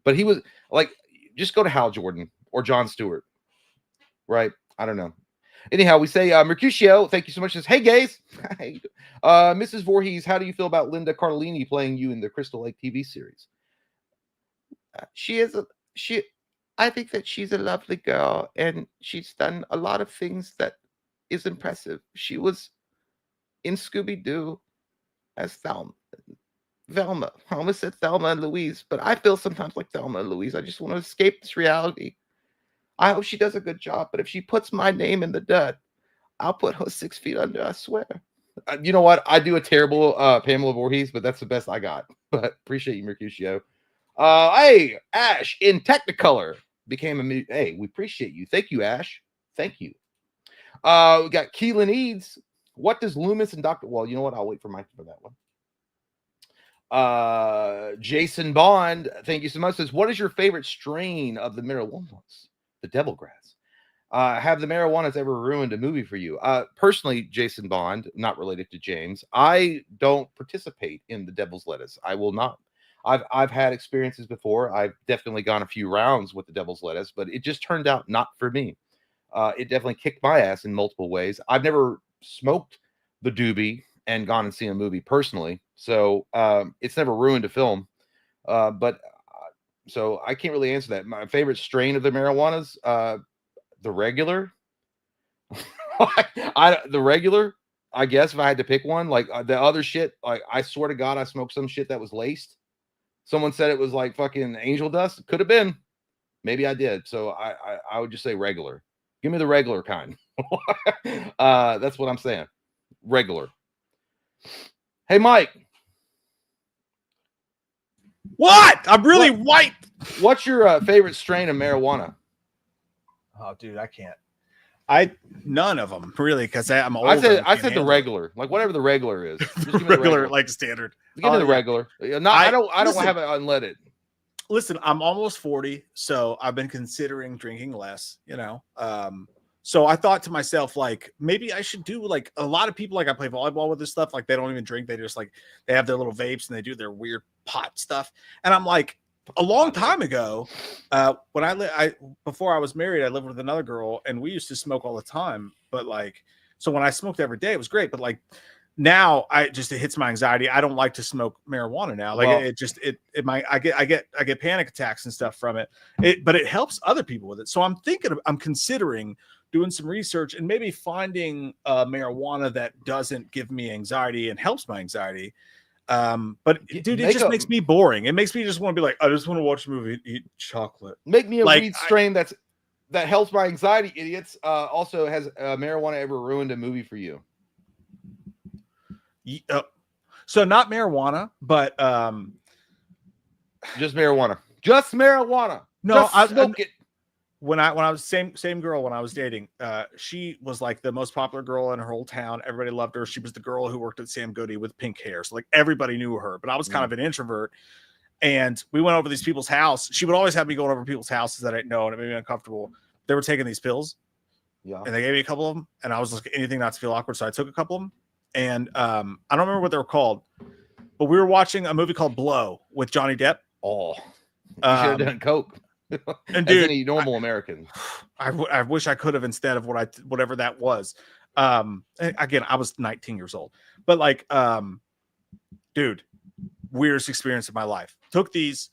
but he was like, just go to Hal Jordan or John Stewart, right? I don't know. Anyhow, we say Mercutio, thank you so much. Says, hey guys, Mrs. Voorhees, how do you feel about Linda Cardellini playing you in the Crystal Lake TV series? I think that she's a lovely girl, and she's done a lot of things that is impressive. She was in Scooby-Doo as Velma. I almost said Thelma and Louise, but I feel sometimes like Thelma and Louise. I just want to escape this reality. I hope she does a good job, but if she puts my name in the dirt, I'll put her 6 feet under, I swear. You know what? I do a terrible Pamela Voorhees, but that's the best I got. But appreciate you, Mercutio. Hey, Ash in Technicolor became a hey, we appreciate you. Thank you, Ash. Thank you. We got Keelan Eads. What does Loomis and Dr. Well, you know what? I'll wait for Mike for that one. Jason Bond, thank you so much. Says, what is your favorite strain of the marijuanas? The devil grass. Have the marijuanas ever ruined a movie for you? Personally, Jason Bond, not related to James, I don't participate in the devil's lettuce. I will not. I've had experiences before. I've definitely gone a few rounds with the devil's lettuce, but it just turned out not for me. It definitely kicked my ass in multiple ways. I've never smoked the doobie and gone and seen a movie personally, so it's never ruined a film. So I can't really answer that. My favorite strain of the marijuanas, the regular. The regular, I guess, if I had to pick one. Like the other shit, like I swear to God, I smoked some shit that was laced. Someone said it was like fucking angel dust. Could have been. Maybe I did. So I would just say regular. Give me the regular kind. That's what I'm saying. Regular. Hey, Mike. What? I'm really white. What's your favorite strain of marijuana? Oh, dude, I can't. None of them really, because I'm old. I said the regular, like whatever the regular is. Just give me the regular, like standard. Give me the regular. No, I don't have it unleaded. Listen, I'm almost 40, so I've been considering drinking less. You know, so I thought to myself, like, maybe I should do like a lot of people. Like I play volleyball with this stuff. Like they don't even drink; they just like they have their little vapes and they do their weird pot stuff. And I'm like, a long time ago, when before I was married, I lived with another girl, and we used to smoke all the time. But like, so when I smoked every day, it was great. But like now, it hits my anxiety. I don't like to smoke marijuana now. Like I get panic attacks and stuff from it. But it helps other people with it. So I'm considering doing some research and maybe finding marijuana that doesn't give me anxiety and helps my anxiety. But dude, it just makes me boring. It makes me just want to be like, I just want to watch a movie, eat chocolate. Make me a weed strain that helps my anxiety, idiots. Also, has marijuana ever ruined a movie for you? So not marijuana, but just marijuana. Just marijuana. No, just smoke it. When I was same girl when I was dating, she was like the most popular girl in her whole town. Everybody loved her. She was the girl who worked at Sam Goody with pink hair. So like everybody knew her, but I was kind of an introvert. And we went over these people's house. She would always have me going over people's houses that I didn't know, and it made me uncomfortable. They were taking these pills. Yeah. And they gave me a couple of them, and I was like, anything not to feel awkward. So I took a couple of them. And I don't remember what they were called, but we were watching a movie called Blow with Johnny Depp. Oh, you should have done coke. And dude, any normal American, I wish I could have instead of whatever that was. Again, I was 19 years old, but like, dude, weirdest experience of my life. Took these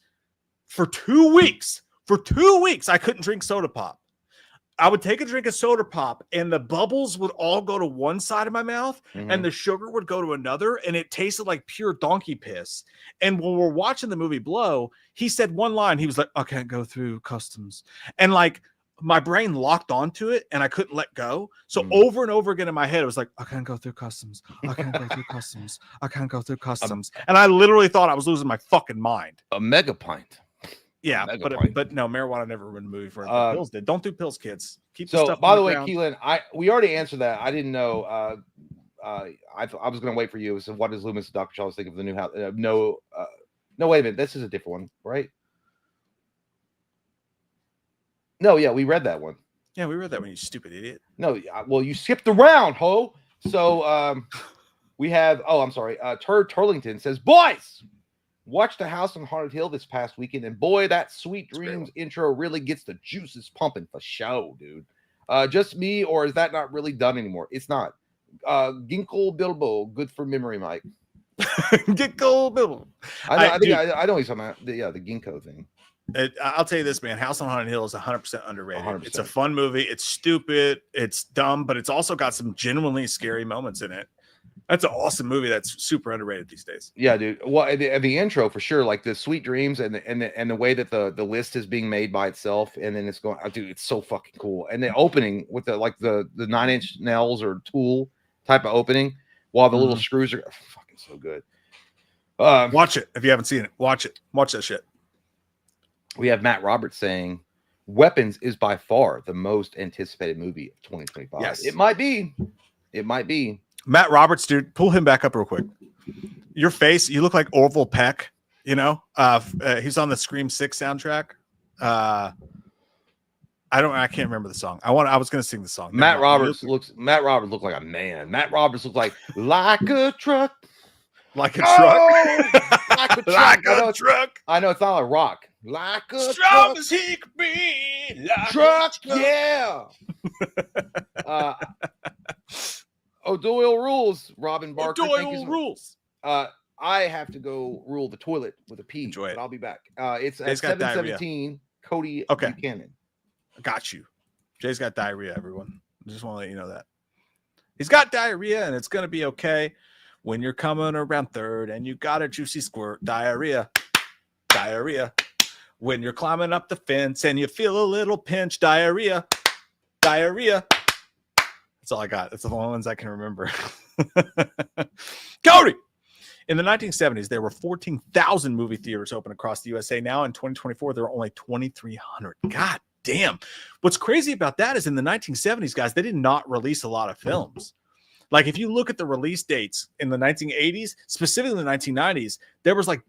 for 2 weeks. For 2 weeks, I couldn't drink soda pop. I would take a drink of soda pop and the bubbles would all go to one side of my mouth and the sugar would go to another, and it tasted like pure donkey piss. And when we're watching the movie Blow, he said one line. He was like, I can't go through customs. And like my brain locked onto it and I couldn't let go. So over and over again in my head, it was like, I can't go through customs. I can't go through customs. I can't go through customs. And I literally thought I was losing my fucking mind. A mega pint. Yeah, but no, marijuana never ruined a movie for pills did. Don't do pills, kids. Keep the stuff. By the way, Keelan, we already answered that. I didn't know. I was going to wait for you. So, what does Loomis Dr. Charles think of the new house? No, wait a minute. This is a different one, right? No, yeah, we read that one. Yeah, we read that one. You stupid idiot. No, well, you skipped around, ho. So, we have. Oh, I'm sorry. Turlington says, boys. Watched The House on Haunted Hill this past weekend, and boy, that Sweet Dreams intro really gets the juices pumping for show, dude. Just me, or is that not really done anymore? It's not. Ginkgo Bilbo, good for memory, Mike. Ginkgo Bilbo. I know he's talking about the ginkgo thing. I'll tell you this, man. House on Haunted Hill is 100% underrated. 100%. It's a fun movie. It's stupid. It's dumb, but it's also got some genuinely scary moments in it. That's an awesome movie that's super underrated these days. Yeah, dude. Well, the intro for sure, like the Sweet Dreams and the way that the list is being made by itself, and then it's going, dude, it's so fucking cool. And the opening with the 9 Inch Nails or Tool type of opening, while the little screws are fucking so good. Watch it if you haven't seen it. Watch it. Watch that shit. We have Matt Roberts saying, "Weapons is by far the most anticipated movie of 2025." Yes, it might be. It might be. Matt Roberts, dude, pull him back up real quick. Your face, you look like Orville Peck, you know? He's on the Scream 6 soundtrack. I can't remember the song. I was gonna sing the song. Matt Roberts looks like a man. Matt Roberts looks like a truck. Like a truck. Like a truck. Like a truck. I know it's not a rock. Like a strong truck. as he could be. Like Truck, yeah. O'Doyle rules, Robin Barker. O'Doyle rules. I have to go rule the toilet with a pee. Enjoy it. But I'll be back. It's at 7:17. Cody Buchanan. Got you. Jay's got diarrhea, everyone. I just want to let you know that. He's got diarrhea, and it's going to be okay when you're coming around third and you got a juicy squirt. Diarrhea. Diarrhea. When you're climbing up the fence and you feel a little pinch. Diarrhea. Diarrhea. That's all I got. That's the only ones I can remember. Cody! In the 1970s, there were 14,000 movie theaters open across the USA. Now in 2024, there are only 2,300. God damn. What's crazy about that is in the 1970s, guys, they did not release a lot of films. Like if you look at the release dates in the 1980s, specifically the 1990s, there was like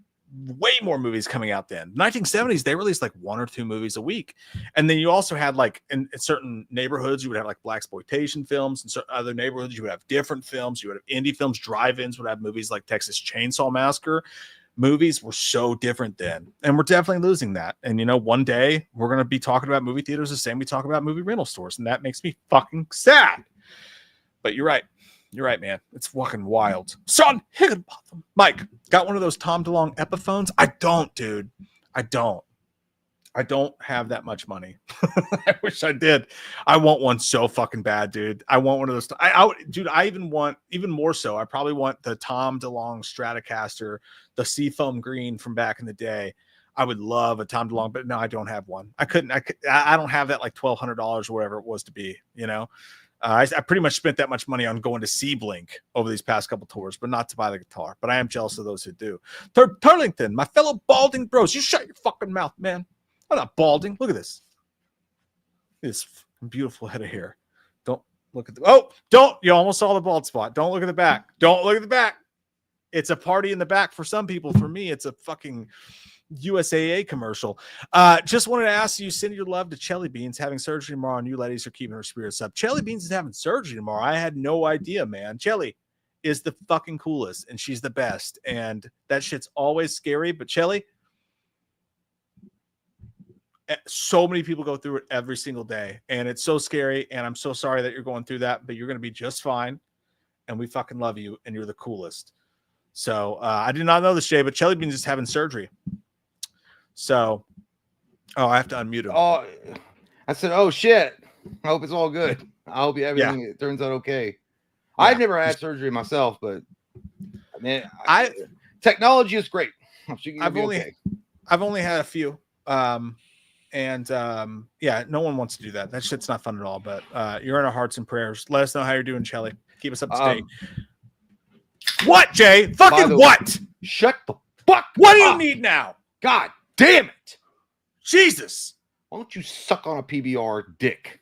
way more movies coming out then. 1970s, they released like 1 or 2 movies a week. And then you also had like in certain neighborhoods, you would have like blaxploitation films. In certain other neighborhoods, you would have different films. You would have indie films. Drive-ins would have movies like Texas Chainsaw Massacre. Movies were so different then. And we're definitely losing that. And, you know, one day we're going to be talking about movie theaters the same we talk about movie rental stores. And that makes me fucking sad. But you're right. You're right, man. It's fucking wild. Son Higginbotham. Mike, got one of those Tom DeLonge Epiphones? I don't, dude. I don't have that much money. I wish I did. I want one so fucking bad, dude. I want one of those. I even want, even more so, I probably want the Tom DeLonge Stratocaster, the Seafoam Green from back in the day. I would love a Tom DeLonge, but no, I don't have one. I don't have that like $1,200 or whatever it was to be, you know? I pretty much spent that much money on going to see Blink over these past couple tours, but not to buy the guitar. But I am jealous of those who do. Turlington, my fellow balding bros, you shut your fucking mouth, man. I'm not balding. Look at this. This beautiful head of hair. Don't look at don't. You almost saw the bald spot. Don't look at the back. Don't look at the back. It's a party in the back for some people. For me, it's a fucking USAA commercial. Just wanted to ask you, send your love to Chelly Beans having surgery tomorrow, and you ladies are keeping her spirits up. Chelly Beans is having surgery tomorrow. I had no idea, man. Chelly is the fucking coolest, and she's the best. And that shit's always scary. But Chelly, so many people go through it every single day, and it's so scary. And I'm so sorry that you're going through that, but you're going to be just fine. And we fucking love you, and you're the coolest. So I did not know this, Jay, but Chelly Beans is having surgery. So, I have to unmute him. Oh, I said, oh shit. I hope it's all good. I hope everything turns out okay. Yeah. I've never had surgery myself, but I mean, technology is great. I've only had a few. No one wants to do that. That shit's not fun at all. But you're in our hearts and prayers. Let us know how you're doing, Chelly. Keep us up to date. What, Jay? Fucking what? Shut the fuck What do you need now? God damn it. Jesus. Why don't you suck on a PBR dick?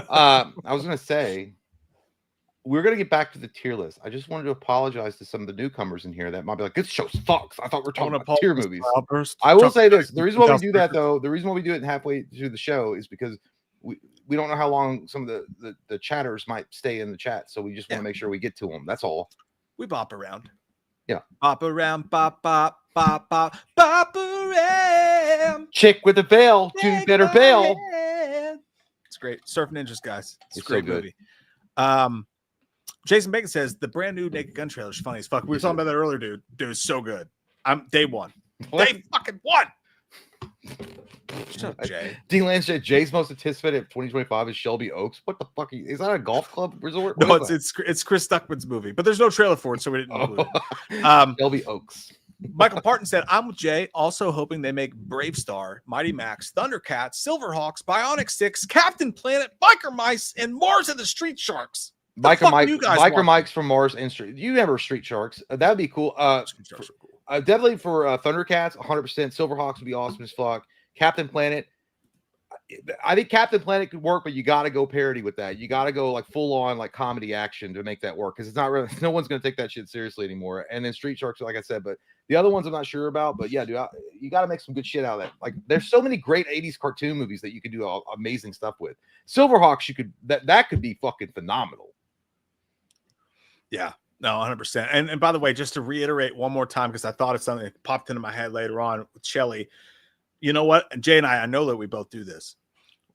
I was going to say, we're going to get back to the tier list. I just wanted to apologize to some of the newcomers in here that might be like, this show sucks. I thought we were talking about tier movies. I will say this. The reason why we do that, though, the reason why we do it halfway through the show is because we don't know how long some of the chatters might stay in the chat. So we just want to make sure we get to them. That's all. We bop around. Yeah. Bop around, bop, bop, bop, bop, bop around. Chick with a veil, do better bail. It's great. Surf Ninjas, guys. It's a so great good movie. Jason Bacon says the brand new Naked Gun trailer is funny as fuck. We were talking about that earlier, dude. Dude, it's so good. I'm day one. Day fucking one. Shut up, Jay. D. Lance said Jay's most anticipated 2025 is Shelby Oaks. What the fuck? Is that a golf club resort? No, it's Chris Stuckman's movie, but there's no trailer for it, so we didn't include it. Shelby Oaks. Michael Parton said, I'm with Jay, also hoping they make Brave Star, Mighty Max, Thundercats, Silverhawks, Bionic Six, Captain Planet, Biker Mice, and Mars and the Street Sharks. Biker Mike's from Mars and Street. You remember Street Sharks? That would be cool. Street Sharks are cool. Definitely for Thundercats, 100%. Silverhawks would be awesome as fuck. Captain Planet. I think Captain Planet could work, but you got to go parody with that. You got to go like full on like comedy action to make that work because it's not really, no one's going to take that shit seriously anymore. And then Street Sharks, like I said, but the other ones I'm not sure about. But yeah, dude, you got to make some good shit out of that. Like there's so many great 80s cartoon movies that you could do amazing stuff with. Silverhawks, you could that could be fucking phenomenal. Yeah. No, 100%. And by the way, just to reiterate one more time, because I thought of something that popped into my head later on with Shelly. You know what? And Jay and I know that we both do this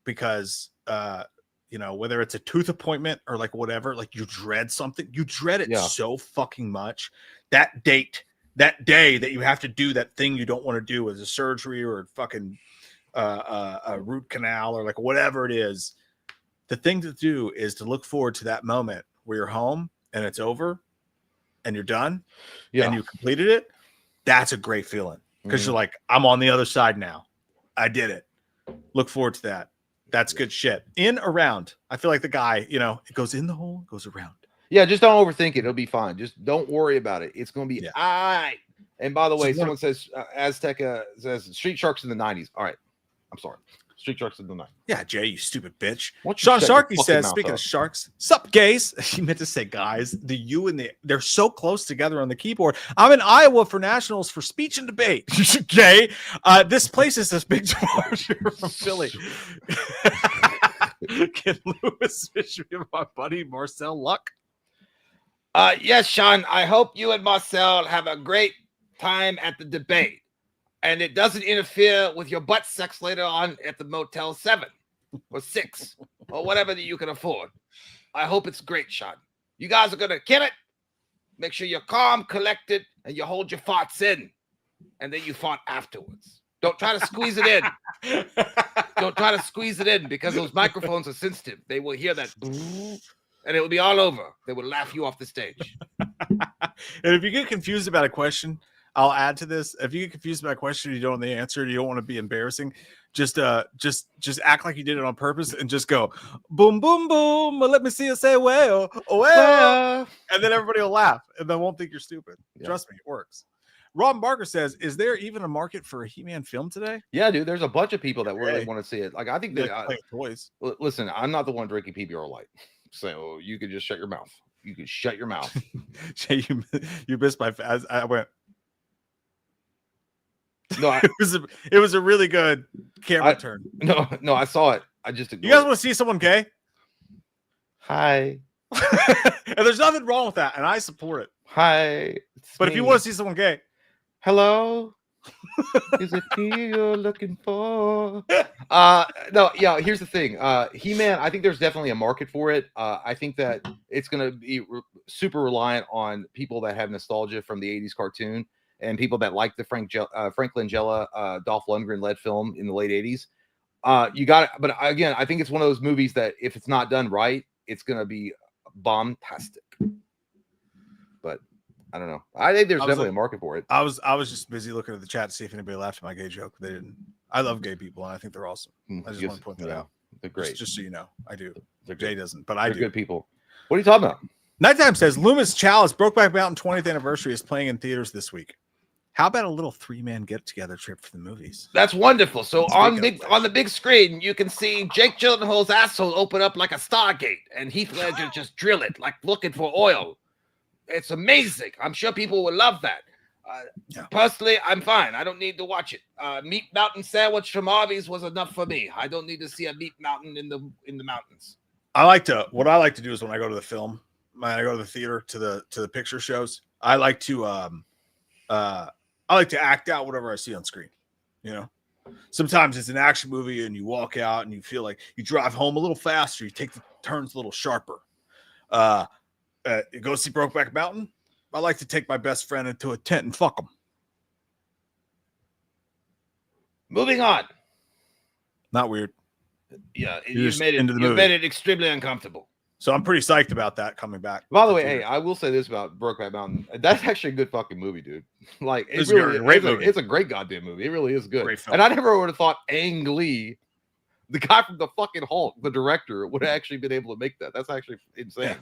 because, whether it's a tooth appointment or like whatever, like you dread something, you dread it so fucking much. That day that you have to do that thing you don't want to do as a surgery or fucking a root canal or like whatever it is. The thing to do is to look forward to that moment where you're home and it's over and you're done and you completed it. That's a great feeling. Because you're like, I'm on the other side now. I did it. Look forward to that. That's good shit. In, around. I feel like the guy, it goes in the hole, it goes around. Yeah, just don't overthink it. It'll be fine. Just don't worry about it. It's going to be all right. And by the way, someone says, Azteca says, Street Sharks in the 90s. All right. I'm sorry. Street Sharks in the 90s. Yeah, Jay, you stupid bitch. Sean Sharkey says, speaking of sharks, sup, gays? He meant to say guys. The U and they're so close together on the keyboard. I'm in Iowa for nationals for speech and debate. Gay. This place is this big departure from Philly. Can Lewis fish me with my buddy Marcel Luck? Yes, Sean. I hope you and Marcel have a great time at the debate. And it doesn't interfere with your butt sex later on at the Motel 7 or 6 or whatever that you can afford. I hope it's great, Sean. You guys are going to kill it. Make sure you're calm, collected, and you hold your farts in. And then you fart afterwards. Don't try to squeeze it in. Don't try to squeeze it in because those microphones are sensitive. They will hear that and it will be all over. They will laugh you off the stage. And if you get confused about a question, I'll add to this. If you get confused by a question, you don't know the answer, you don't want to be embarrassing. Just act like you did it on purpose and just go boom, boom, boom. Let me see you say well, and then everybody will laugh and they won't think you're stupid. Yeah. Trust me, it works. Rob Barker says, "Is there even a market for a He-Man film today?" Yeah, dude. There's a bunch of people that really want to see it. Like, I think that toys. Listen, I'm not the one drinking PBR Light, so you could just shut your mouth. You could shut your mouth. Jay, you missed my. I went. No, it was a really good camera turn. No, I saw it. I just ignored. You guys want to see someone gay? Hi. And there's nothing wrong with that, and I support it. Hi. But if you want to see someone gay, hello. Is it me you're looking for? No, yeah. Here's the thing. He-Man. I think there's definitely a market for it. I think that it's going to be super reliant on people that have nostalgia from the '80s cartoon. And people that like the Frank Langella, Dolph Lundgren led film in the late 80s. You got it. But again, I think it's one of those movies that if it's not done right, it's going to be bombastic. But I don't know. I think there's definitely a market for it. I was just busy looking at the chat to see if anybody laughed at my gay joke. They didn't. I love gay people, and I think they're awesome. I just want to point that out. They're great. Just so you know, I do. Jay good. Doesn't, but I do. Good people. What are you talking about? Nighttime says, Loomis Chalice Brokeback Mountain 20th anniversary is playing in theaters this week. How about a little 3-man get-together trip for the movies? That's wonderful. So on the big screen, you can see Jake Gyllenhaal's asshole open up like a Stargate, and Heath Ledger just drill it like looking for oil. It's amazing. I'm sure people will love that. Personally, I'm fine. I don't need to watch it. Meat Mountain sandwich from Arby's was enough for me. I don't need to see a meat mountain in the mountains. What I like to do is when I go to the film, when I go to the theater to the picture shows, I like to act out whatever I see on screen. You know, sometimes it's an action movie and you walk out and you feel like you drive home a little faster. You take the turns a little sharper. You go see Brokeback Mountain. I like to take my best friend into a tent and fuck him. Moving on. Not weird. Yeah, you've made it extremely uncomfortable. So I'm pretty psyched about that coming back. By the way, hey, I will say this about Brokeback Mountain. That's actually a good fucking movie, dude. Like, it's a great goddamn movie. It really is good. And I never would have thought Ang Lee, the guy from the fucking Hulk, the director, would have actually been able to make that. That's actually insane. Yeah.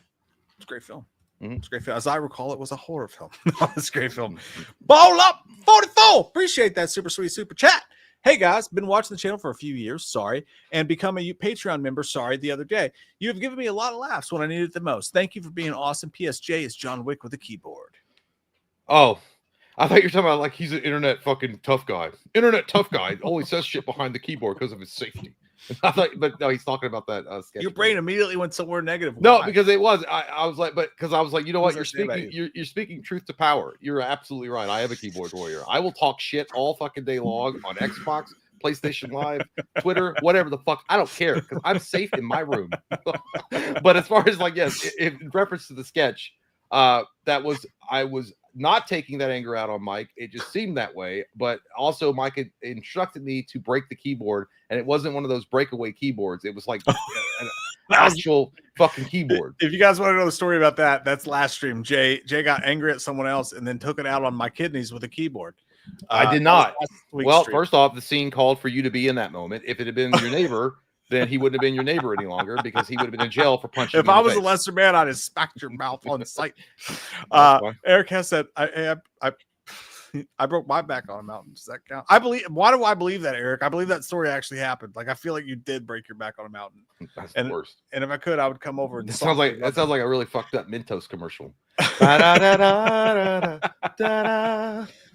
It's a great film. Mm-hmm. It's a great film. As I recall, it was a horror film. It's a great film. Ball up 44. Appreciate that super sweet super chat. Hey guys, been watching the channel for a few years, sorry, and become a Patreon member, sorry, the other day. You have given me a lot of laughs when I needed it the most. Thank you for being awesome. PSJ is John Wick with a keyboard. Oh, I thought you were talking about like he's an internet fucking tough guy. Internet tough guy always says shit behind the keyboard because of his safety. I thought, but no, he's talking about that sketch. Your brain immediately went somewhere negative. No, because it was. I was like, because I was like, you know what? You're speaking truth to power. You're absolutely right. I am a keyboard warrior. I will talk shit all fucking day long on Xbox, PlayStation Live, Twitter, whatever the fuck. I don't care because I'm safe in my room. But as far as like, yes, in reference to the sketch, I was not taking that anger out on Mike. It just seemed that way. But also, Mike had instructed me to break the keyboard, and it wasn't one of those breakaway keyboards. It was like an actual fucking keyboard. If you guys want to know the story about that, that's last stream. Jay got angry at someone else and then took it out on my kidneys with a keyboard. I did not. Well, first off, the scene called for you to be in that moment. If it had been your neighbor, then he wouldn't have been your neighbor any longer because he would have been in jail for punching. If I was a lesser man, I'd have smacked your mouth on sight. Eric has said, I broke my back on a mountain. Does that count? Why do I believe that, Eric? I believe that story actually happened. Like, I feel like you did break your back on a mountain. That's the worst. And if I could, I would come over. And that sounds like a really fucked up Mentos commercial.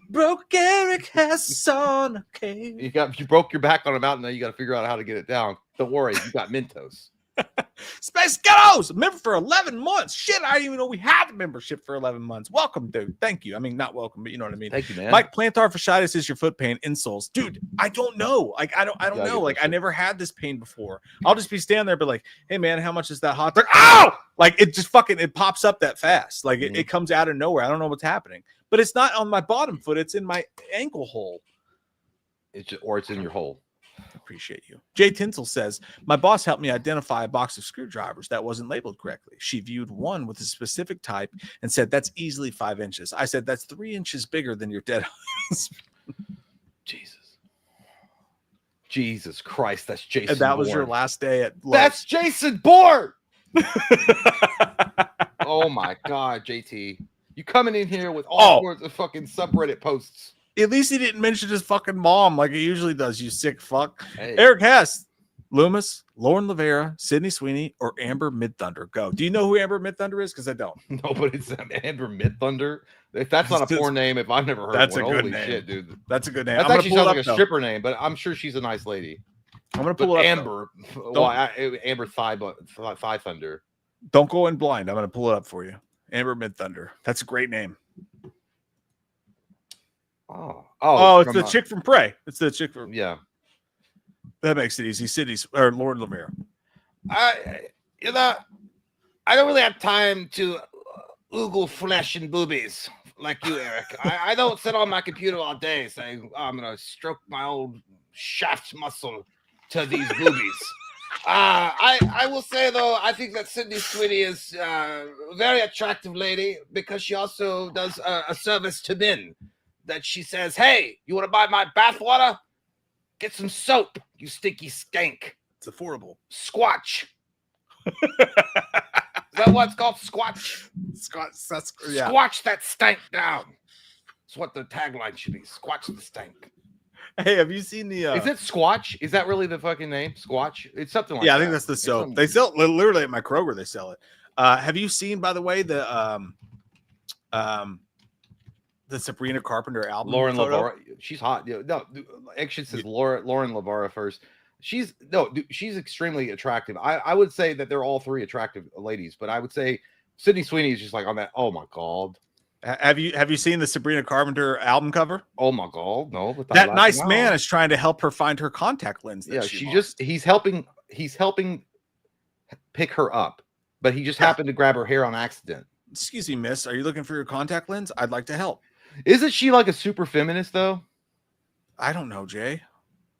Broke Eric has on. Okay. You broke your back on a mountain. Now you got to figure out how to get it down. Don't worry, you got Mentos. Space Ghettos, member for 11 months. Shit, I didn't even know we had a membership for 11 months. Welcome, dude. Thank you. I mean, not welcome, but you know what I mean. Thank you, man. Mike, plantar fasciitis is your foot pain. Insoles, dude. I don't know. Like, I don't know. Like, I never had this pain before. I'll just be standing there, but like, hey, man, how much is that hot dog? Ow! Like, it just it pops up that fast. Like, it comes out of nowhere. I don't know what's happening, but it's not on my bottom foot. It's in my ankle hole. It's in your hole. Appreciate you. Jay Tinsel says, my boss helped me identify a box of screwdrivers that wasn't labeled correctly. She viewed one with a specific type and said, that's easily 5 inches. I said, that's 3 inches bigger than your dead husband. Jesus Christ, that's Jason And that was Bourne. your last day at Lowe's. That's Jason Bourne! Oh my God, JT. You coming in here with all sorts of fucking subreddit posts. At least he didn't mention his fucking mom like he usually does, you sick fuck. Hey. Eric Hess, Loomis, Lauren Lavera, Sydney Sweeney, or Amber Midthunder. Go. Do you know who Amber Midthunder is? Because I don't. No, but it's Amber Midthunder. If that's not a porn name, if I've never heard that's one, a good holy name. shit, dude. That's a good name. That I'm actually pull sounds it like up, a stripper name, but I'm sure she's a nice lady. I'm gonna But pull it up. Amber, Amber Thigh Thunder. Don't go in blind. I'm gonna pull it up for you. Amber Midthunder. That's a great name. Oh, it's the chick from Prey. It's the chick from yeah. That makes it easy. Cities or Lord Lemire. I don't really have time to oogle flesh and boobies like you, Eric. I don't sit on my computer all day saying, oh, I'm gonna stroke my old shaft muscle to these boobies. I will say though, I think that Sydney Sweeney is a very attractive lady because she also does a service to men. That she says, hey, you want to buy my bath water? Get some soap, you stinky skank. It's affordable. Squatch. Is that what it's called? Squatch? Yeah. Squatch that stank down. That's what the tagline should be. Squatch the stank. Hey, have you seen the Is it Squatch? Is that really the fucking name? Squatch? It's something like that. Yeah, I think that's the soap. They sell literally at my Kroger, they sell it. Have you seen, by the way, the Sabrina Carpenter album? Lauren Lavara. She's hot. No, actually it says Lauren Lavara first. She's extremely attractive. I would say that they're all three attractive ladies, but I would say Sydney Sweeney is just like on that. Oh my God. Have you seen the Sabrina Carpenter album cover? Oh my God, no! But that nice man is trying to help her find her contact lens. Yeah, he's helping pick her up, but he just happened to grab her hair on accident. Excuse me, miss. Are you looking for your contact lens? I'd like to help. Isn't she like a super feminist though? I don't know, Jay.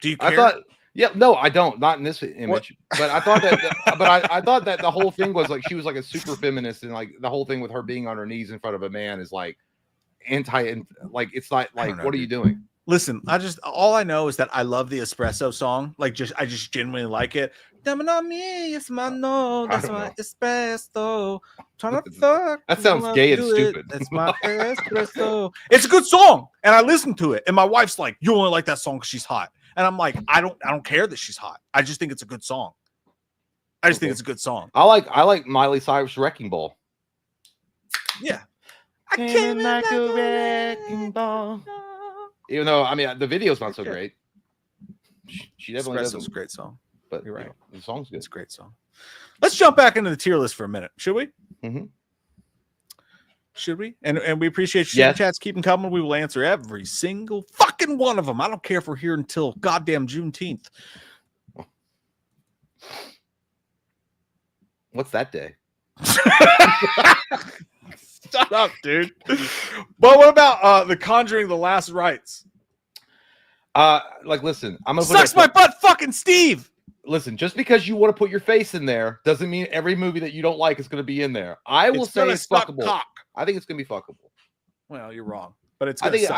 Do you care? I thought, no, I don't. Not in this image. What? But I thought that. I thought that the whole thing was like she was like a super feminist, and like the whole thing with her being on her knees in front of a man is like like it's not like what are you doing? Listen, all I know is that I love the Espresso song. Like I just genuinely like it. That's my espresso. Trying to fuck. That sounds gay and stupid. That's my espresso. It's a good song, and I listen to it. And my wife's like, "You only like that song because she's hot." And I'm like, I don't care that she's hot. I just think it's a good song. I just think it's a good song. I like Miley Cyrus' Wrecking Ball. Yeah. I came like a wrecking ball. Even though I mean the video's not so great. She definitely does a great song. But you're right. The song's good. It's a great song. Let's jump back into the tier list for a minute, should we? Mm-hmm. Should we? And we appreciate your chats keeping coming. We will answer every single fucking one of them. I don't care if we're here until goddamn Juneteenth. What's that day? Shut up, dude. But what about The Conjuring: The Last Rites? Listen, I'm gonna sucks my butt, fucking Steve. Listen, just because you want to put your face in there doesn't mean every movie that you don't like is going to be in there. I will say it's fuckable. Cock. I think it's going to be fuckable. Well, you're wrong, but it's. I think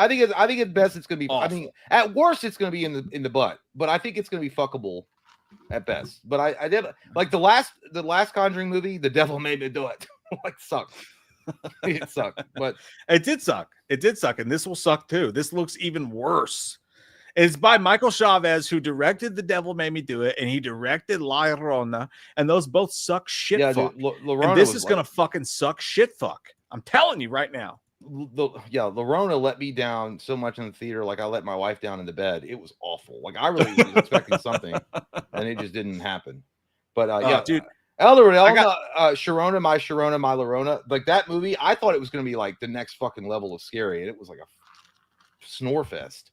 at best it's going to be. Awful. I mean, at worst it's going to be in the butt, but I think it's going to be fuckable at best. But I did like the last Conjuring movie. The Devil Made Me Do It. Like sucked. It sucked, but it did suck. It did suck, and this will suck too. This looks even worse. It's by Michael Chavez, who directed The Devil Made Me Do It, and he directed La Llorona, and those both suck shit fuck. Dude, and this is gonna fucking suck shit fuck. I'm telling you right now. La Llorona let me down so much in the theater, like I let my wife down in the bed. It was awful. Like I really was expecting something, and it just didn't happen. But dude. Sharona, my Llorona. Like that movie, I thought it was gonna be like the next fucking level of scary, and it was like a snore fest.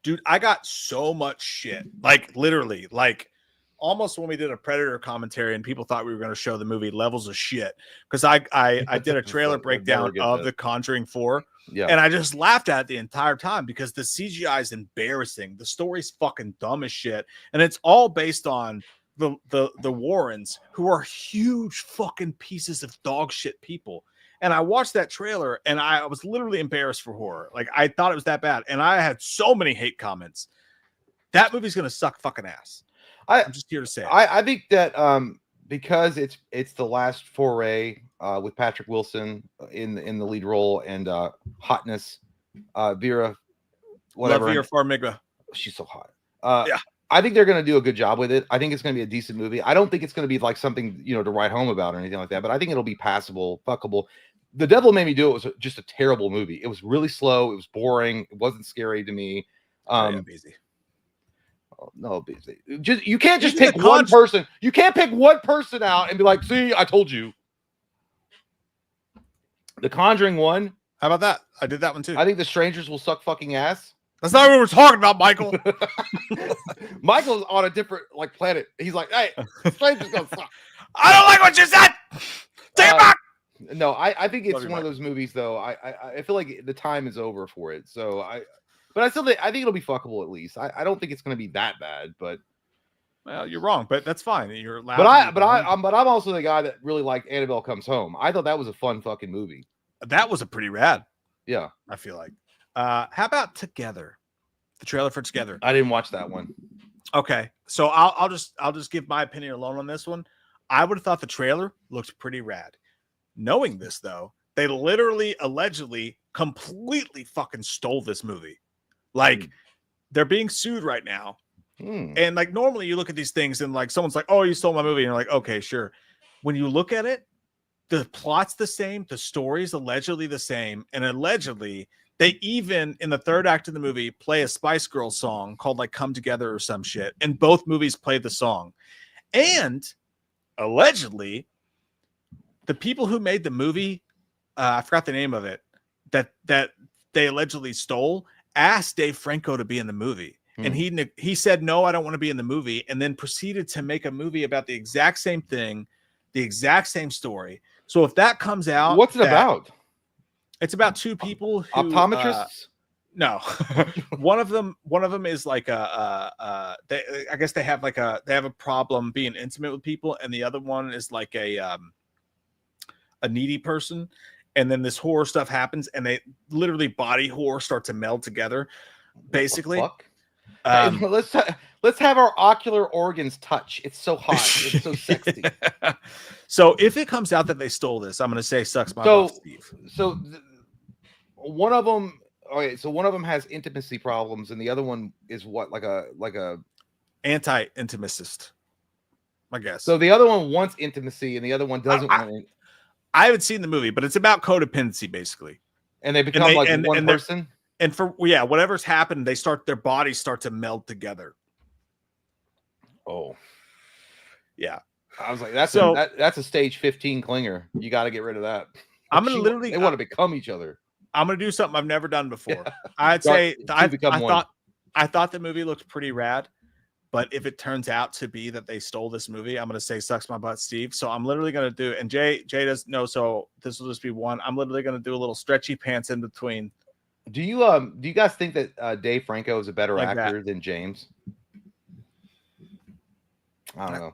Dude, I got so much shit. Like literally, like almost when we did a Predator commentary and people thought we were going to show the movie levels of shit. Because I did a trailer breakdown of The Conjuring 4, Yeah. And I just laughed at it the entire time because the CGI is embarrassing. The story's fucking dumb as shit. And it's all based on the Warrens, who are huge fucking pieces of dog shit people. And I watched that trailer and I was literally embarrassed for horror. Like, I thought it was that bad. And I had so many hate comments. That movie's going to suck fucking ass. I'm just here to say it. I think that because it's the last foray with Patrick Wilson in the lead role and hotness, Vera, whatever. Love Vera Farmiga. She's so hot. Yeah. I think they're going to do a good job with it. I think it's going to be a decent movie. I don't think it's going to be like something, you know, to write home about or anything like that, but I think it'll be passable, fuckable. The Devil Made Me Do It was just a terrible movie. It was really slow. It was boring. It wasn't scary to me. Busy. Oh, no, busy. You can't just pick one person. You can't pick one person out and be like, see, I told you. The Conjuring 1. How about that? I did that one too. I think The Strangers will suck fucking ass. That's not what we're talking about, Michael. Michael's on a different planet. He's like, hey, Strangers gonna suck. I don't like what you said. Take it back. No, I think it's Love you, one of those movies though. I feel like the time is over for it. So but I think it'll be fuckable at least. I don't think it's gonna be that bad, but well, you're wrong, but that's fine. You're allowed. But I'm also the guy that really liked Annabelle Comes Home. I thought that was a fun fucking movie. That was a pretty rad. Yeah, I feel like. How about Together? The trailer for Together. I didn't watch that one. Okay, so I'll just give my opinion alone on this one. I would have thought the trailer looked pretty rad. Knowing this though, they literally, allegedly, completely fucking stole this movie. Like they're being sued right now. And like normally you look at these things and like someone's like, "Oh, you stole my movie," and you're like, "Okay, sure." When you look at it, the plot's the same, the story's allegedly the same, and allegedly they even in the third act of the movie play a Spice Girls song called like Come Together or some shit. And both movies played the song. And allegedly, the people who made the movie, I forgot the name of it, that they allegedly stole, asked Dave Franco to be in the movie. And he said, no, I don't want to be in the movie. And then proceeded to make a movie about the exact same thing, the exact same story. So if that comes out, what's it about? It's about two people who, optometrists. No, one of them is like I guess they have a problem being intimate with people, and the other one is like a needy person. And then this horror stuff happens, and they literally body horror start to meld together. Basically, let's have our ocular organs touch. It's so hot. It's so sexy. So if it comes out that they stole this, I'm going to say sucks my butt, Steve. So one of them. Okay, so one of them has intimacy problems, and the other one is what, like a anti-intimacist, I guess. So the other one wants intimacy, and the other one doesn't want it. I haven't seen the movie, but it's about codependency, basically. And they become one person. And for whatever's happened, their bodies start to meld together. Oh, yeah. I was like, that's a stage 15 clinger. You got to get rid of that. I'm gonna literally. They want to become each other. I'm gonna do something I've never done before. Yeah. I'd say I thought the movie looked pretty rad, but if it turns out to be that they stole this movie, I'm gonna say sucks my butt, Steve. So I'm literally gonna do, and Jay doesn't know, so this will just be one. I'm literally gonna do a little stretchy pants in between. Do you guys think that Dave Franco is a better actor than James? I don't know.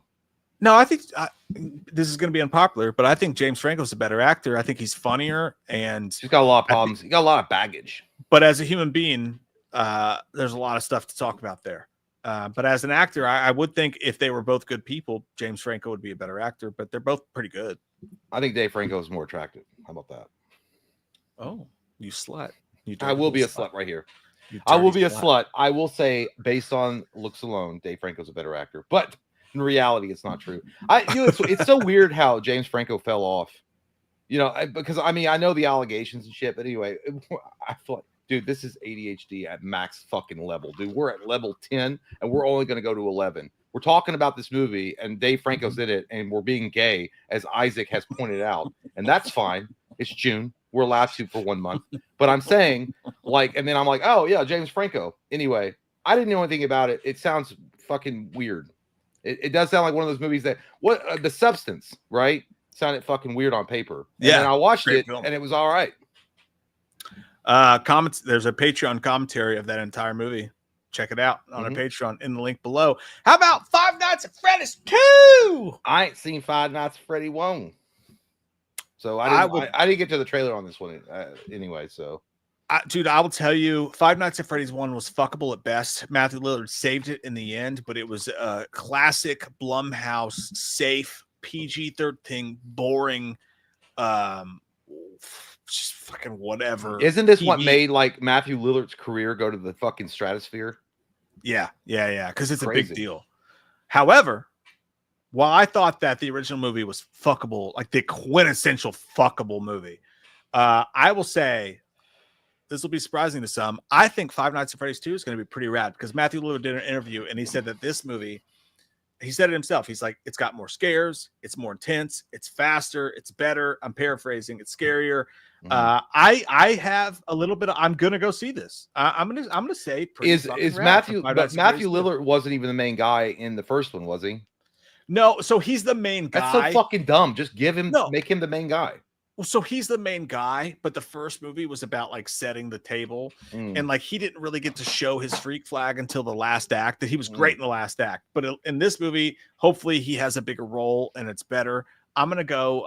No, I think this is going to be unpopular, but I think James Franco's a better actor. I think he's funnier, and he's got a lot of problems. He got a lot of baggage. But as a human being, there's a lot of stuff to talk about there. But as an actor, I would think if they were both good people, James Franco would be a better actor. But they're both pretty good. I think Dave Franco is more attractive. How about that? Oh, you slut! I will be a slut right here. I will be a slut. I will say, based on looks alone, Dave Franco's a better actor. But in reality, it's not true. It's so weird how James Franco fell off. Because I know the allegations and shit, but anyway, I feel like, dude, this is ADHD at max fucking level, dude. We're at level 10, and we're only going to go to 11. We're talking about this movie, and Dave Franco's in it, and we're being gay, as Isaac has pointed out, and that's fine. It's June. We're allowed to for 1 month. But I'm saying, and then I'm like, oh, yeah, James Franco. Anyway, I didn't know anything about it. It sounds fucking weird. It does sound like one of those movies that The Substance, right? Sounded fucking weird on paper. And then I watched it, and it was all right. Comments. There's a Patreon commentary of that entire movie. Check it out on our Patreon in the link below. How about Five Nights at Freddy's 2? I ain't seen Five Nights at Freddy 1. So I didn't get to the trailer on this one anyway. So, dude, I will tell you, Five Nights at Freddy's 1 was fuckable at best. Matthew Lillard saved it in the end, but it was a classic Blumhouse, safe, PG-13, boring, just fucking whatever. Isn't this what made like Matthew Lillard's career go to the fucking stratosphere? Yeah. Because it's crazy. A big deal. However, while I thought that the original movie was fuckable, like the quintessential fuckable movie, I will say this will be surprising to some. I think Five Nights at Freddy's 2 is going to be pretty rad because Matthew Lillard did an interview and he said that this movie, he said it himself. He's like, it's got more scares, it's more intense, it's faster, it's better. I'm paraphrasing, it's scarier. I have a little bit of, I'm gonna go see this. I'm gonna say is Matthew Lillard wasn't even the main guy in the first one, was he? No, so he's the main guy. That's so fucking dumb. Just make him the main guy. Well, so he's the main guy, but the first movie was about like setting the table, and like he didn't really get to show his freak flag until the last act. That he was great in the last act, but in this movie, hopefully he has a bigger role and it's better. I'm gonna go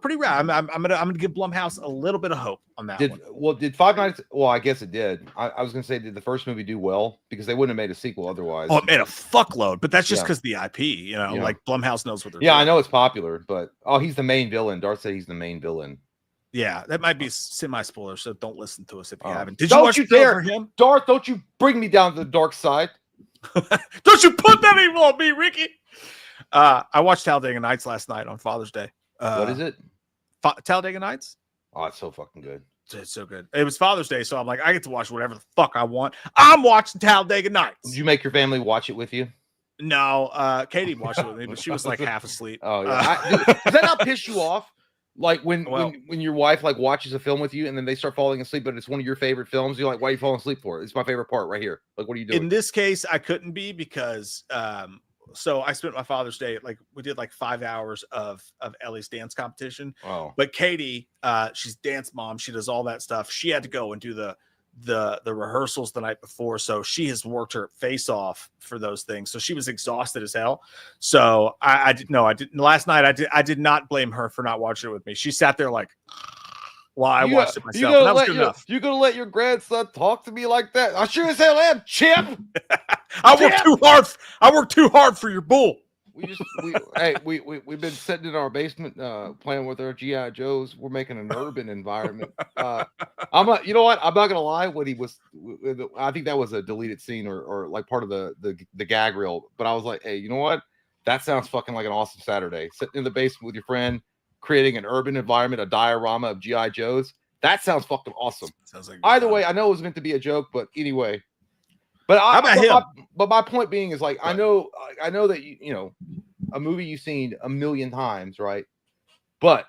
pretty rad. I'm gonna give Blumhouse a little bit of hope on that one. Did Five Nights? Well, I guess it did. I was gonna say, did the first movie do well? Because they wouldn't have made a sequel otherwise. Oh, it made a fuckload, but that's just because the IP. You know, like Blumhouse knows what they're doing. Yeah, I know it's popular, but he's the main villain. Darth said he's the main villain. Yeah, that might be semi-spoiler, so don't listen to us if you haven't. Did you watch him? Darth, don't you bring me down to the dark side. Don't you put that evil on me, Ricky. I watched Talladega Nights last night on Father's Day. What is it? Talladega Nights? Oh, it's so fucking good. It's so good. It was Father's Day, so I'm like, I get to watch whatever the fuck I want. I'm watching Talladega Nights. Did you make your family watch it with you? No, Katie watched it with me, but she was like half asleep. Oh yeah. Does that not piss you off? Like when your wife like watches a film with you and then they start falling asleep, but it's one of your favorite films. You're like, why are you falling asleep for? It's my favorite part right here. Like, what are you doing? In this case, I couldn't be because so I spent my Father's Day, like we did like 5 hours of Ellie's dance competition. Oh. But Katie, she's dance mom. She does all that stuff. She had to go and do the rehearsals the night before. So she has worked her face off for those things. So she was exhausted as hell. So I didn't. Last night I did not blame her for not watching it with me. She sat there like while I watched it myself. That was good enough. You're gonna let your grandson talk to me like that? I sure as hell am, Chip. I worked too hard for your bull. We've been sitting in our basement playing with our GI Joes. We're making an urban environment. You know what? I'm not gonna lie. I think that was a deleted scene or like part of the gag reel. But I was like, hey, you know what? That sounds fucking like an awesome Saturday. Sitting in the basement with your friend, creating an urban environment, a diorama of GI Joes. That sounds fucking awesome. Sounds like either way. I know it was meant to be a joke, but anyway. But my point being is like I know that you know a movie you've seen a million times, right? But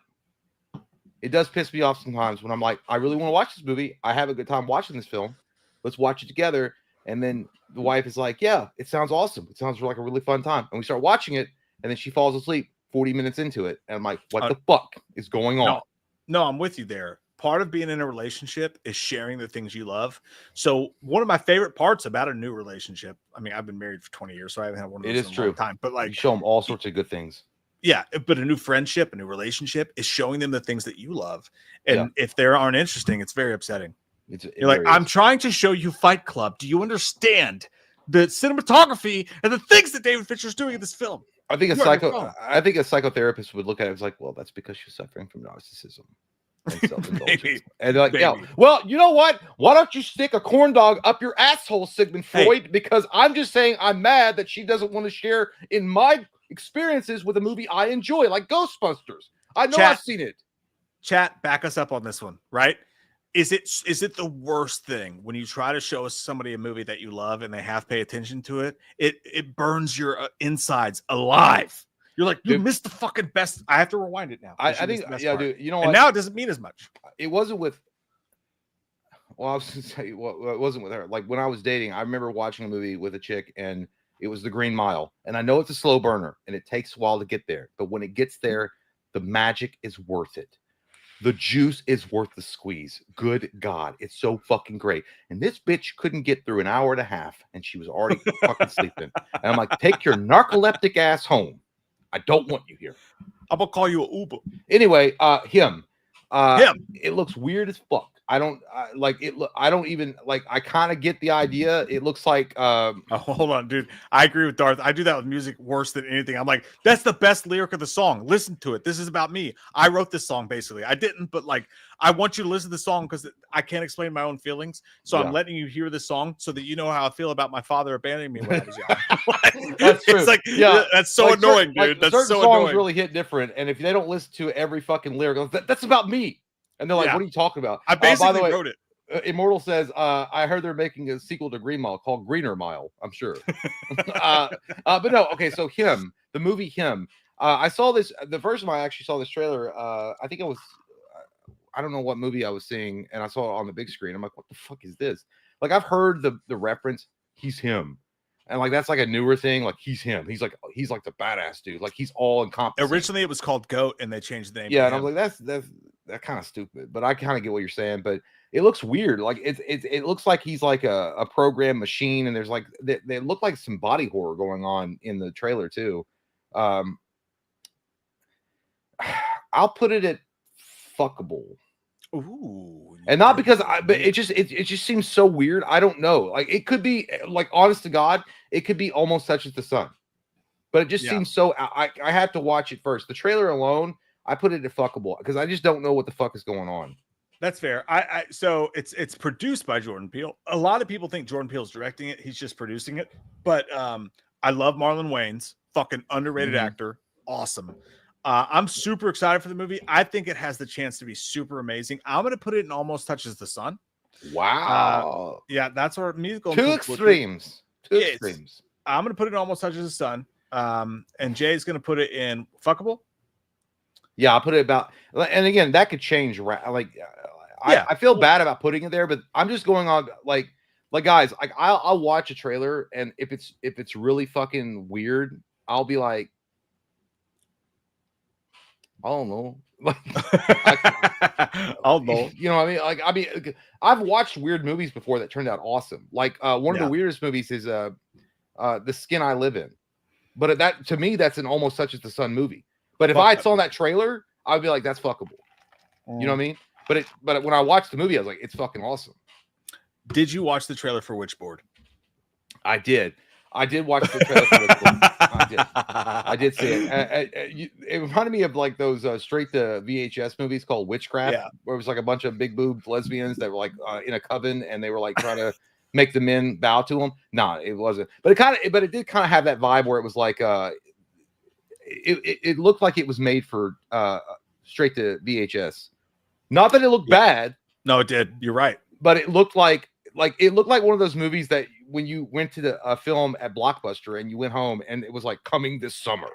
it does piss me off sometimes when I'm like, I really want to watch this movie. I have a good time watching this film. Let's watch it together. And then the wife is like, yeah, it sounds awesome. It sounds like a really fun time. And we start watching it, and then she falls asleep 40 minutes into it. And I'm like, what the fuck is going on? No, I'm with you there. Part of being in a relationship is sharing the things you love. So one of my favorite parts about a new relationship, I mean, I've been married for 20 years, so I haven't had one of those in a long time. But like, you show them all sorts of good things. Yeah, but a new friendship, a new relationship is showing them the things that you love. And if they aren't interesting, it's very upsetting. You're like, I'm trying to show you Fight Club. Do you understand the cinematography and the things that David Fincher's doing in this film? I think a psychotherapist would look at it as like, well, that's because she's suffering from narcissism. And self-indulgence. And they're like, yeah, well, you know what? Why don't you stick a corn dog up your asshole, Sigmund Freud? Hey. Because I'm just saying I'm mad that she doesn't want to share in my experiences with a movie I enjoy, like Ghostbusters. I know I've seen it. Chat, back us up on this one, right? Is it the worst thing when you try to show somebody a movie that you love and they have to pay attention to it? It burns your insides alive. You're like, you missed the fucking best. I have to rewind it now. I think, yeah, dude. You know what? And now it doesn't mean as much. It wasn't with. Well, I was going to say, it wasn't with her. Like when I was dating, I remember watching a movie with a chick, and it was The Green Mile. And I know it's a slow burner, and it takes a while to get there. But when it gets there, the magic is worth it. The juice is worth the squeeze. Good God, it's so fucking great. And this bitch couldn't get through an hour and a half, and she was already fucking sleeping. And I'm like, take your narcoleptic ass home. I don't want you here. I'm gonna call you an Uber. Anyway, him. Him. It looks weird as fuck. I don't like it. I don't even like. I kind of get the idea. It looks like. Oh, hold on, dude. I agree with Darth. I do that with music worse than anything. I'm like, that's the best lyric of the song. Listen to it. This is about me. I wrote this song basically. I didn't, but like, I want you to listen to the song because I can't explain my own feelings. So I'm letting you hear the song so that you know how I feel about my father abandoning me when I was young. That's true. It's like, yeah, that's so like annoying, certain, dude. like, That's certain so songs annoying. really hit different, and if they don't listen to every fucking lyric, that's about me. And they're like, Yeah. "What are you talking about?" I basically by the way, wrote it. Immortal says, I heard they're making a sequel to Green Mile called Greener Mile. I'm sure. But no, okay. So him, the movie Him. I saw this the first time I actually saw this trailer. I think it was, I don't know what movie I was seeing, and I saw it on the big screen. I'm like, what the fuck is this? Like I've heard the reference. He's him. And like that's like a newer thing. Like he's him. He's like the badass dude. Like he's all encompassing. Originally, it was called Goat, and they changed the name. Yeah, and I'm like, that's kind of stupid. But I kind of get what you're saying. But it looks weird. Like it looks like he's like a program machine, and there's like they look like some body horror going on in the trailer too. I'll put it at fuckable. Ooh, and not because but it just seems so weird. I don't know. Like it could be like honest to God, it could be almost Touch as the Sun, but it just seems so. I have to watch it first. The trailer alone, I put it at fuckable because I just don't know what the fuck is going on. That's fair. So it's produced by Jordan Peele. A lot of people think Jordan Peele's directing it. He's just producing it. But I love Marlon Wayans, fucking underrated actor. Awesome. I'm super excited for the movie. I think it has the chance to be super amazing. I'm going to put it in Almost Touches the Sun. Wow. Yeah, that's our musical. Two extremes. Extremes. I'm going to put it in Almost Touches the Sun. And Jay's going to put it in Fuckable. Yeah, I'll put it about, and again, that could change. Like, I feel bad about putting it there, but I'm just going on like guys, like I'll watch a trailer, and if it's really fucking weird, I'll be like, I don't know. Like, I'll know. You know what I mean? I've watched weird movies before that turned out awesome. Like one of the weirdest movies is The Skin I Live In. But that to me, that's an Almost Touches the Sun movie. But if I saw that trailer, I'd be like, that's fuckable. You know what I mean? But when I watched the movie, I was like, it's fucking awesome. Did you watch the trailer for Witchboard? I did. I did watch the trailer for Witchboard. I did see it. It reminded me of like those straight to VHS movies called Witchcraft, where it was like a bunch of big boobed lesbians that were like in a coven, and they were like trying to make the men bow to them. No, it wasn't. But it did kind of have that vibe where it was like it looked like it was made for straight to VHS. Not that it looked bad. No, it did. You're right. But it looked like one of those movies that when you went to the film at Blockbuster and you went home and it was like coming this summer,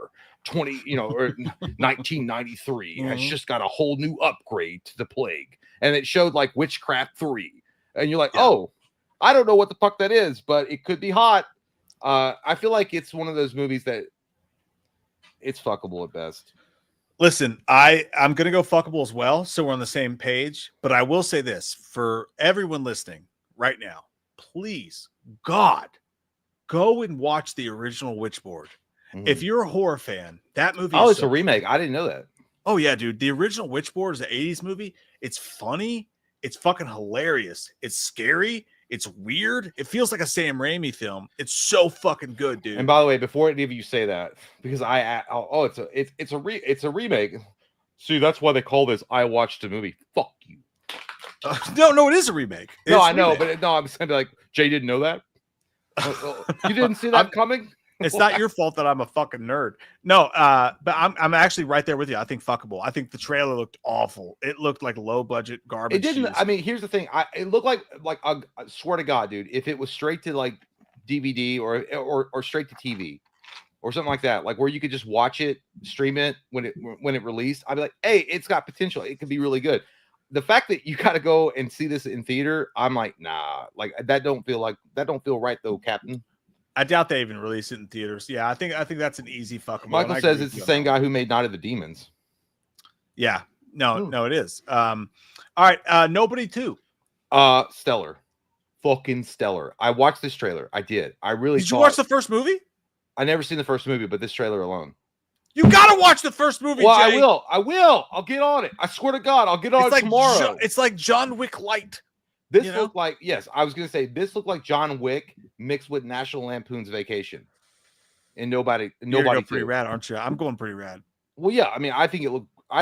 or 1993 has just got a whole new upgrade to the plague, and it showed like Witchcraft 3, and you're like, oh, I don't know what the fuck that is, but it could be hot. I feel like it's one of those movies that it's fuckable at best. Listen, I'm going to go fuckable as well, so we're on the same page. But I will say this for everyone listening right now, please, God, go and watch the original Witchboard. If you're a horror fan, that movie. Oh, it's a remake. I didn't know that. Oh yeah, dude. The original Witchboard is an 80s movie. It's funny. It's fucking hilarious. It's scary. It's weird. It feels like a Sam Raimi film. It's so fucking good, dude. And by the way, before any of you say that, because it's a remake. See, that's why they call this I Watched a Movie. Fuck you. No, it is a remake. No, I know, but no, I'm saying like Jay didn't know that. You didn't see that coming. It's not your fault that I'm a fucking nerd. No, but I'm actually right there with you. I think fuckable. I think the trailer looked awful. It looked like low budget garbage. It didn't. Cheese. I mean, here's the thing. It looked like I swear to God, dude. If it was straight to like DVD or straight to TV or something like that, like where you could just watch it, stream it when it released, I'd be like, hey, it's got potential. It could be really good. The fact that you got to go and see this in theater, I'm like, nah. Like that don't feel right though, Captain. I doubt they even release it in theaters. Yeah, I think that's an easy fuck. Michael says it's the same guy who made Night of the Demons. Yeah, No, it is. All right, Nobody too. Stellar. Fucking stellar. I watched this trailer. I did. I really Did you watch the first movie? I never seen the first movie, but this trailer alone. You gotta watch the first movie. Well, Jay. I will. I'll get on it. I swear to God, I'll get on it tomorrow. It's like John Wick light. This looked like, yes, I was gonna say this looked like John Wick mixed with National Lampoon's Vacation. And nobody pretty rad, aren't you? I'm going pretty rad. Well, yeah, I mean, I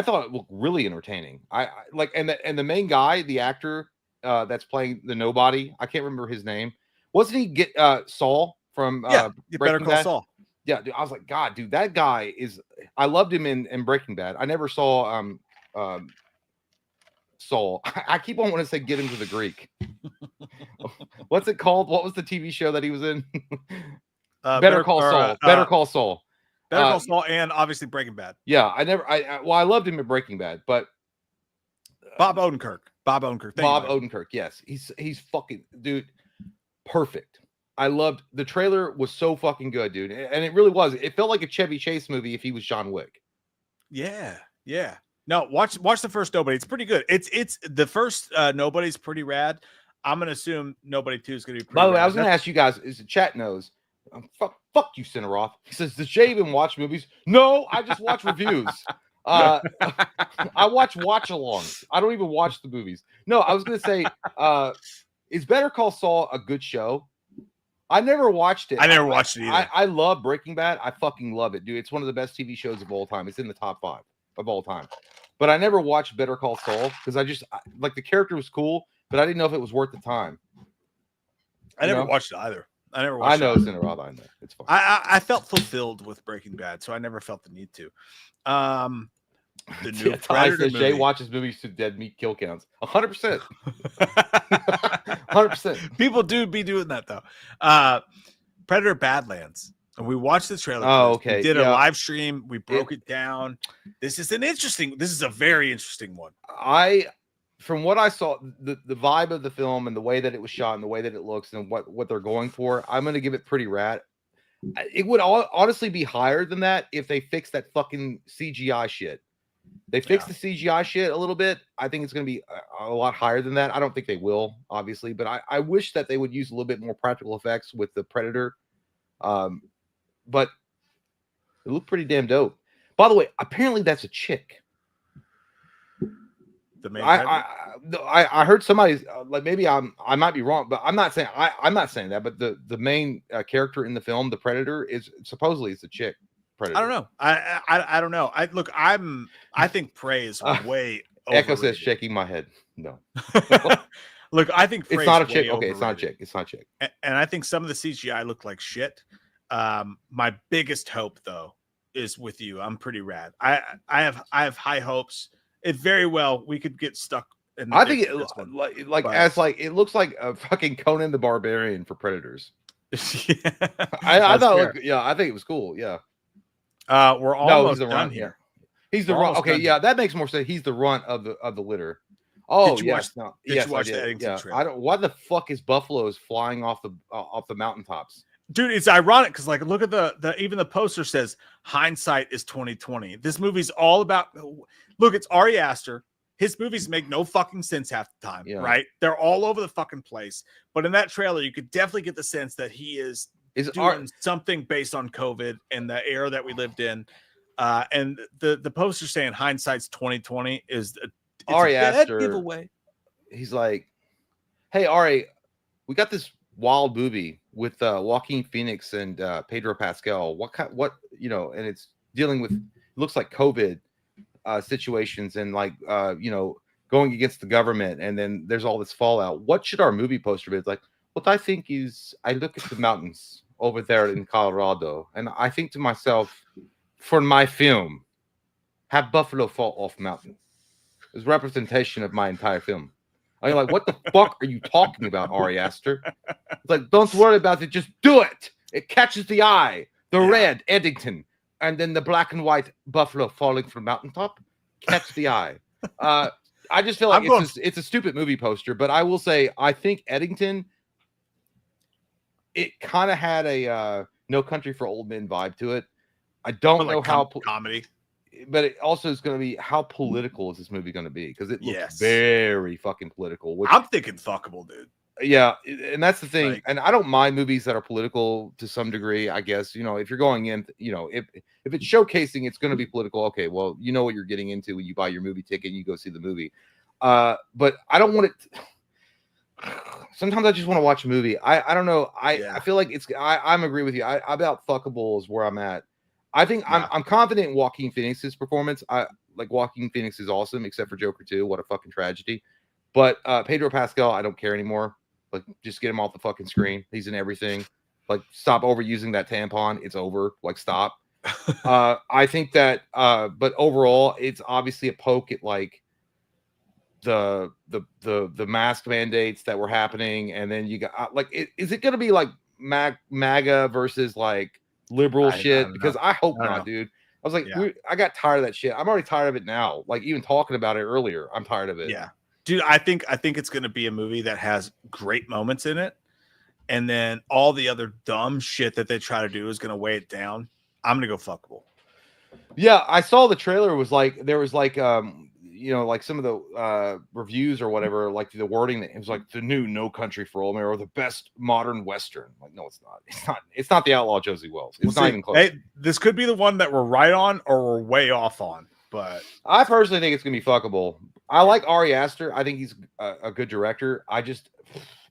thought it looked really entertaining. I like, and the main guy, the actor that's playing the nobody, I can't remember his name. Wasn't he Saul from Better Call Saul? Yeah, dude, I was like, God, dude, that guy is. I loved him in Breaking Bad. I never saw Saul. I keep on wanting to say get him to the Greek. What's it called? What was the TV show that he was in? Better Call Saul. Better Call Saul. Better Call Saul, and obviously Breaking Bad. Yeah, I loved him in Breaking Bad, but Bob Odenkirk. Odenkirk. Yes, he's fucking dude. Perfect. I loved the trailer. Was so fucking good, dude, and it really was. It felt like a Chevy Chase movie if he was John Wick. Yeah. No, watch the first Nobody. It's pretty good. It's the first Nobody's pretty rad. I'm gonna assume Nobody 2 is gonna be pretty By the way, rad. I was gonna ask you guys, is the chat knows. Fuck you, Cineroth. He says, does Jay even watch movies? No, I just watch reviews. I watch alongs. I don't even watch the movies. No, I was gonna say, is Better Call Saul a good show? I never watched it. I never watched it either. I love Breaking Bad. I fucking love it, dude. It's one of the best TV shows of all time. It's in the top 5 of all time. But I never watched Better Call Saul because like the character was cool, but I didn't know if it was worth the time. I never watched it either. I never watched it. I know, Cineroth. I know. It's fine. I felt fulfilled with Breaking Bad, so I never felt the need to. The new Predator says movie. Jay watches movies to dead meat kill counts. 100%. 100%. People do be doing that though. Predator Badlands. And we watched the trailer. Oh, okay. We did a live stream. We broke it down. This is a very interesting one. From what I saw, the vibe of the film and the way that it was shot and the way that it looks and what they're going for, I'm going to give it pretty rad. It would honestly be higher than that if they fixed that fucking CGI shit. They fixed the CGI shit a little bit. I think it's going to be a lot higher than that. I don't think they will, obviously, but I wish that they would use a little bit more practical effects with the Predator. But it looked pretty damn dope. By the way, apparently that's a chick. The main I heard somebody like maybe I might be wrong, but I'm not saying that. But the main character in the film, the Predator, is supposedly it's a chick. Predator. I don't know. I don't know. I think Prey is way. Echo says shaking my head. No. Look, I think it's not a chick. Okay, it's not a chick. It's not a chick. And I think some of the CGI looked like shit. My biggest hope though is with you. I'm pretty rad. I have high hopes. It very well we could get stuck. I think it looks like a fucking Conan the Barbarian for Predators. Yeah, I thought. I think it was cool. Yeah. We're almost he's the done runt here. He's the runt. Okay, yeah, that makes more sense. He's the runt of the litter. Oh, yes. Did you watch the Eddington trailer? I don't. Why the fuck is buffaloes flying off the mountaintops? Dude, it's ironic because like look at the even the poster says hindsight is 2020. This movie's all about look, it's Ari Aster. His movies make no fucking sense half the time, right? They're all over the fucking place. But in that trailer, you could definitely get the sense that he is doing something based on COVID and the era that we lived in. And the poster saying hindsight's 2020 is Ari Aster giveaway. He's like, hey Ari, we got this wild movie with Joaquin Phoenix and Pedro Pascal. And it's dealing with looks like COVID situations and like going against the government, and then there's all this fallout. What should our movie poster be? It's like, what I think is I look at the mountains over there in Colorado and I think to myself, for my film, have buffalo fall off mountain. It's representation of my entire film. I'm like, what the fuck are you talking about, Ari Aster? It's like, don't worry about it, just do it. It catches the eye. The red Eddington, and then the black and white buffalo falling from mountaintop catch the eye. I just feel like it's a stupid movie poster, but I will say I think Eddington, it kind of had a No Country for Old Men vibe to it. I don't know how comedy. but it also is going to be how political is this movie going to be? Because it looks Yes. very fucking political. Which, I'm thinking fuckable, dude. yeah, and that's the thing. Like- And I don't mind movies that are political to some degree. I guess, you know, if you're going in, you know, if it's showcasing, it's going to be political. Okay, well, you know what you're getting into when you buy your movie ticket and you go see the movie. But I don't want it. Sometimes I just want to watch a movie. I don't know. I feel like I'm agree with you. I about fuckable is where I'm at. I think I'm confident in Joaquin Phoenix's performance. I like Joaquin Phoenix is awesome, except for Joker 2. What a fucking tragedy. But Pedro Pascal, I don't care anymore. Like, just get him off the fucking screen. He's in everything. Like, stop overusing that tampon. It's over. Like, stop. I think that but overall, it's obviously a poke at like the mask mandates that were happening, and then you got like, is it gonna be like MAGA versus like liberal shit? Because I hope not, dude. I was like, I got tired of that shit. I'm already tired of it now. Like, even talking about it earlier, I'm tired of it. Yeah, dude. I think it's gonna be a movie that has great moments in it, and then all the other dumb shit that they try to do is gonna weigh it down. I'm gonna go fuckable. Yeah, I saw the trailer. Was like, there was like you know, like some of the reviews or whatever, like the wording, that it was like the new No Country for Old Men or the best modern Western. Like, no, it's not. It's not the Outlaw Josie Wells. It's not even close. Hey, this could be the one that we're right on or we're way off on. But I personally think it's gonna be fuckable. I like Ari Aster. I think he's a good director. I just,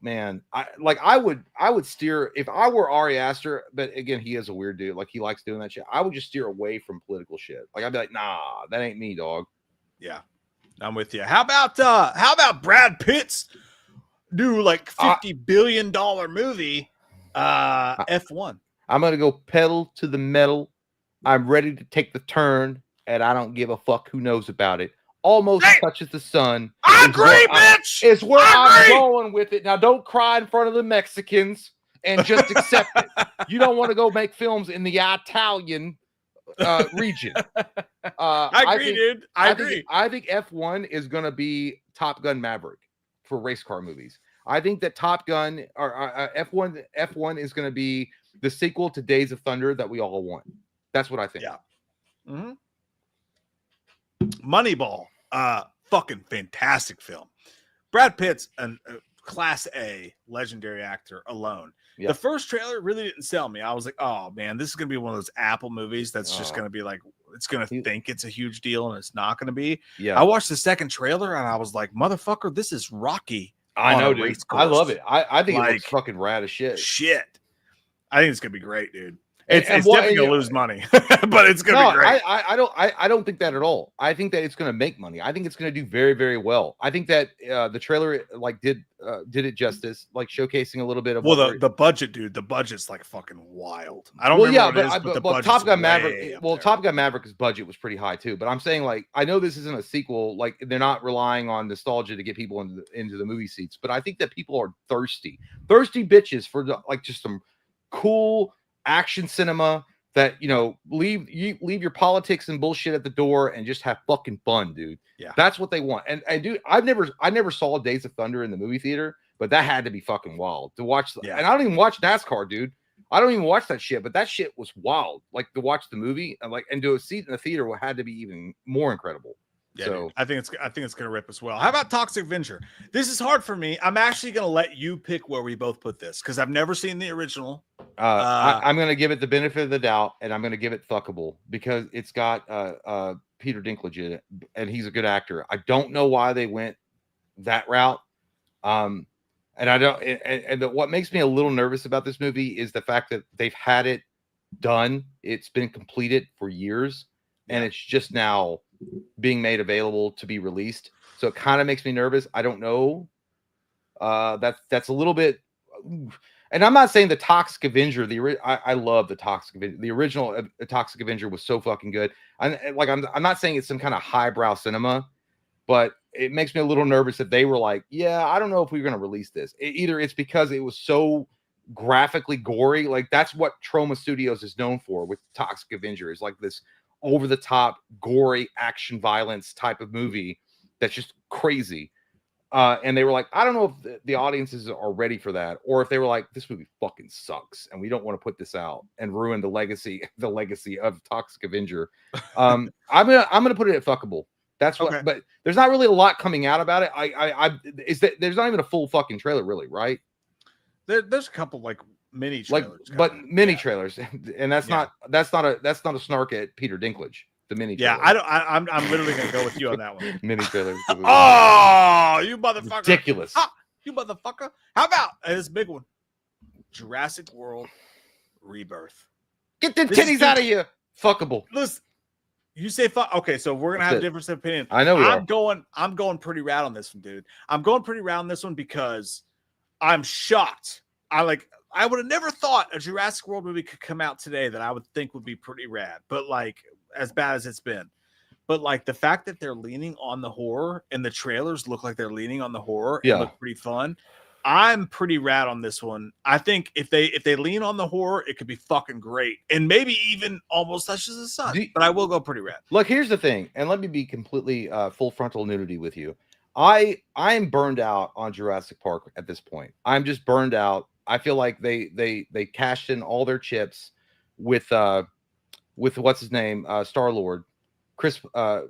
man, I would steer if I were Ari Aster, but again, he is a weird dude. Like, he likes doing that shit. I would just steer away from political shit. Like, I'd be like, nah, that ain't me, dog. Yeah, I'm with you. How about Brad Pitt's new like $50 billion movie, F1? I'm gonna go pedal to the metal. I'm ready to take the turn, and I don't give a fuck who knows about it. Almost touches the sun. I agree, bitch. It's where I'm going with it. Now, don't cry in front of the Mexicans and just accept it. You don't want to go make films in the Italian region. I agree, dude. I agree. I think F1 is going to be Top Gun Maverick for race car movies. I think that Top Gun or F1 is going to be the sequel to Days of Thunder that we all want. That's what I think. Yeah. Mm-hmm. Moneyball, fucking fantastic film. Brad Pitt's a class A legendary actor alone. Yep. The first trailer really didn't sell me. I was like, oh man, this is gonna be one of those Apple movies that's just gonna be like, it's gonna think it's a huge deal and it's not gonna be. Yeah. I watched the second trailer and I was like, motherfucker, this is Rocky. I know, dude. I love it. I think it looks fucking rad as shit. I think it's gonna be great, dude. It's definitely gonna lose money, but it's gonna be great. I don't think that at all. I think that it's gonna make money. I think it's gonna do very, very well. I think that the trailer like did it justice, like showcasing a little bit of the budget, dude. The budget's like fucking wild. I don't remember what it is, but the budget's Top Gun Maverick. Well, Top Gun Maverick's budget was pretty high too. But I'm saying, like, I know this isn't a sequel. Like, they're not relying on nostalgia to get people into the movie seats. But I think that people are thirsty bitches for like just some cool action cinema that, you know, leave your politics and bullshit at the door and just have fucking fun, dude. Yeah, that's what they want. And dude, I never saw Days of Thunder in the movie theater, but that had to be fucking wild to watch. And I don't even watch NASCAR, dude. I don't even watch that shit, but that shit was wild. Like, to watch the movie and do a seat in the theater had to be even more incredible. Yeah, so I think it's gonna rip as well. How about Toxic Avenger? This is hard for me. I'm actually gonna let you pick where we both put this because I've never seen the original. I'm gonna give it the benefit of the doubt, and I'm gonna give it fuckable because it's got Peter Dinklage in it, and he's a good actor. I don't know why they went that route. And I don't. And what makes me a little nervous about this movie is the fact that they've had it done. It's been completed for years, and it's just now being made available to be released. So it kind of makes me nervous. I don't know. That's a little bit. And I'm not saying the Toxic Avenger. I love the Toxic Avenger. The original Toxic Avenger was so fucking good. I'm not saying it's some kind of highbrow cinema, but it makes me a little nervous that they were like, yeah, I don't know if we're going to release this. Either it's because it was so graphically gory. Like, that's what Troma Studios is known for with Toxic Avenger, is like this over the top, gory action violence type of movie that's just crazy. And they were like, I don't know if the audiences are ready for that, or if they were like, this movie fucking sucks, and we don't want to put this out and ruin the legacy of Toxic Avenger. I'm gonna put it at fuckable. That's what. Okay. But there's not really a lot coming out about it. Is that there's not even a full fucking trailer, really, right? There's a couple like mini trailers, mini trailers, and that's not a snark at Peter Dinklage. The mini trailer. I'm literally gonna go with you on that one. Mini trailers. Oh, you motherfucker! Ridiculous. You motherfucker! How about this big one? Jurassic World Rebirth. Get the titties out of here. Fuckable. Listen, you say fuck. Okay, so we're gonna have a difference of opinion. I know I'm going pretty rad on this one, dude. I'm going pretty rad on this one because I'm shocked. I would have never thought a Jurassic World movie could come out today that I would think would be pretty rad, but like as bad as it's been. But like the fact that they're leaning on the horror and the trailers look like they're leaning on the horror and look pretty fun. I'm pretty rad on this one. I think if they lean on the horror, it could be fucking great. And maybe even almost touches the sun. But I will go pretty rad. Look, here's the thing, and let me be completely full frontal nudity with you. I am burned out on Jurassic Park at this point. I'm just burned out. I feel like they cashed in all their chips with what's his name, Star-Lord, Chris Pratt.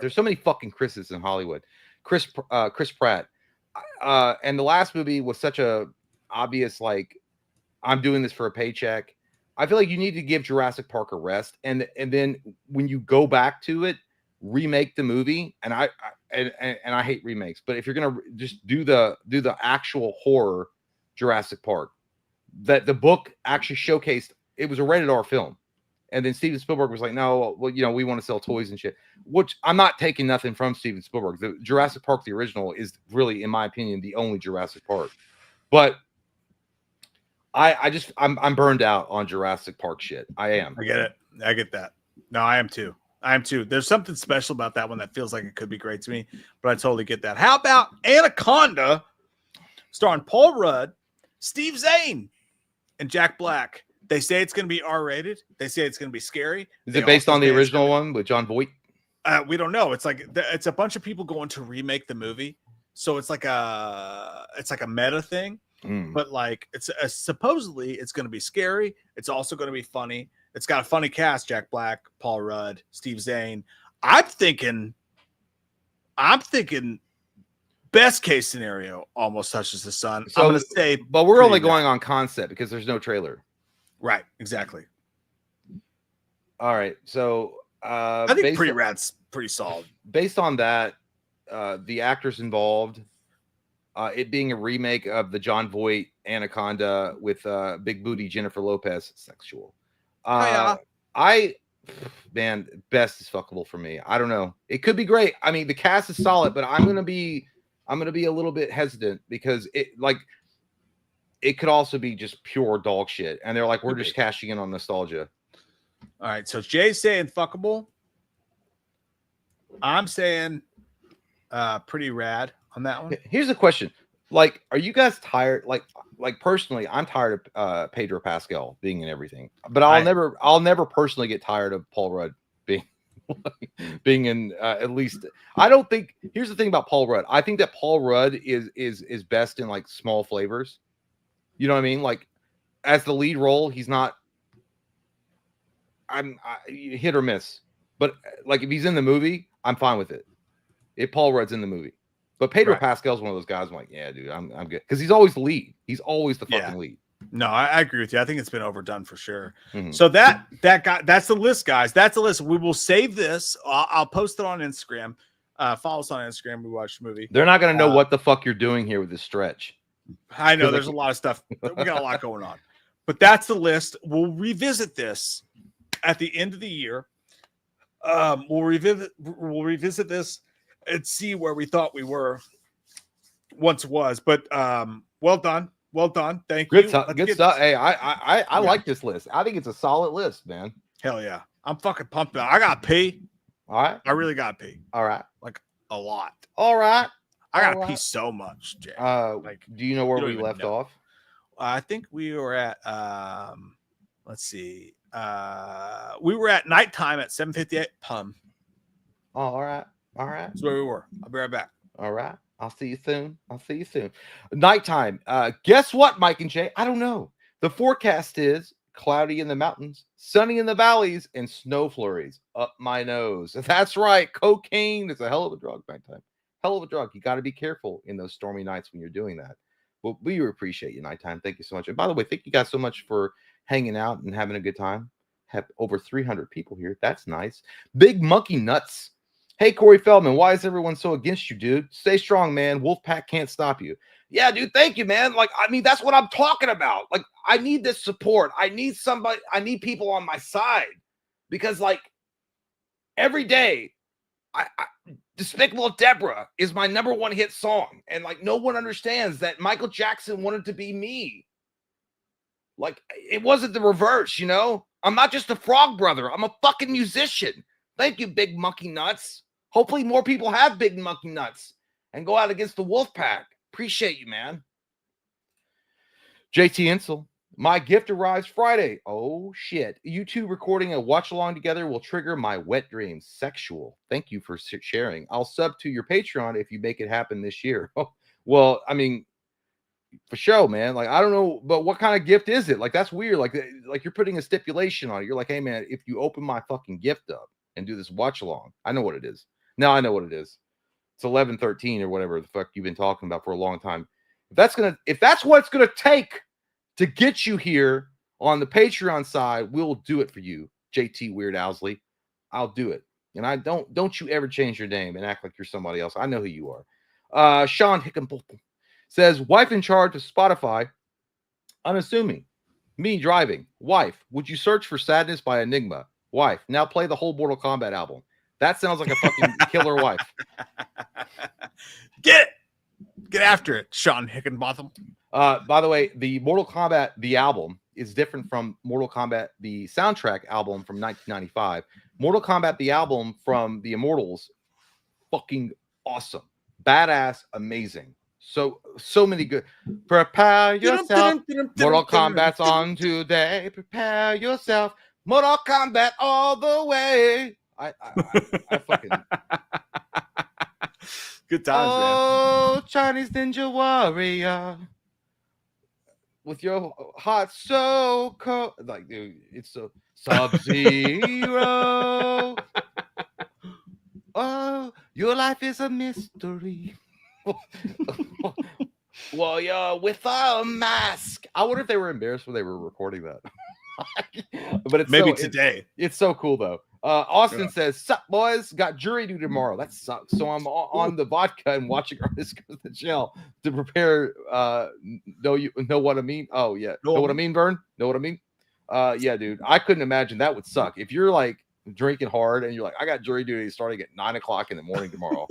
There's so many fucking Chris's in Hollywood. Chris Pratt. And the last movie was such a obvious, like, I'm doing this for a paycheck. I feel like you need to give Jurassic Park a rest, and then when you go back to it, remake the movie. And I hate remakes, but if you're gonna just do the actual horror Jurassic Park, that the book actually showcased, it was a rated R film. And then Steven Spielberg was like, no, well, we want to sell toys and shit, which I'm not taking nothing from Steven Spielberg. The Jurassic Park, the original, is really, in my opinion, the only Jurassic Park. But I'm burned out on Jurassic Park shit. I am. I get it. I get that. No, I am too. There's something special about that one that feels like it could be great to me, but I totally get that. How about Anaconda, starring Paul Rudd, Steve Zahn, and Jack Black? They say it's going to be R-rated. They say it's going to be scary. Is it based on the original one with John Voight? We don't know. It's like it's a bunch of people going to remake the movie, so it's like a meta thing. But like it's supposedly it's going to be scary. It's also going to be funny. It's got a funny cast: Jack Black, Paul Rudd, Steve Zahn. I'm thinking best case scenario almost touches the sun. So, I'm going to say, but we're only going on concept because there's no trailer. Right, exactly. All right, so I think pretty rad's pretty solid. Based on that, the actors involved, it being a remake of the John Voight Anaconda with big booty Jennifer Lopez, sexual. Best is fuckable for me. I don't know. It could be great. I mean, the cast is solid, but I'm gonna be a little bit hesitant because it could also be just pure dog shit. And they're like, we're just cashing in on nostalgia. All right. So Jay's saying fuckable. I'm saying pretty rad on that one. Here's the question. Like, are you guys tired? Like personally, I'm tired of Pedro Pascal being in everything. But I'll never personally get tired of Paul Rudd being in at least. I don't think. Here's the thing about Paul Rudd. I think that Paul Rudd is best in like small flavors. You know what I mean? Like, as the lead role, he's not. I'm hit or miss, but like if he's in the movie, I'm fine with it. If Paul Rudd's in the movie, but Pedro Pascal's one of those guys. I'm like, yeah, dude, I'm good because he's always the lead. He's always the fucking lead. No, I agree with you. I think it's been overdone for sure. So that's the list, guys. That's the list. We will save this. I'll post it on Instagram. Follow us on Instagram. We watch the movie. They're not gonna know what the fuck you're doing here with this stretch. I know there's a lot of stuff. We got a lot going on, but that's the list. We'll revisit this at the end of the year. We'll revisit this and see where we thought we were once was. But well done. Thank you. Good stuff. Hey, I like this list. I think it's a solid list, man. Hell yeah. I'm fucking pumped. I got to pee. All right. I really got to pee. All right. Like a lot. All right. I got to pee so much, Jay. Do you know where we left off? I think we were at, let's see. We were at nighttime at 7:58. Oh, all right. All right. That's where we were. I'll be right back. All right. I'll see you soon. Nighttime. Guess what, Mike and Jay? I don't know. The forecast is cloudy in the mountains, sunny in the valleys, and snow flurries up my nose. That's right. Cocaine is a hell of a drug nighttime. Hell of a drug. You got to be careful in those stormy nights when you're doing that. Well, we appreciate you, Nighttime. Thank you so much. And by the way, thank you guys so much for hanging out and having a good time. Have over 300 people here. That's nice. Big Monkey Nuts. Hey, Corey Feldman, why is everyone so against you, dude? Stay strong, man. Wolfpack can't stop you. Yeah, dude, thank you, man. Like, I mean, that's what I'm talking about. Like, I need this support. I need somebody. I need people on my side because, like, every day, Despicable Deborah is my #1 hit song. And, like, no one understands that Michael Jackson wanted to be me. Like, it wasn't the reverse, you know? I'm not just a frog brother. I'm a fucking musician. Thank you, Big Monkey Nuts. Hopefully more people have Big Monkey Nuts and go out against the Wolfpack. Appreciate you, man. JT Insel. My gift arrives Friday. Oh, shit. You two recording a watch-along together will trigger my wet dreams. Sexual. Thank you for sharing. I'll sub to your Patreon if you make it happen this year. Well, I mean, for sure, man. Like, I don't know, but what kind of gift is it? Like, that's weird. Like you're putting a stipulation on it. You're like, hey, man, if you open my fucking gift up and do this watch-along, I know what it is. Now I know what it is. It's 11:13 or whatever the fuck you've been talking about for a long time. If that's what it's gonna take to get you here on the Patreon side, we'll do it for you, JT Weird Owsley. I'll do it. And I don't you ever change your name and act like you're somebody else. I know who you are. Sean Hickenpolton says, wife in charge of Spotify, unassuming. Me driving. Wife, would you search for Sadness by Enigma? Wife, now play the whole Mortal Kombat album. That sounds like a fucking killer wife. Get after it, Sean Hickenbotham. By the way, the Mortal Kombat, the album, is different from Mortal Kombat, the soundtrack album from 1995. Mortal Kombat, the album from the Immortals, fucking awesome. Badass, amazing. So many good. Prepare yourself. Mortal Kombat's on today. Prepare yourself. Mortal Kombat all the way. I fucking good times, man. Oh, Chinese Ninja Warrior, with your heart so cold, like, dude, it's so Sub-Zero. Oh, your life is a mystery. Well, yeah, with a mask. I wonder if they were embarrassed when they were recording that. But it's maybe today. It's so cool though. Austin says, "Sup, boys? Got jury duty tomorrow. That sucks. So I'm on the vodka and watching Artist Goes to Jail to prepare. Know what I mean? Oh yeah, know what I mean, Vern? Know what I mean? Yeah, dude. I couldn't imagine that would suck if you're like drinking hard and you're like, I got jury duty starting at 9 o'clock in the morning tomorrow.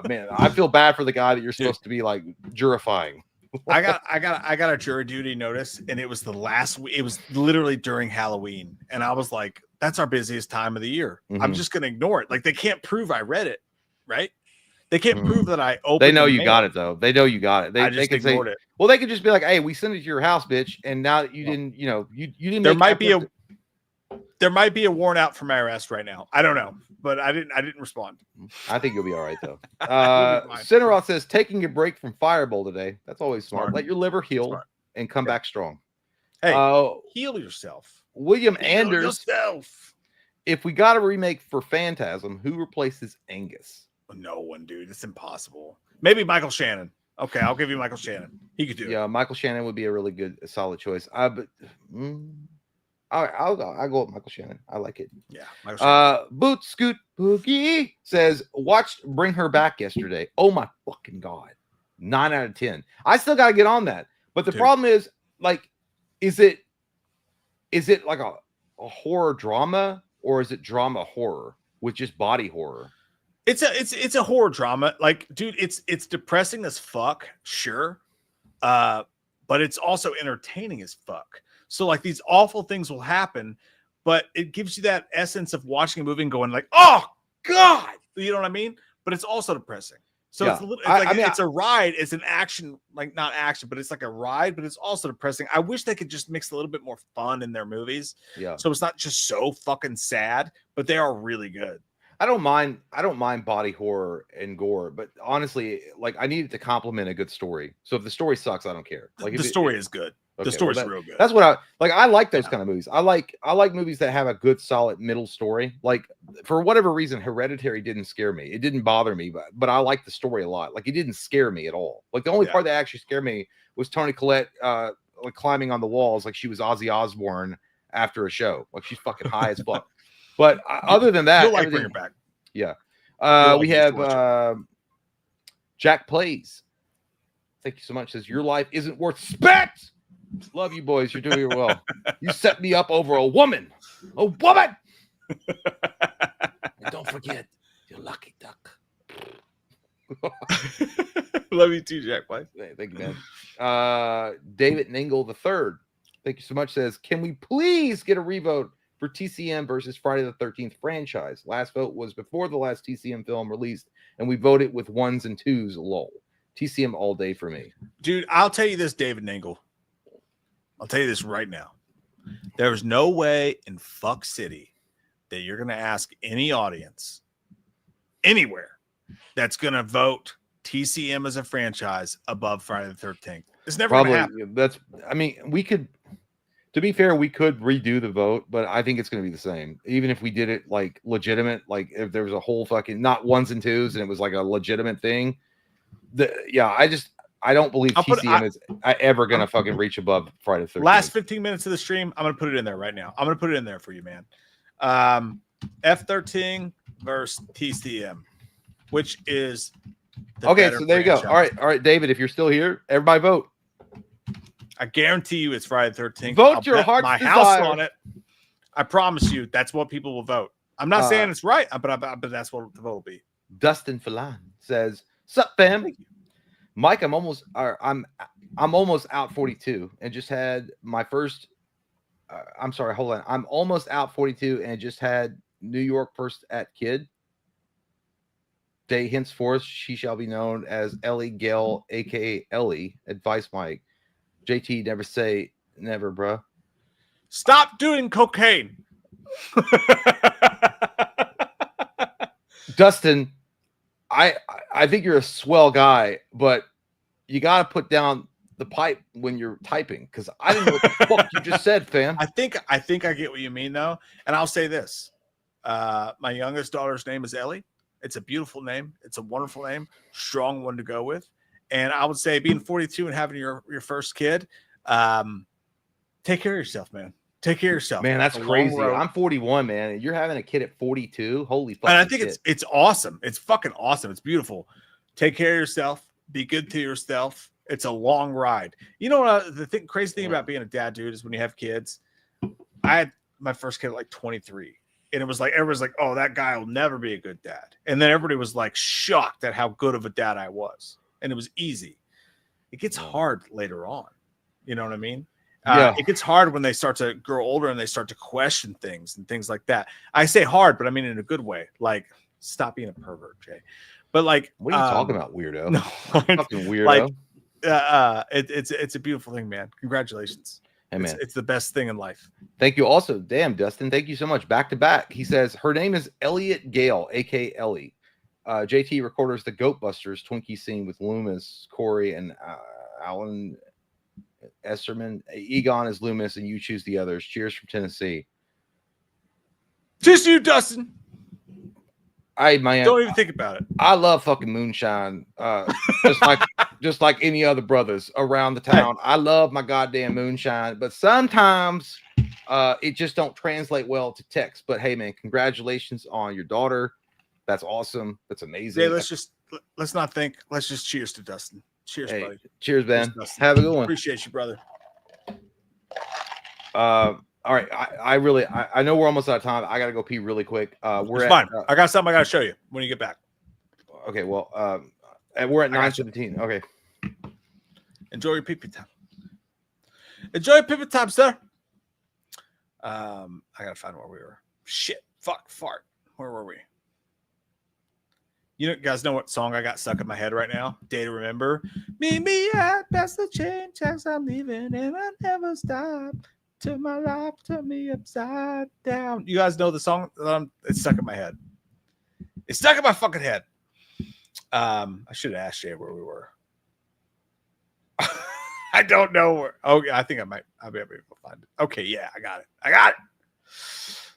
Man, I feel bad for the guy that you're supposed to be like jurifying. I got a jury duty notice, and it was it was literally during Halloween, and I was like, that's our busiest time of the year. Mm-hmm. I'm just gonna ignore it. Like, they can't prove I read it, right? They can't prove that I opened. They know you got it though. They know you got it. They can ignored say, it. Well, they could just be like, hey, we sent it to your house, bitch, and now that you didn't, you didn't. There might be a warrant out for my arrest right now. I don't know, but I didn't respond. I think you'll be all right though. Cineroth says, taking a break from Fireball today. That's always smart. Let your liver heal and come back strong. Hey, heal yourself. William Anders. If we got a remake for Phantasm, who replaces Angus? No one, dude. It's impossible. Maybe Michael Shannon. Okay, I'll give you Michael Shannon. He could do it. Yeah, Michael Shannon would be a really good, solid choice. But I'll go with Michael Shannon. I like it. Yeah. Boot Scoot Boogie says, watched Bring Her Back yesterday. Oh my fucking God. 9 out of 10. I still got to get on that. But the problem is, like, is it like a horror drama, or is it drama horror with just body horror? It's a horror drama. Like, dude, it's depressing as fuck, sure. But it's also entertaining as fuck. So, like, these awful things will happen, but it gives you that essence of watching a movie and going like, oh God, you know what I mean? But it's also depressing. So yeah. It's a ride. It's an action, like, not action, but it's like a ride, but it's also depressing. I wish they could just mix a little bit more fun in their movies. Yeah. So it's not just so fucking sad, but they are really good. I don't mind body horror and gore, but honestly, like I need it to complement a good story. So if the story sucks, I don't care. Like The story is good. okay, The story's well, real good. That's what I like. I like those kind of movies. I like movies that have a good, solid middle story. Like for whatever reason, Hereditary didn't scare me. It didn't bother me, but I like the story a lot. Like it didn't scare me at all. Like the only part that actually scared me was Toni Collette like climbing on the walls like she was Ozzy Osbourne after a show. Like she's fucking high as fuck. But other than that, you'll like bring her back. Yeah. We have Jack Plays. Thank you so much. Says your life isn't worth spit. Love you boys. You're doing well. You set me up over a woman. A woman. And don't forget your lucky duck. Love you too, Jack Plays. Thank you, man. David Ningle III. Thank you so much. Says, can we please get a revote for TCM versus Friday the 13th franchise? Last vote was before the last TCM film released, and we voted with 1s and 2s. Lol. TCM all day for me. Dude, I'll tell you this, David Ningle. I'll tell you this right now. There's no way in fuck city that you're going to ask any audience anywhere that's going to vote TCM as a franchise above Friday the 13th. It's never going to happen. We could, to be fair, we could redo the vote, but I think it's going to be the same. Even if we did it like legitimate, like if there was a whole fucking, not 1s and 2s, and it was like a legitimate thing. I don't believe TCM is ever going to fucking reach above Friday the 13th. Last 15 minutes of the stream, I'm going to put it in there right now. I'm going to put it in there for you, man. F13 versus TCM, which is okay. So there you go. All right, David, if you're still here, everybody vote. I guarantee you it's Friday the 13th. Vote your heart's my desire. house on it. I promise you that's what people will vote. I'm not saying it's right, but that's what the vote will be. Dustin Falan says, "Sup, fam? Mike, I'm almost out 42 and just had my first. I'm sorry, hold on. I'm almost out 42 and just had New York first at kid. Day henceforth, she shall be known as Ellie Gale, aka Ellie. Advice, Mike. JT, never say never, bruh. Stop doing cocaine." Dustin, I think you're a swell guy, but you got to put down the pipe when you're typing, because I didn't know what the fuck you just said, fam. I think I get what you mean, though. And I'll say this. My youngest daughter's name is Ellie. It's a beautiful name. It's a wonderful name. Strong one to go with. And I would say being 42 and having your first kid, take care of yourself, man. Take care of yourself. Man, that's crazy. I'm 41, man. And you're having a kid at 42. Holy fuck. And I think it's awesome. It's fucking awesome. It's beautiful. Take care of yourself. Be good to yourself. It's a long ride. You know what? Crazy thing about being a dad, dude, is when you have kids. I had my first kid at like 23. And it was like, everyone's like, oh, that guy will never be a good dad. And then everybody was like shocked at how good of a dad I was. And it was easy. It gets hard later on. You know what I mean? It gets hard when they start to grow older and they start to question things and things like that. I say hard, but I mean in a good way. Like, stop being a pervert, Jay. But like, what are you talking about, weirdo? No, fucking weirdo. Like, it's a beautiful thing, man. Congratulations. Hey, man. It's the best thing in life. Thank you. Also, damn, Dustin, thank you so much. Back to back. He says her name is Elliot Gale, aka Ellie. JT recorders the Goat Busters Twinkie scene with Loomis, Corey, and Alan Esterman. Egon is Loomis, and you choose the others. Cheers from Tennessee. Just you, Dustin. Man, don't even think about it. I love fucking moonshine. Just like any other brothers around the town. I love my goddamn moonshine, but sometimes it just don't translate well to text. But hey, man, congratulations on your daughter. That's awesome. That's amazing. Hey, let's not think. Let's just cheers to Dustin. Cheers, buddy. Cheers, Ben. Have a good one. Appreciate you, brother. All right. I know we're almost out of time. I gotta go pee really quick. It's fine. I got something I gotta show you when you get back. Okay, well, we're at 9:17. Okay. Enjoy your pee-pee time. Enjoy your pee-pee time, sir. I gotta find where we were. Shit. Fuck. Fart. Where were we? You guys know what song I got stuck in my head right now? Day to Remember. Meet me at that's the change as I'm leaving, and I never stop. To my life, turn me upside down. You guys know the song? It's stuck in my head. It's stuck in my fucking head. I should have asked Jay where we were. I don't know where. Oh, I think I'll be able to find it. Okay, yeah, I got it.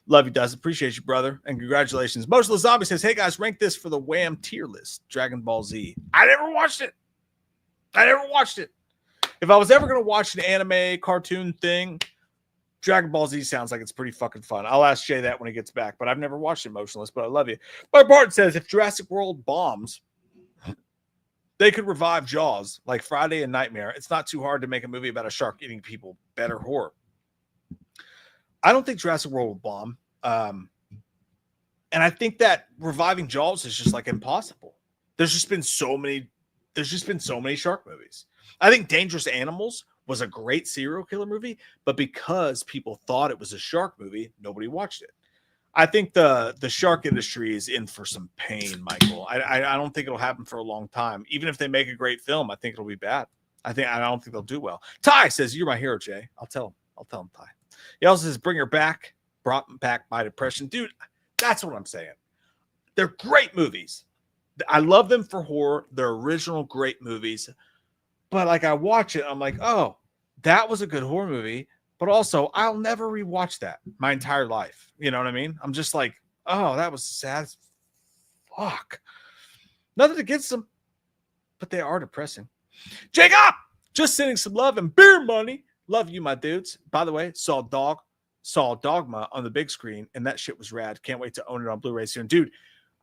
Love you, Dust. Appreciate you, brother. And congratulations. Motionless Zombie says, hey, guys, rank this for the Wham tier list. Dragon Ball Z. I never watched it. If I was ever going to watch an anime cartoon thing, Dragon Ball Z sounds like it's pretty fucking fun. I'll ask Jay that when he gets back, but I've never watched it, Motionless, but I love you. But Barton says, if Jurassic World bombs, they could revive Jaws like Friday and Nightmare. It's not too hard to make a movie about a shark eating people. Better horror. I don't think Jurassic World will bomb. And I think that reviving Jaws is just like impossible. There's just been so many shark movies. I think Dangerous Animals was a great serial killer movie, but because people thought it was a shark movie, nobody watched it. I think the shark industry is in for some pain, Michael. I don't think it'll happen for a long time. Even if they make a great film, I think it'll be bad. I don't think they'll do well. Ty says, you're my hero, Jay. I'll tell him, Ty. He also says, brought back my depression. Dude, that's what I'm saying. They're great movies. I love them for horror. They're original great movies. But like I watch it, I'm like, oh, that was a good horror movie. But also, I'll never rewatch that my entire life. You know what I mean? I'm just like, oh, that was sad as fuck. Nothing against them, but they are depressing. Jacob, just sending some love and beer money. Love you, my dudes. By the way, saw Dogma on the big screen, and that shit was rad. Can't wait to own it on Blu-ray soon. Dude,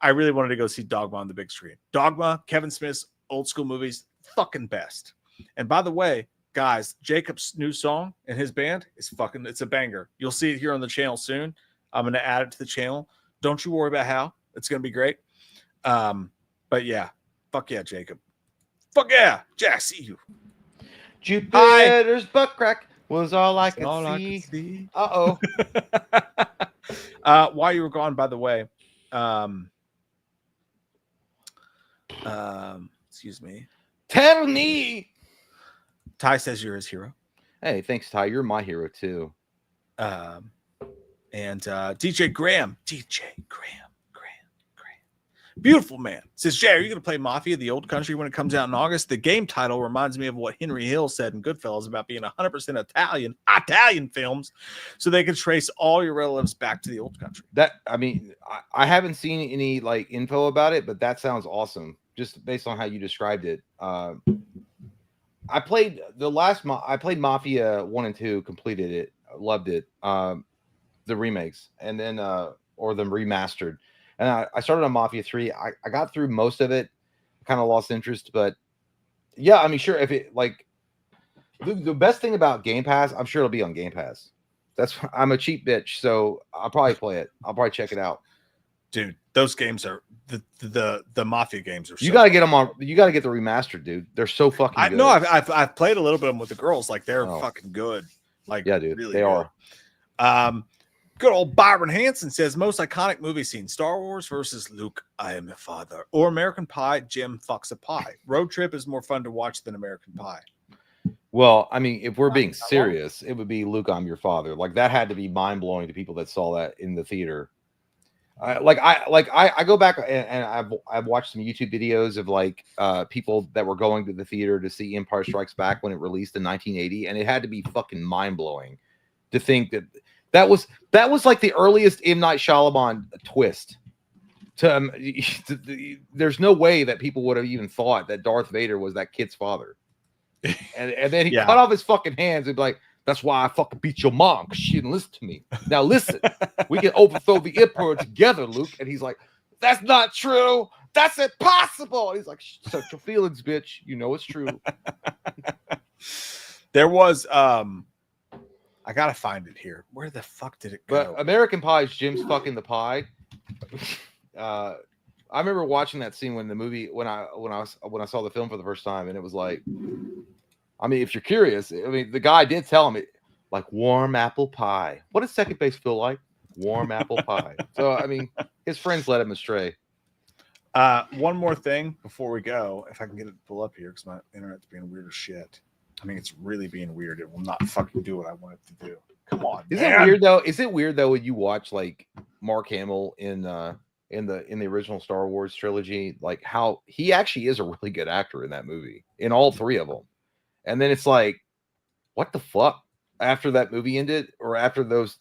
I really wanted to go see Dogma on the big screen. Dogma, Kevin Smith's old school movies, fucking best. And by the way, guys, Jacob's new song and his band is it's a banger. You'll see it here on the channel soon. I'm going to add it to the channel. Don't you worry about how. It's going to be great. But yeah, fuck yeah, Jacob. Fuck yeah, Jack, see you. Jupiter's butt crack was all I could see. Uh-oh. While you were gone, by the way, excuse me. Tell me. Ty says you're his hero. Hey, thanks, Ty. You're my hero, too. And DJ Graham. Beautiful man. Says, Jay, are you going to play Mafia, the Old Country, when it comes out in August? The game title reminds me of what Henry Hill said in Goodfellas about being 100% Italian films, so they can trace all your relatives back to the Old Country. I haven't seen any like info about it, but that sounds awesome. Just based on how you described it. I played Mafia 1 and 2, completed it, loved it. The remakes, and then or the remastered. And I started on Mafia 3. I got through most of it, kind of lost interest, but yeah, I mean, sure. If it like the best thing about Game Pass, I'm sure it'll be on Game Pass. I'm a cheap bitch, so I'll probably play it. I'll probably check it out. Dude, those games are the Mafia games are. You got to get them on. You got to get the remastered, dude. They're so fucking good. No, I've played a little bit of them with the girls. Like they're fucking good. Like yeah, dude, really they good. are. Good old Byron Hansen says most iconic movie scene: Star Wars versus Luke, I am your father, or American Pie, Jim fucks a pie. Road Trip is more fun to watch than American Pie. Well, I mean, if we're being serious, it would be Luke, I'm your father. Like that had to be mind blowing to people that saw that in the theater. I go back and I've watched some YouTube videos of like people that were going to the theater to see Empire Strikes Back when it released in 1980, and it had to be fucking mind blowing to think that was like the earliest M. Night Shyamalan twist. There's no way that people would have even thought that Darth Vader was that kid's father, and then he cut off his fucking hands and be like, that's why I fucking beat your mom, because she didn't listen to me. Now listen, we can overthrow the emperor together, Luke. And he's like, that's not true. That's impossible. And he's like, shut your feelings, bitch. You know it's true. There was I gotta find it here. Where the fuck did it go? But American Pie is Jim's fucking the pie. I remember watching that scene when I saw the film for the first time, and it was like, I mean, if you're curious, I mean, the guy did tell him it like warm apple pie. What does second base feel like? Warm apple pie. So, I mean, his friends led him astray. One more thing before we go, if I can get it to pull up here, because my internet's being weird as shit. I mean, it's really being weird. It will not fucking do what I want it to do. Come on. Is it weird though? Is it weird though when you watch like Mark Hamill in in the original Star Wars trilogy, like how he actually is a really good actor in that movie, in all three of them. And then it's like, what the fuck? After that movie ended, or after those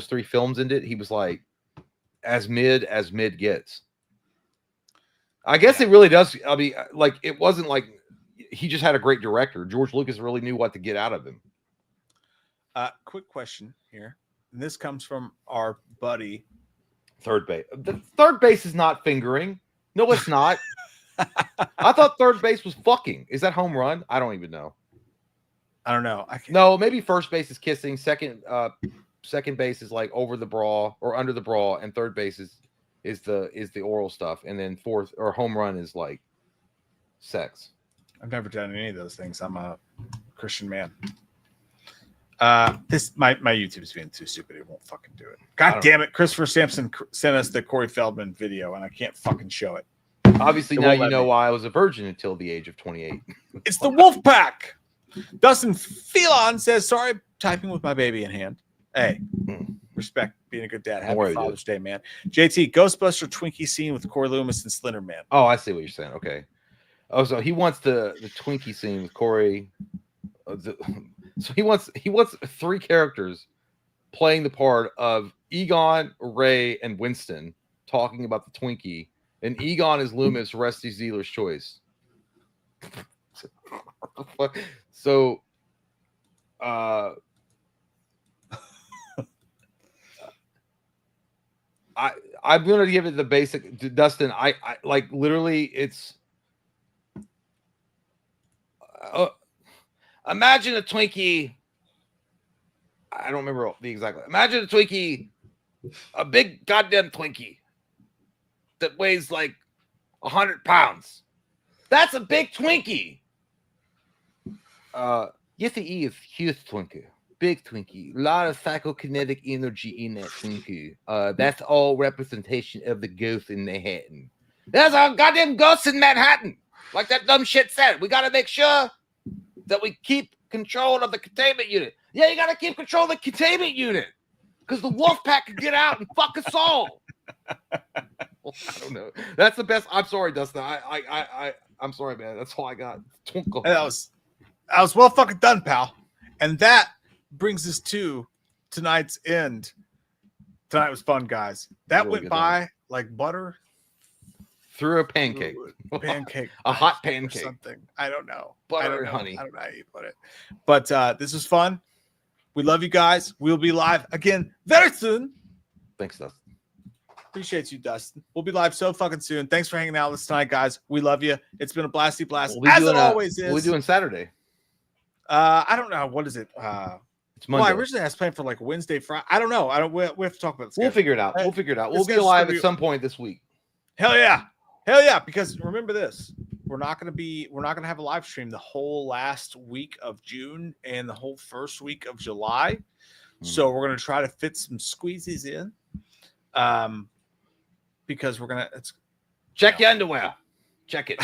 three films ended, he was like as mid gets. I guess it really does. I mean, like, it wasn't like he just had a great director. George Lucas really knew what to get out of him. Quick question here. And this comes from our buddy. Third base. The third base is not fingering. No, it's not. I thought third base was fucking. Is that home run? I don't even know. I don't know. No, maybe first base is kissing. Second base is like over the bra or under the bra, and third base is the oral stuff, and then fourth or home run is like sex. I've never done any of those things. I'm a Christian man. This my YouTube is being too stupid. It won't fucking do it. God damn it! Christopher Sampson sent us the Corey Feldman video, and I can't fucking show it. Obviously, now you know why I was a virgin until the age of 28. It's the Wolf Pack. Dustin Phelan says, "Sorry, typing with my baby in hand." Hey, respect being a good dad. Happy Father's Day, man. JT, Ghostbuster Twinkie scene with Corey Loomis and Slender Man. Oh, I see what you're saying. Okay. Oh, so he wants the Twinkie scene with Corey. So he wants 3 characters playing the part of Egon, Ray, and Winston talking about the Twinkie, and Egon is Loomis, Rusty Zeeler's choice. So, I'm gonna give it the basic. Dustin, I like literally. It's imagine a Twinkie. I don't remember the exact. Imagine a Twinkie, a big goddamn Twinkie that weighs like 100 pounds. That's a big Twinkie. Yes, it is. Huge Twinkie. Big Twinkie. A lot of psychokinetic energy in that Twinkie. That's all representation of the ghost in Manhattan. There's a goddamn ghost in Manhattan. Like that dumb shit said. We got to make sure that we keep control of the containment unit. Yeah, you got to keep control of the containment unit. Because the wolf pack can get out and fuck us all. Well, I don't know. That's the best. I'm sorry, Dustin. I'm sorry, man. That's all I got. Twinkle. That was well fucking done, pal. And that brings us to tonight's end. Tonight was fun, guys. That really went by night. Like butter through a pancake. A hot pancake. Something. I don't know. Butter and honey. I don't know how you put it. But this was fun. We love you guys. We'll be live again very soon. Thanks, Dustin. Appreciate you, Dustin. We'll be live so fucking soon. Thanks for hanging out with us tonight, guys. We love you. It's been a blasty blast, as it always is. What are we doing Saturday? I don't know. What is it? It's Monday. Well, originally I was planning for like Wednesday, Friday. I don't know. We have to talk about this. We'll figure it out. We'll be alive at some point this week. Hell yeah. Because remember this. We're not gonna have a live stream the whole last week of June and the whole first week of July. So we're gonna try to fit some squeezies in. Because we're gonna check your underwear. Check it.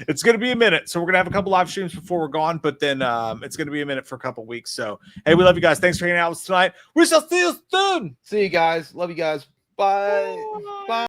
It's gonna be a minute, so we're gonna have a couple live streams before we're gone, but then it's gonna be a minute for a couple weeks. So hey, we love you guys. Thanks for hanging out with us tonight. We shall see you soon. See you guys. Love you guys. Bye. Bye.